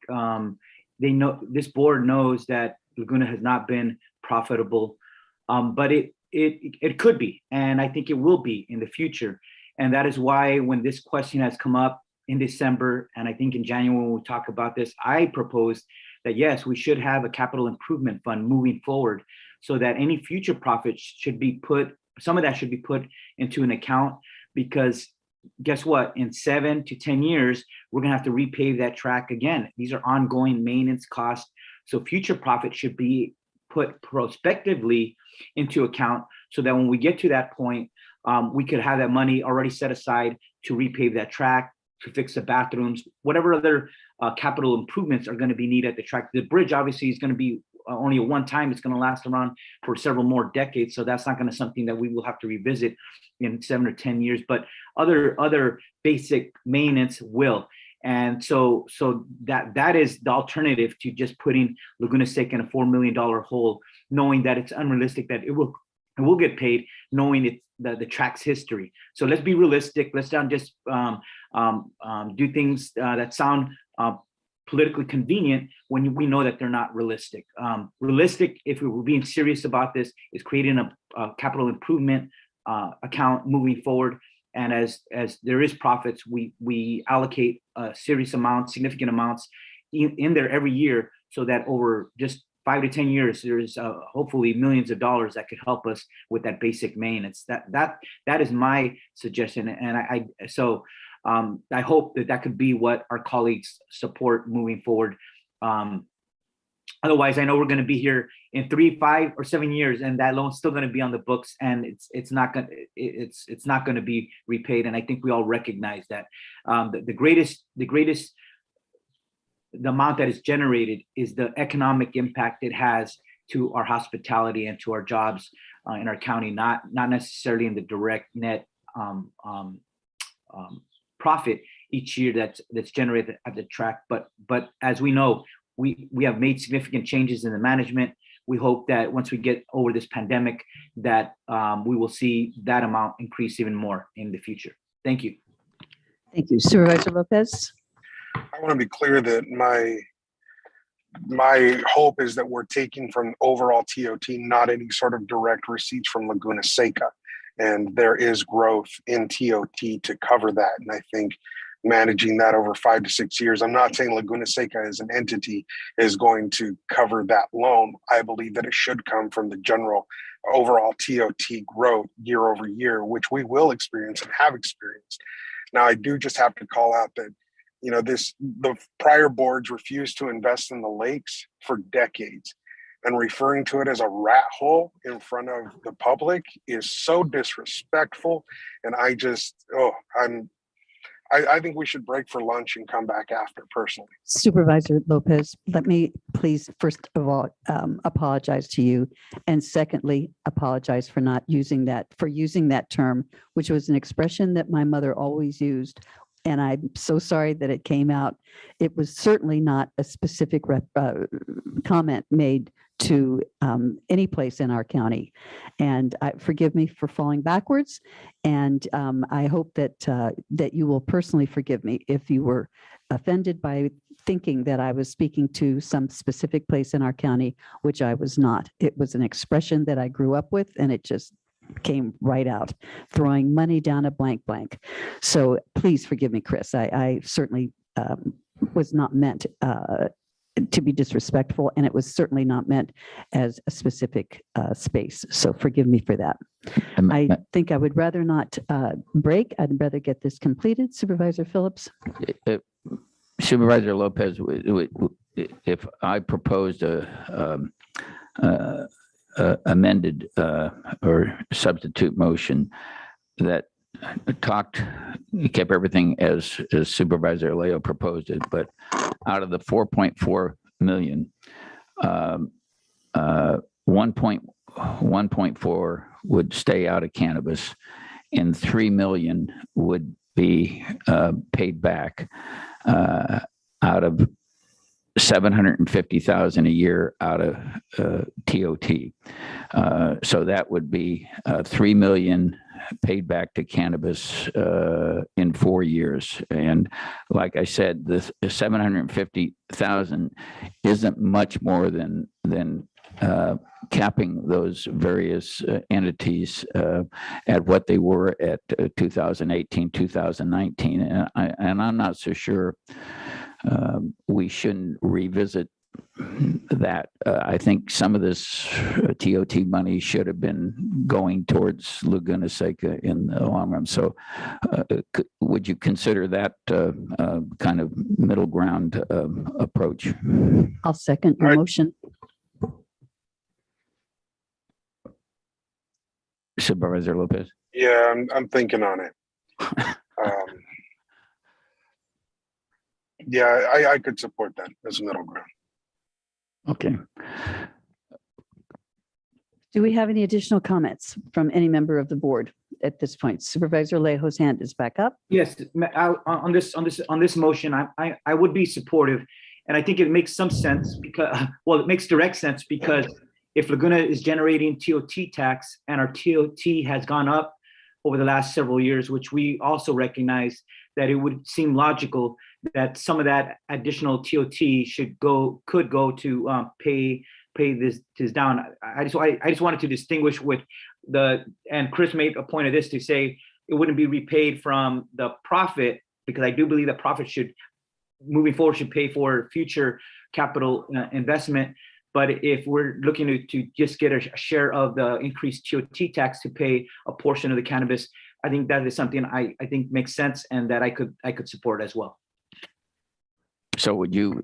[SPEAKER 18] This board knows that Laguna has not been profitable, but it could be, and I think it will be in the future. And that is why when this question has come up in December, and I think in January when we talk about this, I proposed that yes, we should have a capital improvement fund moving forward so that any future profits some of that should be put into an account, because guess what? In 7 to 10 years, we're gonna have to repave that track again. These are ongoing maintenance costs. So future profit should be put prospectively into account so that when we get to that point, we could have that money already set aside to repave that track, to fix the bathrooms, whatever other capital improvements are going to be needed at the track. The bridge obviously is going to be only a one time. It's going to last around for several more decades. So that's not going to something that we will have to revisit in 7 or 10 years, but other basic maintenance will. And so that is the alternative to just putting Laguna Seca in a $4 million hole, knowing that it's unrealistic that it will get paid, knowing it's the track's history. So let's be realistic. Let's not just do things that sound politically convenient when we know that they're not realistic. Realistic, if we were being serious about this, is creating a capital improvement account moving forward. And as there is profits, we allocate significant amounts in there every year, so that over just 5 to 10 years, there's hopefully millions of dollars that could help us with that basic maintenance. That is my suggestion, and I hope that could be what our colleagues support moving forward. Otherwise, I know we're going to be here in 3, 5, or 7 years, and that loan's still going to be on the books, and it's not going to be repaid. And I think we all recognize that. The amount that is generated is the economic impact it has to our hospitality and to our jobs in our county, not necessarily in the direct net profit each year that's generated at the track. But as we know, we have made significant changes in the management. We hope that once we get over this pandemic, that we will see that amount increase even more in the future. Thank you.
[SPEAKER 7] Thank you. Supervisor Lopez.
[SPEAKER 3] I want to be clear that my hope is that we're taking from overall TOT, not any sort of direct receipts from Laguna Seca. And there is growth in TOT to cover that. And I think managing that over 5 to 6 years, I'm not saying Laguna Seca as an entity is going to cover that loan. I believe that it should come from the general overall TOT growth year over year, which we will experience and have experienced. Now, I do just have to call out that the prior boards refused to invest in the lakes for decades, and referring to it as a rat hole in front of the public is so disrespectful. And I think we should break for lunch and come back after, personally.
[SPEAKER 7] Supervisor Lopez, let me please, first of all, apologize to you. And secondly, apologize for using that term, which was an expression that my mother always used. And I'm so sorry that it came out. It was certainly not a specific comment made to any place in our county. And forgive me for falling backwards. And I hope that you will personally forgive me if you were offended by thinking that I was speaking to some specific place in our county, which I was not. It was an expression that I grew up with, and it just came right out, throwing money down a blank. So please forgive me, Chris. I certainly was not meant to be disrespectful, and it was certainly not meant as a specific space. So forgive me for that. I think I would rather not break. I'd rather get this completed. Supervisor Phillips.
[SPEAKER 12] Supervisor Lopez, if I proposed amended or substitute motion that kept everything as Supervisor Leo proposed it, but out of the 4.4 million, 1.4 would stay out of cannabis, and 3 million would be paid back out of 750,000 a year out of TOT. So that would be 3 million paid back to cannabis in 4 years. And like I said, the 750,000 isn't much more than capping those various entities at what they were at 2018, 2019. And I'm not so sure we shouldn't revisit that. I think some of this TOT money should have been going towards Laguna Seca in the long run. So would you consider that kind of middle ground approach?
[SPEAKER 7] I'll second your motion.
[SPEAKER 12] Supervisor Lopez.
[SPEAKER 3] Yeah, I'm thinking on it. Yeah, I could support that as a middle ground.
[SPEAKER 12] Okay.
[SPEAKER 7] Do we have any additional comments from any member of the board at this point? Supervisor Alejo's hand is back up.
[SPEAKER 18] Yes, on this motion, I would be supportive, and I think it makes some sense because, well, it makes direct sense because if Laguna is generating TOT tax and our TOT has gone up over the last several years, which we also recognize, that it would seem logical that some of that additional TOT could go to pay this down. I just wanted to distinguish with and Chris made a point of this to say it wouldn't be repaid from the profit, because I do believe that profit moving forward should pay for future capital investment. But if we're looking to just get a share of the increased TOT tax to pay a portion of the cannabis, I think that is something I think makes sense and that I could support as well.
[SPEAKER 12] So would you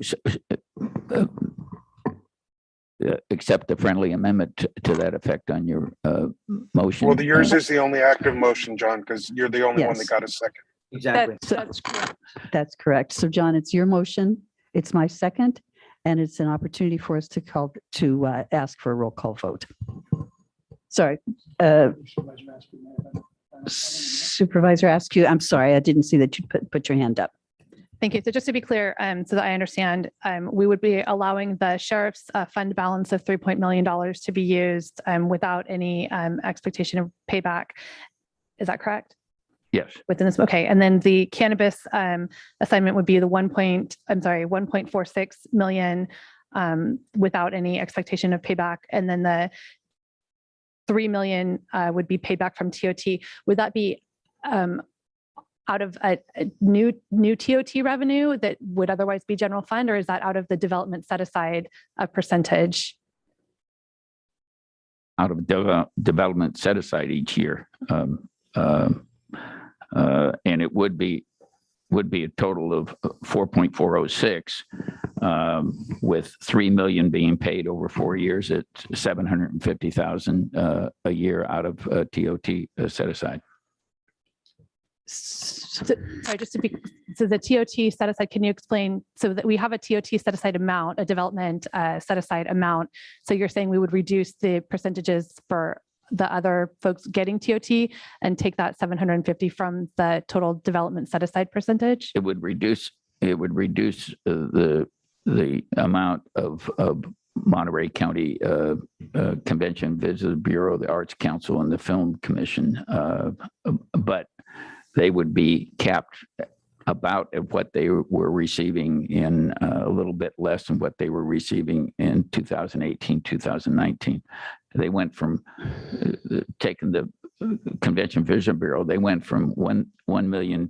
[SPEAKER 12] accept the friendly amendment to that effect on your motion?
[SPEAKER 3] Well, yours is the only active motion, John, because you're the only one
[SPEAKER 7] Yes.
[SPEAKER 3] that got a second.
[SPEAKER 18] Exactly.
[SPEAKER 7] That's correct. That's correct. So John, it's your motion. It's my second. And it's an opportunity for us to ask for a roll call vote. Sorry. Supervisor Askew, I'm sorry, I didn't see that you put your hand up.
[SPEAKER 15] Thank you. So just to be clear, so that I understand, we would be allowing the sheriff's fund balance of $3 million to be used without any expectation of payback. Is that correct?
[SPEAKER 12] Yes.
[SPEAKER 15] Within this, okay. And then the cannabis assignment would be the 1.46 million without any expectation of payback. And then the 3 million would be paid back from TOT. Would that be out of a new TOT revenue that would otherwise be general fund, or is that out of the development set aside a percentage?
[SPEAKER 12] Out of development set aside each year. And it would be a total of 4.406 with 3 million being paid over 4 years at 750,000 a year out of TOT set aside.
[SPEAKER 15] So, sorry, just to be, so the TOT set aside, can you explain, so that we have a TOT set aside amount, a development set aside amount. So you're saying we would reduce the percentages for the other folks getting TOT and take that 750 from the total development set aside percentage?
[SPEAKER 12] It would reduce the amount of Monterey County Convention Visitor Bureau, the Arts Council, and the Film Commission, but they would be capped about what they were receiving in a little bit less than what they were receiving in 2018, 2019. They went from taking the Convention Visitor Bureau, they went from 1.2 million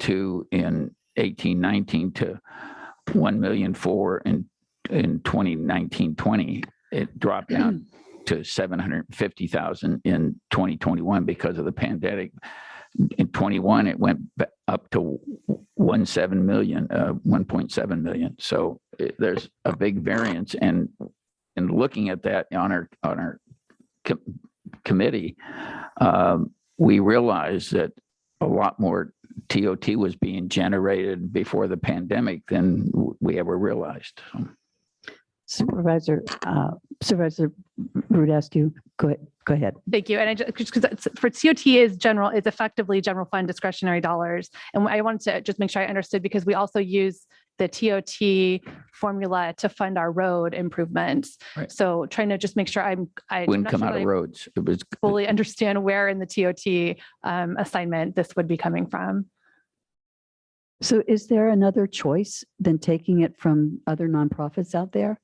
[SPEAKER 12] in 18-19 to 1.4 million in 2019-20. It dropped down to 750,000 in 2021 because of the pandemic. In 21, it went up to 1.7 million. So there's a big variance, and looking at that on our committee, we realized that a lot more TOT was being generated before the pandemic than we ever realized.
[SPEAKER 7] Supervisor Rudescu, go ahead.
[SPEAKER 15] Thank you. And I just, because for TOT is effectively general fund discretionary dollars. And I wanted to just make sure I understood, because we also use the TOT formula to fund our road improvements.
[SPEAKER 12] Right.
[SPEAKER 15] So trying to just make sure I
[SPEAKER 12] Wouldn't come out of roads. It was
[SPEAKER 15] fully understand where in the TOT assignment this would be coming from.
[SPEAKER 7] So is there another choice than taking it from other nonprofits out there?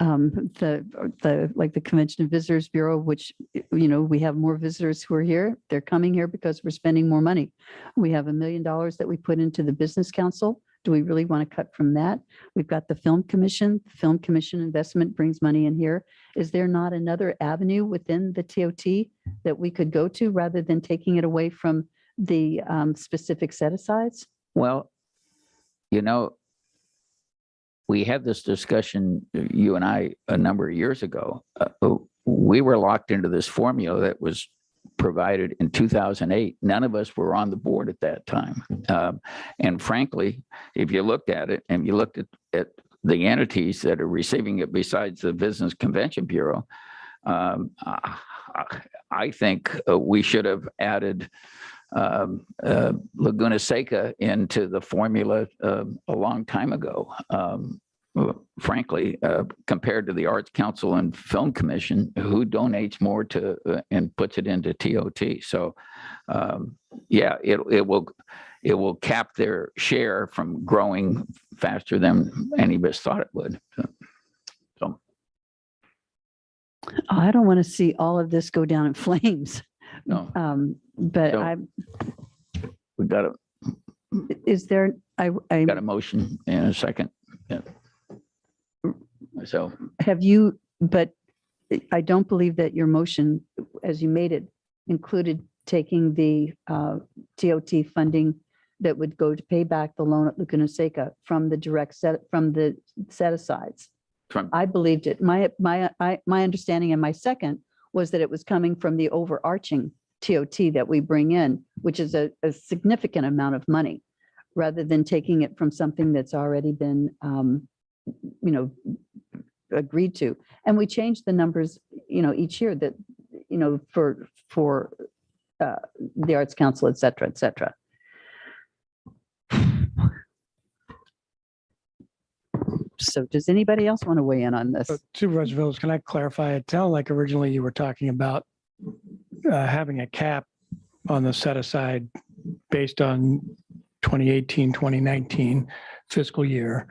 [SPEAKER 7] Like the Convention and Visitors Bureau, which, we have more visitors who are here. They're coming here because we're spending more money. We have $1 million that we put into the Business Council Do we really want to cut from that? We've got the Film Commission. Film Commission investment brings money in here. Is there not another avenue within the TOT that we could go to rather than taking it away from the specific set-asides?
[SPEAKER 12] Well, you know, we had this discussion, you and I, a number of years ago. We were locked into this formula that was provided in 2008. None of us were on the board at that time. And frankly, if you looked at it and you looked at the entities that are receiving it besides the Business Convention Bureau, I think we should have added Laguna Seca into the formula a long time ago. Frankly, compared to the Arts Council and Film Commission, who donates more to and puts it into TOT. So, yeah, it will cap their share from growing faster than any of us thought it would. So.
[SPEAKER 7] I don't want to see all of this go down in flames.
[SPEAKER 12] No.
[SPEAKER 7] But
[SPEAKER 12] So, we got a
[SPEAKER 7] is there, I
[SPEAKER 12] got a motion in a second. Yeah. So
[SPEAKER 7] have you, but I don't believe that your motion, as you made it, included taking the TOT funding that would go to pay back the loan at Laguna Seca from the direct from the set-asides. I believed it. My understanding and my second was that it was coming from the overarching TOT that we bring in, which is a significant amount of money, rather than taking it from something that's already been, agreed to. And we change the numbers, each year that, for the Arts Council, et cetera, et cetera. So does anybody else want to weigh in on this?
[SPEAKER 1] Supervisor Phillips, can I clarify? It sounded like originally you were talking about having a cap on the set aside based on 2018, 2019 fiscal year,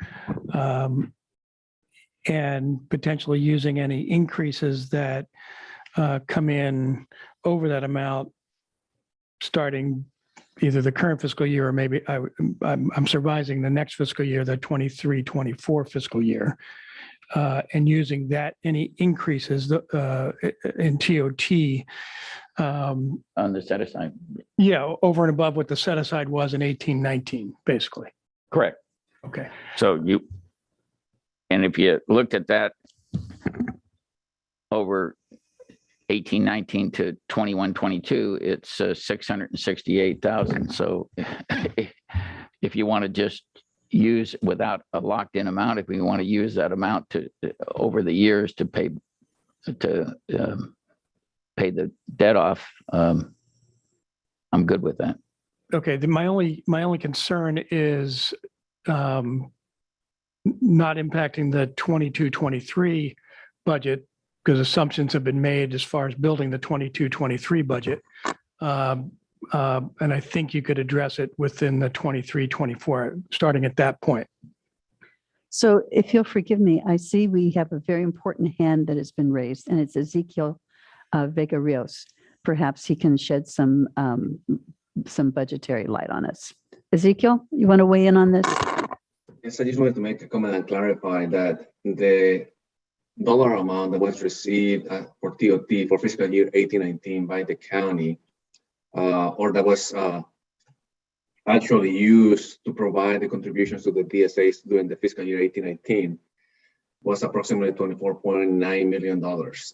[SPEAKER 1] and potentially using any increases that come in over that amount starting either the current fiscal year or maybe I'm surmising the next fiscal year, the 23-24 fiscal year, and using that any increases in TOT
[SPEAKER 12] on the set aside.
[SPEAKER 1] Yeah, over and above what the set aside was in 18-19, basically.
[SPEAKER 12] Correct.
[SPEAKER 1] Okay.
[SPEAKER 12] So and if you looked at that over 18-19 to 21-22, it's 668,000. So if you want to just use without a locked in amount, if we want to use that amount to over the years to pay the debt off, I'm good with that.
[SPEAKER 1] Okay. My only concern is not impacting the 22-23 budget, because assumptions have been made as far as building the 22-23 budget. And I think you could address it within the 23-24, starting at that point.
[SPEAKER 7] So if you'll forgive me, I see we have a very important hand that has been raised, and it's Ezekiel Vega Rios. Perhaps he can shed some budgetary light on us. Ezekiel, you want to weigh in on this?
[SPEAKER 17] Yes, I just wanted to make a comment and clarify that the dollar amount that was received for TOT for fiscal year 18-19 by the county, or that was actually used to provide the contributions to the DSAs during the fiscal year 18-19, was approximately $24.9 million.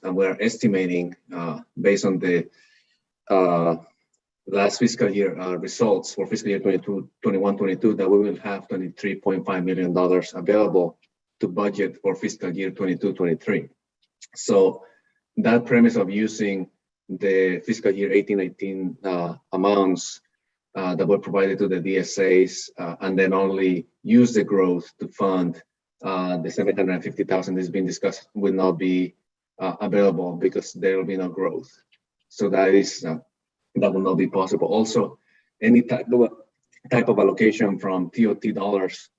[SPEAKER 17] And we're estimating, based on the last fiscal year results for fiscal year 21-22, that we will have $23.5 million available to budget for fiscal year 22-23. So that premise of using the fiscal year 18-19 amounts that were provided to the DSAs and then only use the growth to fund the 750,000 that's been discussed will not be available because there will be no growth. So that will not be possible. Also, any type of allocation from TOT dollars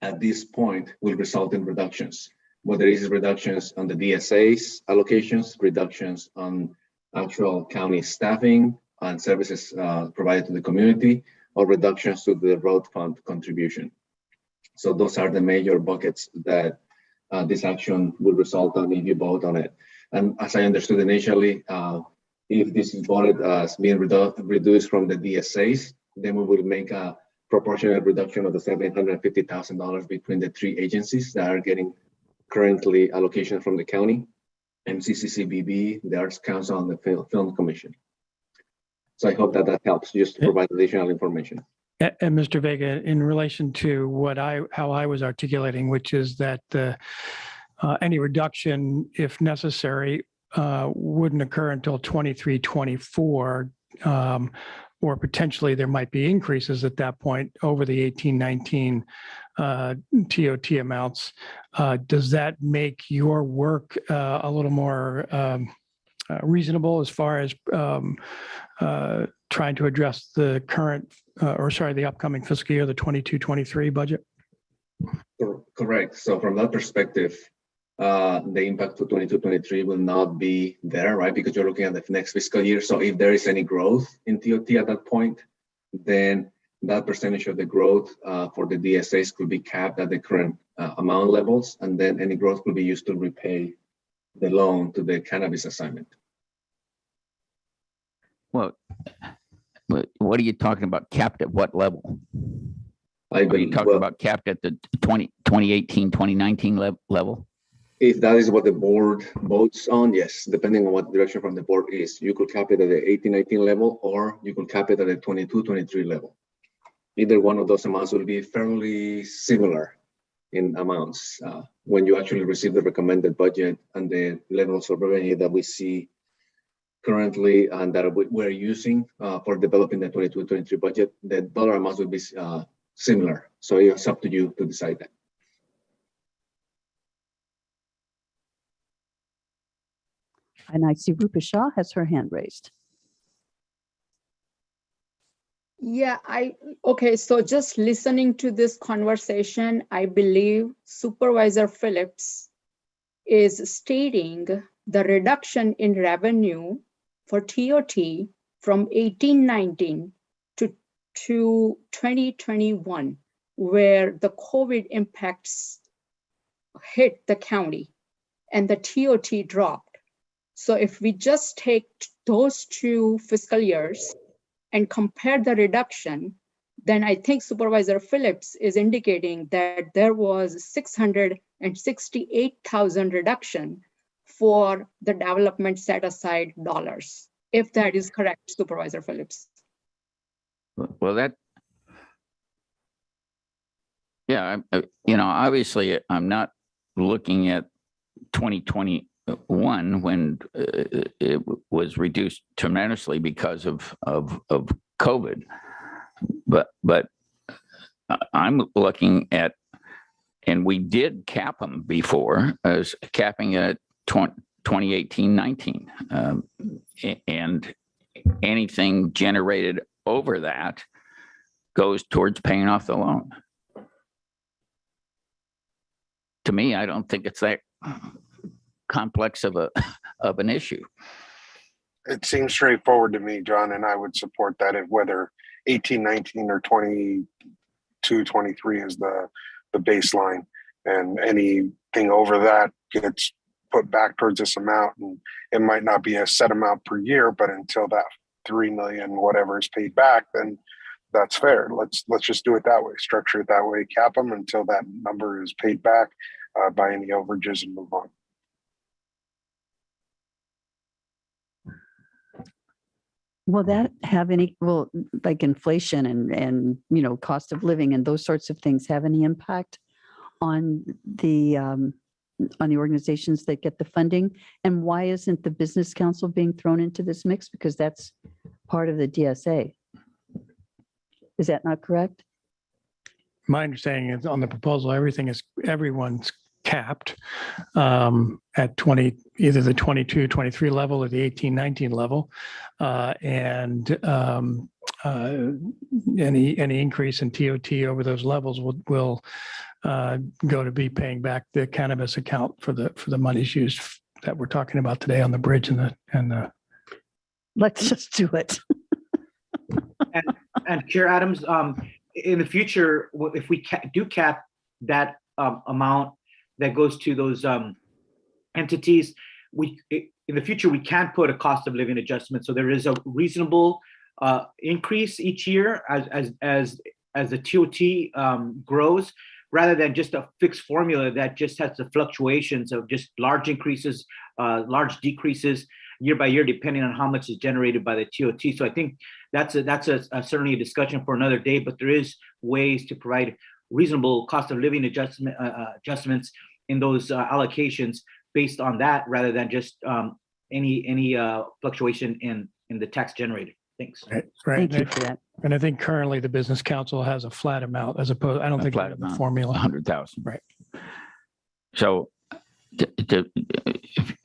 [SPEAKER 17] at this point will result in reductions, whether it is reductions on the DSA's allocations, reductions on actual county staffing and services provided to the community, or reductions to the road fund contribution. So those are the major buckets that this action will result on if you vote on it. And as I understood initially, if this is voted as being reduced from the DSAs, then we will make a proportionate reduction of the $750,000 between the three agencies that are getting currently allocation from the county: MCCCBB, the Arts Council, and the Film Commission. So I hope that that helps, just to provide additional information.
[SPEAKER 1] And Mr. Vega, in relation to how I was articulating, which is that any reduction, if necessary, wouldn't occur until 23, 24, or potentially there might be increases at that point over the 18, 19 TOT amounts. Does that make your work a little more reasonable as far as trying to address the current, the upcoming fiscal year, the 22-23 budget?
[SPEAKER 17] Correct. So from that perspective, the impact to 22-23 will not be there, right? Because you're looking at the next fiscal year. So if there is any growth in TOT at that point, then that percentage of the growth for the DSAs could be capped at the current amount levels, and then any growth could be used to repay the loan to the cannabis assignment.
[SPEAKER 12] Well, what are you talking about? Capped at what level? Are you talking about capped at the 2018, 2019 level?
[SPEAKER 17] If that is what the board votes on, yes, depending on what direction from the board is, you could cap it at the 18-19 level, or you could cap it at the 22-23 level. Either one of those amounts will be fairly similar in amounts when you actually receive the recommended budget and the levels of revenue that we see currently and that we're using for developing the 22-23 budget. The dollar amounts will be similar. So it's up to you to decide that.
[SPEAKER 7] And I see Rupa Shah has her hand raised.
[SPEAKER 6] Yeah, okay, so just listening to this conversation, I believe Supervisor Phillips is stating the reduction in revenue for TOT from 18-19 to 2021, where the COVID impacts hit the county and the TOT dropped. So if we just take those two fiscal years and compare the reduction, then I think Supervisor Phillips is indicating that there was 668,000 reduction for the development set aside dollars, if that is correct, Supervisor Phillips.
[SPEAKER 12] Well, obviously I'm not looking at 2021 when it was reduced tremendously because of COVID, but I'm looking at, and we did cap them before as capping at 2018-19, and anything generated over that goes towards paying off the loan. To me, I don't think it's that complex of an issue.
[SPEAKER 3] It seems straightforward to me, John, and I would support that, if whether 18-19 or 22-23 is the baseline, and anything over that gets put back towards this amount. And it might not be a set amount per year, but until that 3 million whatever is paid back, then that's fair. Let's just do it that way, structure it that way, cap them until that number is paid back by any overages, and move on.
[SPEAKER 7] Will that have any, like inflation and cost of living and those sorts of things have any impact on the organizations that get the funding? And why isn't the Business Council being thrown into this mix? Because that's part of the DSA. Is that not correct?
[SPEAKER 1] My understanding is on the proposal, everyone's capped at 20, either the 22-23 level or the 18-19 level, and any increase in TOT over those levels will go to be paying back the cannabis account for the monies used that we're talking about today on the bridge and the.
[SPEAKER 7] Let's just do it.
[SPEAKER 18] and Chair Adams, in the future, if we do cap that amount that goes to those entities. In the future, we can put a cost of living adjustment. So there is a reasonable increase each year as the TOT grows, rather than just a fixed formula that just has the fluctuations of just large increases, large decreases year by year, depending on how much is generated by the TOT. So I think that's certainly a discussion for another day, but there is ways to provide reasonable cost of living adjustments in those allocations based on that, rather than just any fluctuation in the tax generated. Thanks.
[SPEAKER 1] Right.
[SPEAKER 7] Thank you for that.
[SPEAKER 1] And I think currently the business council has a flat amount as opposed, I don't think they
[SPEAKER 12] flat
[SPEAKER 1] have a
[SPEAKER 12] amount,
[SPEAKER 1] formula.
[SPEAKER 12] 100,000.
[SPEAKER 1] Right.
[SPEAKER 12] So if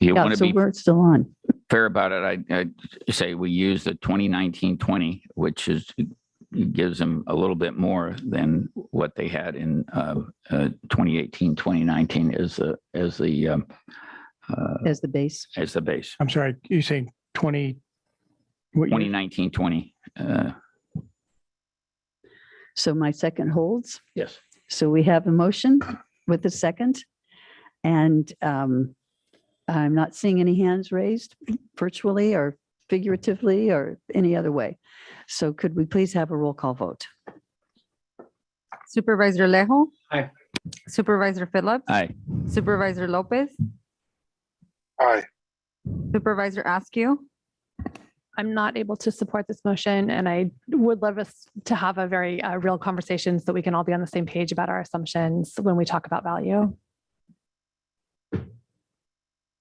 [SPEAKER 12] you
[SPEAKER 7] Yeah,
[SPEAKER 12] want to
[SPEAKER 7] so
[SPEAKER 12] be
[SPEAKER 7] we're still on.
[SPEAKER 12] fair about it, I'd say we use the 2019-20, which gives them a little bit more than what they had in 2018-2019 as the
[SPEAKER 7] base.
[SPEAKER 12] As the base.
[SPEAKER 1] I'm sorry, you saying 20? What year?
[SPEAKER 12] 2019-20.
[SPEAKER 7] So my second holds.
[SPEAKER 12] Yes.
[SPEAKER 7] So we have a motion with a second. And I'm not seeing any hands raised virtually or figuratively or any other way. So could we please have a roll call vote?
[SPEAKER 8] Supervisor Alejo.
[SPEAKER 18] Aye.
[SPEAKER 8] Supervisor Phillips.
[SPEAKER 12] Aye.
[SPEAKER 8] Supervisor Lopez.
[SPEAKER 3] Aye.
[SPEAKER 8] Supervisor Askew.
[SPEAKER 15] I'm not able to support this motion, and I would love us to have a very real conversation so that we can all be on the same page about our assumptions when we talk about value.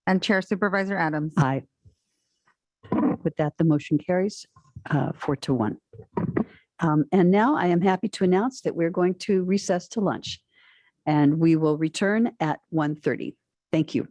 [SPEAKER 8] And Chair Supervisor Adams.
[SPEAKER 7] Aye. With that, the motion carries 4-1. And now I am happy to announce that we're going to recess to lunch, and we will return at 1:30. Thank you.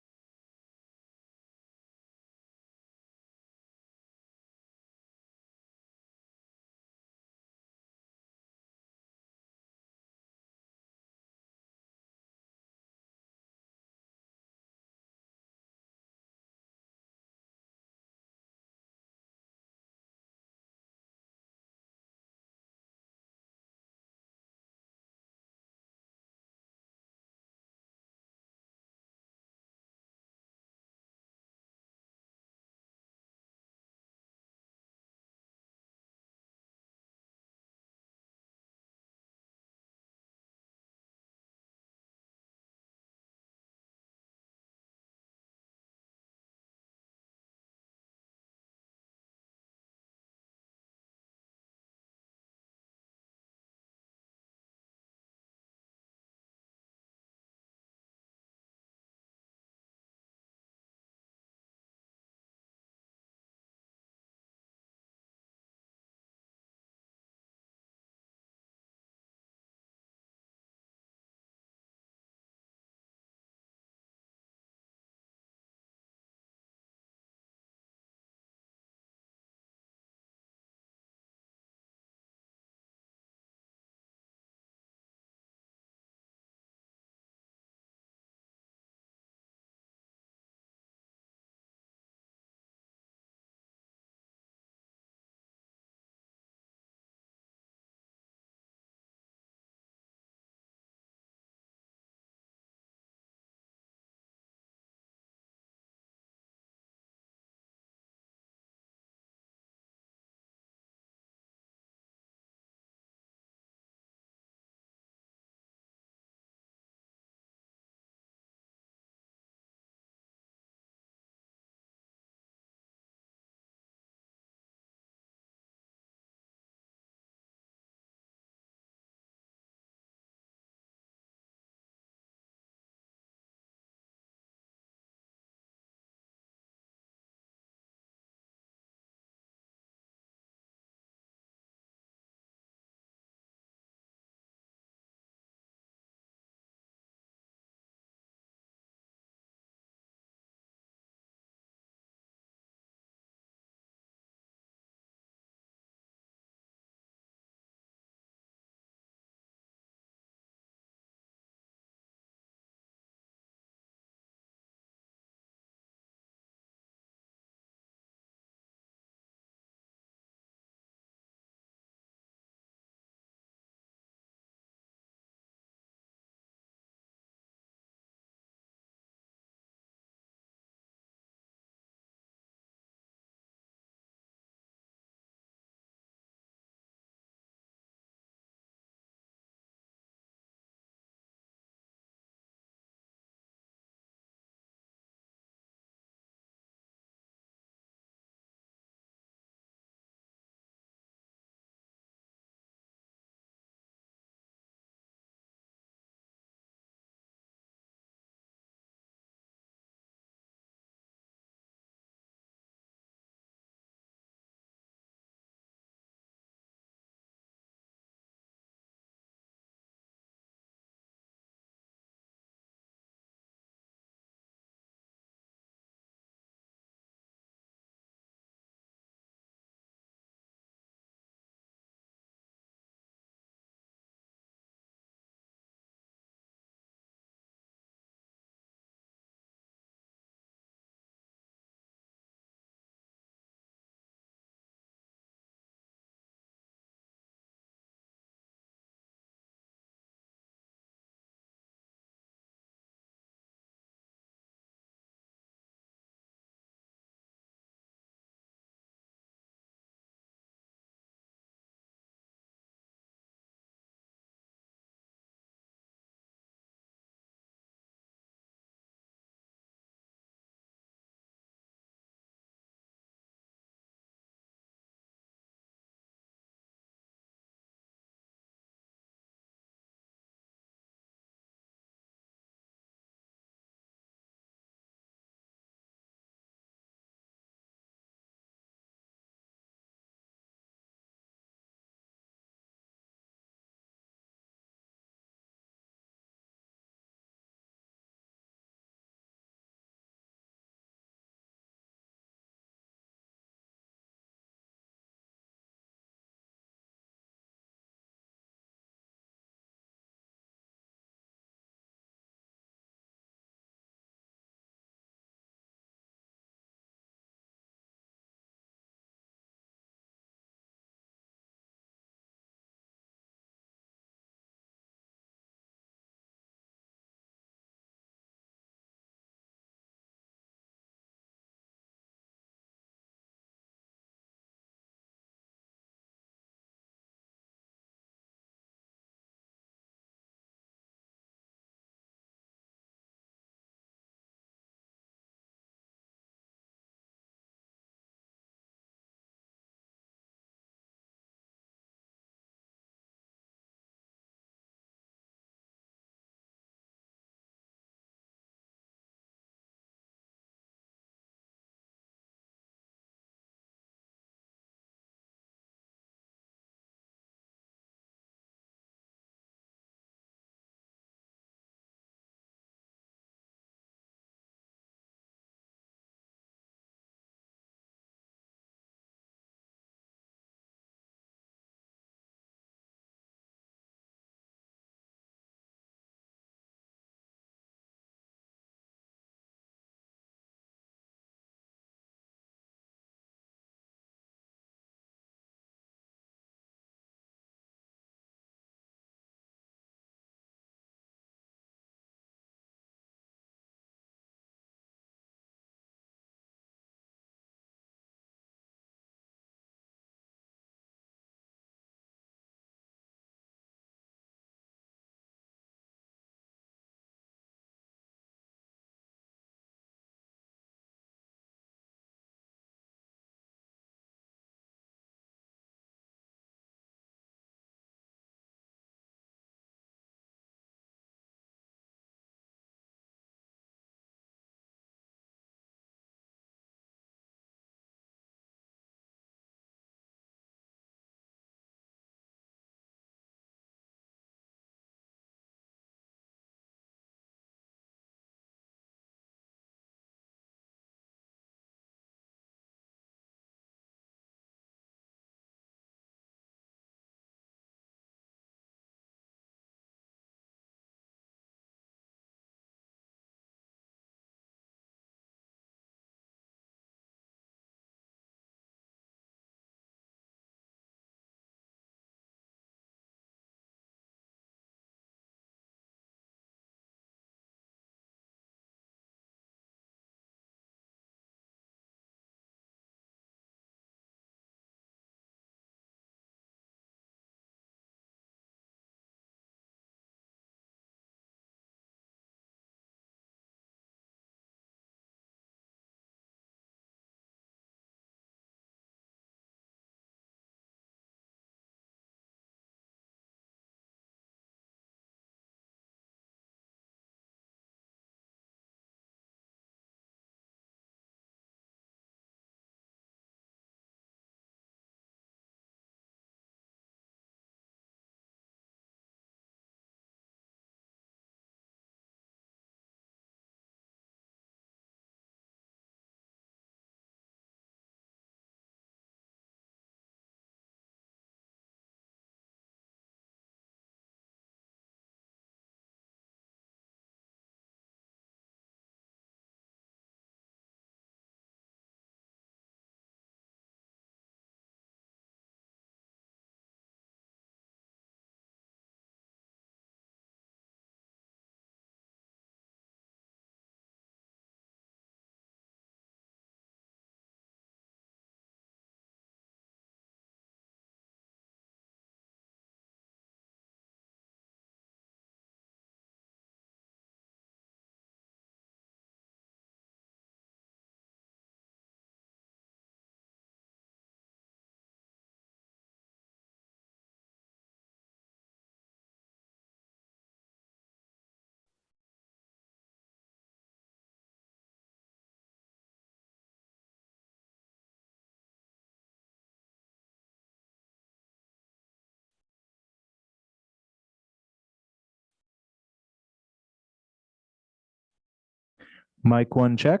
[SPEAKER 19] Mic 1 check.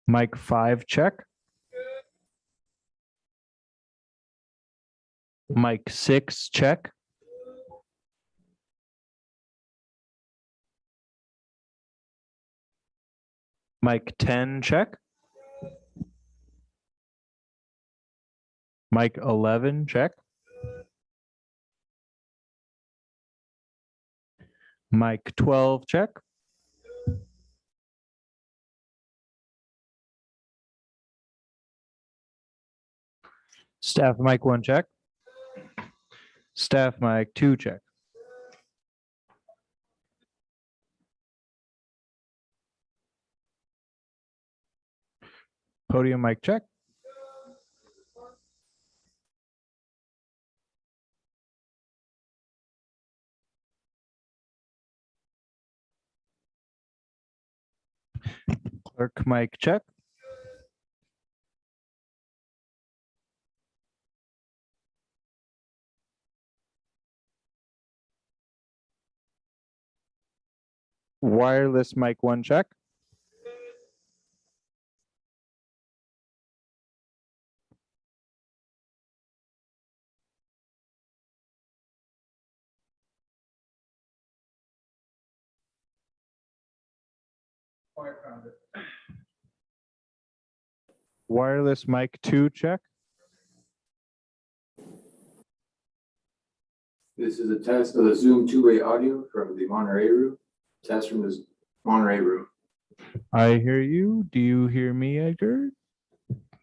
[SPEAKER 19] Mic 5 check. Mic 6 check. Mic 10 check. Mic 11 check. Mic 12 check. Staff mic 1 check. Staff mic 2 check. Podium mic check. Clerk mic check. Wireless mic 1 check. Wireless mic 2 check.
[SPEAKER 20] This is a test of the Zoom two-way audio from the Monterey room. Test from the Monterey room.
[SPEAKER 19] I hear you. Do you hear me, Edgar?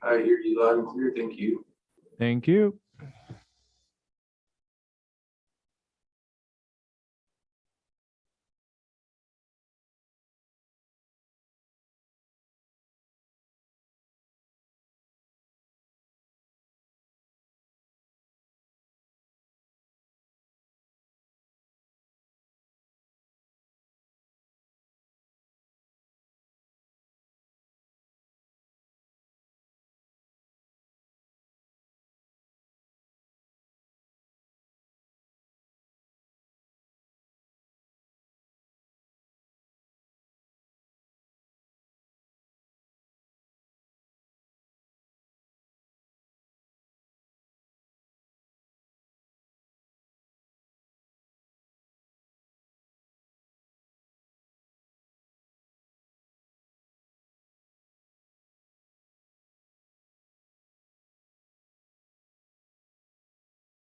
[SPEAKER 20] I hear you loud and clear. Thank you.
[SPEAKER 19] Thank you.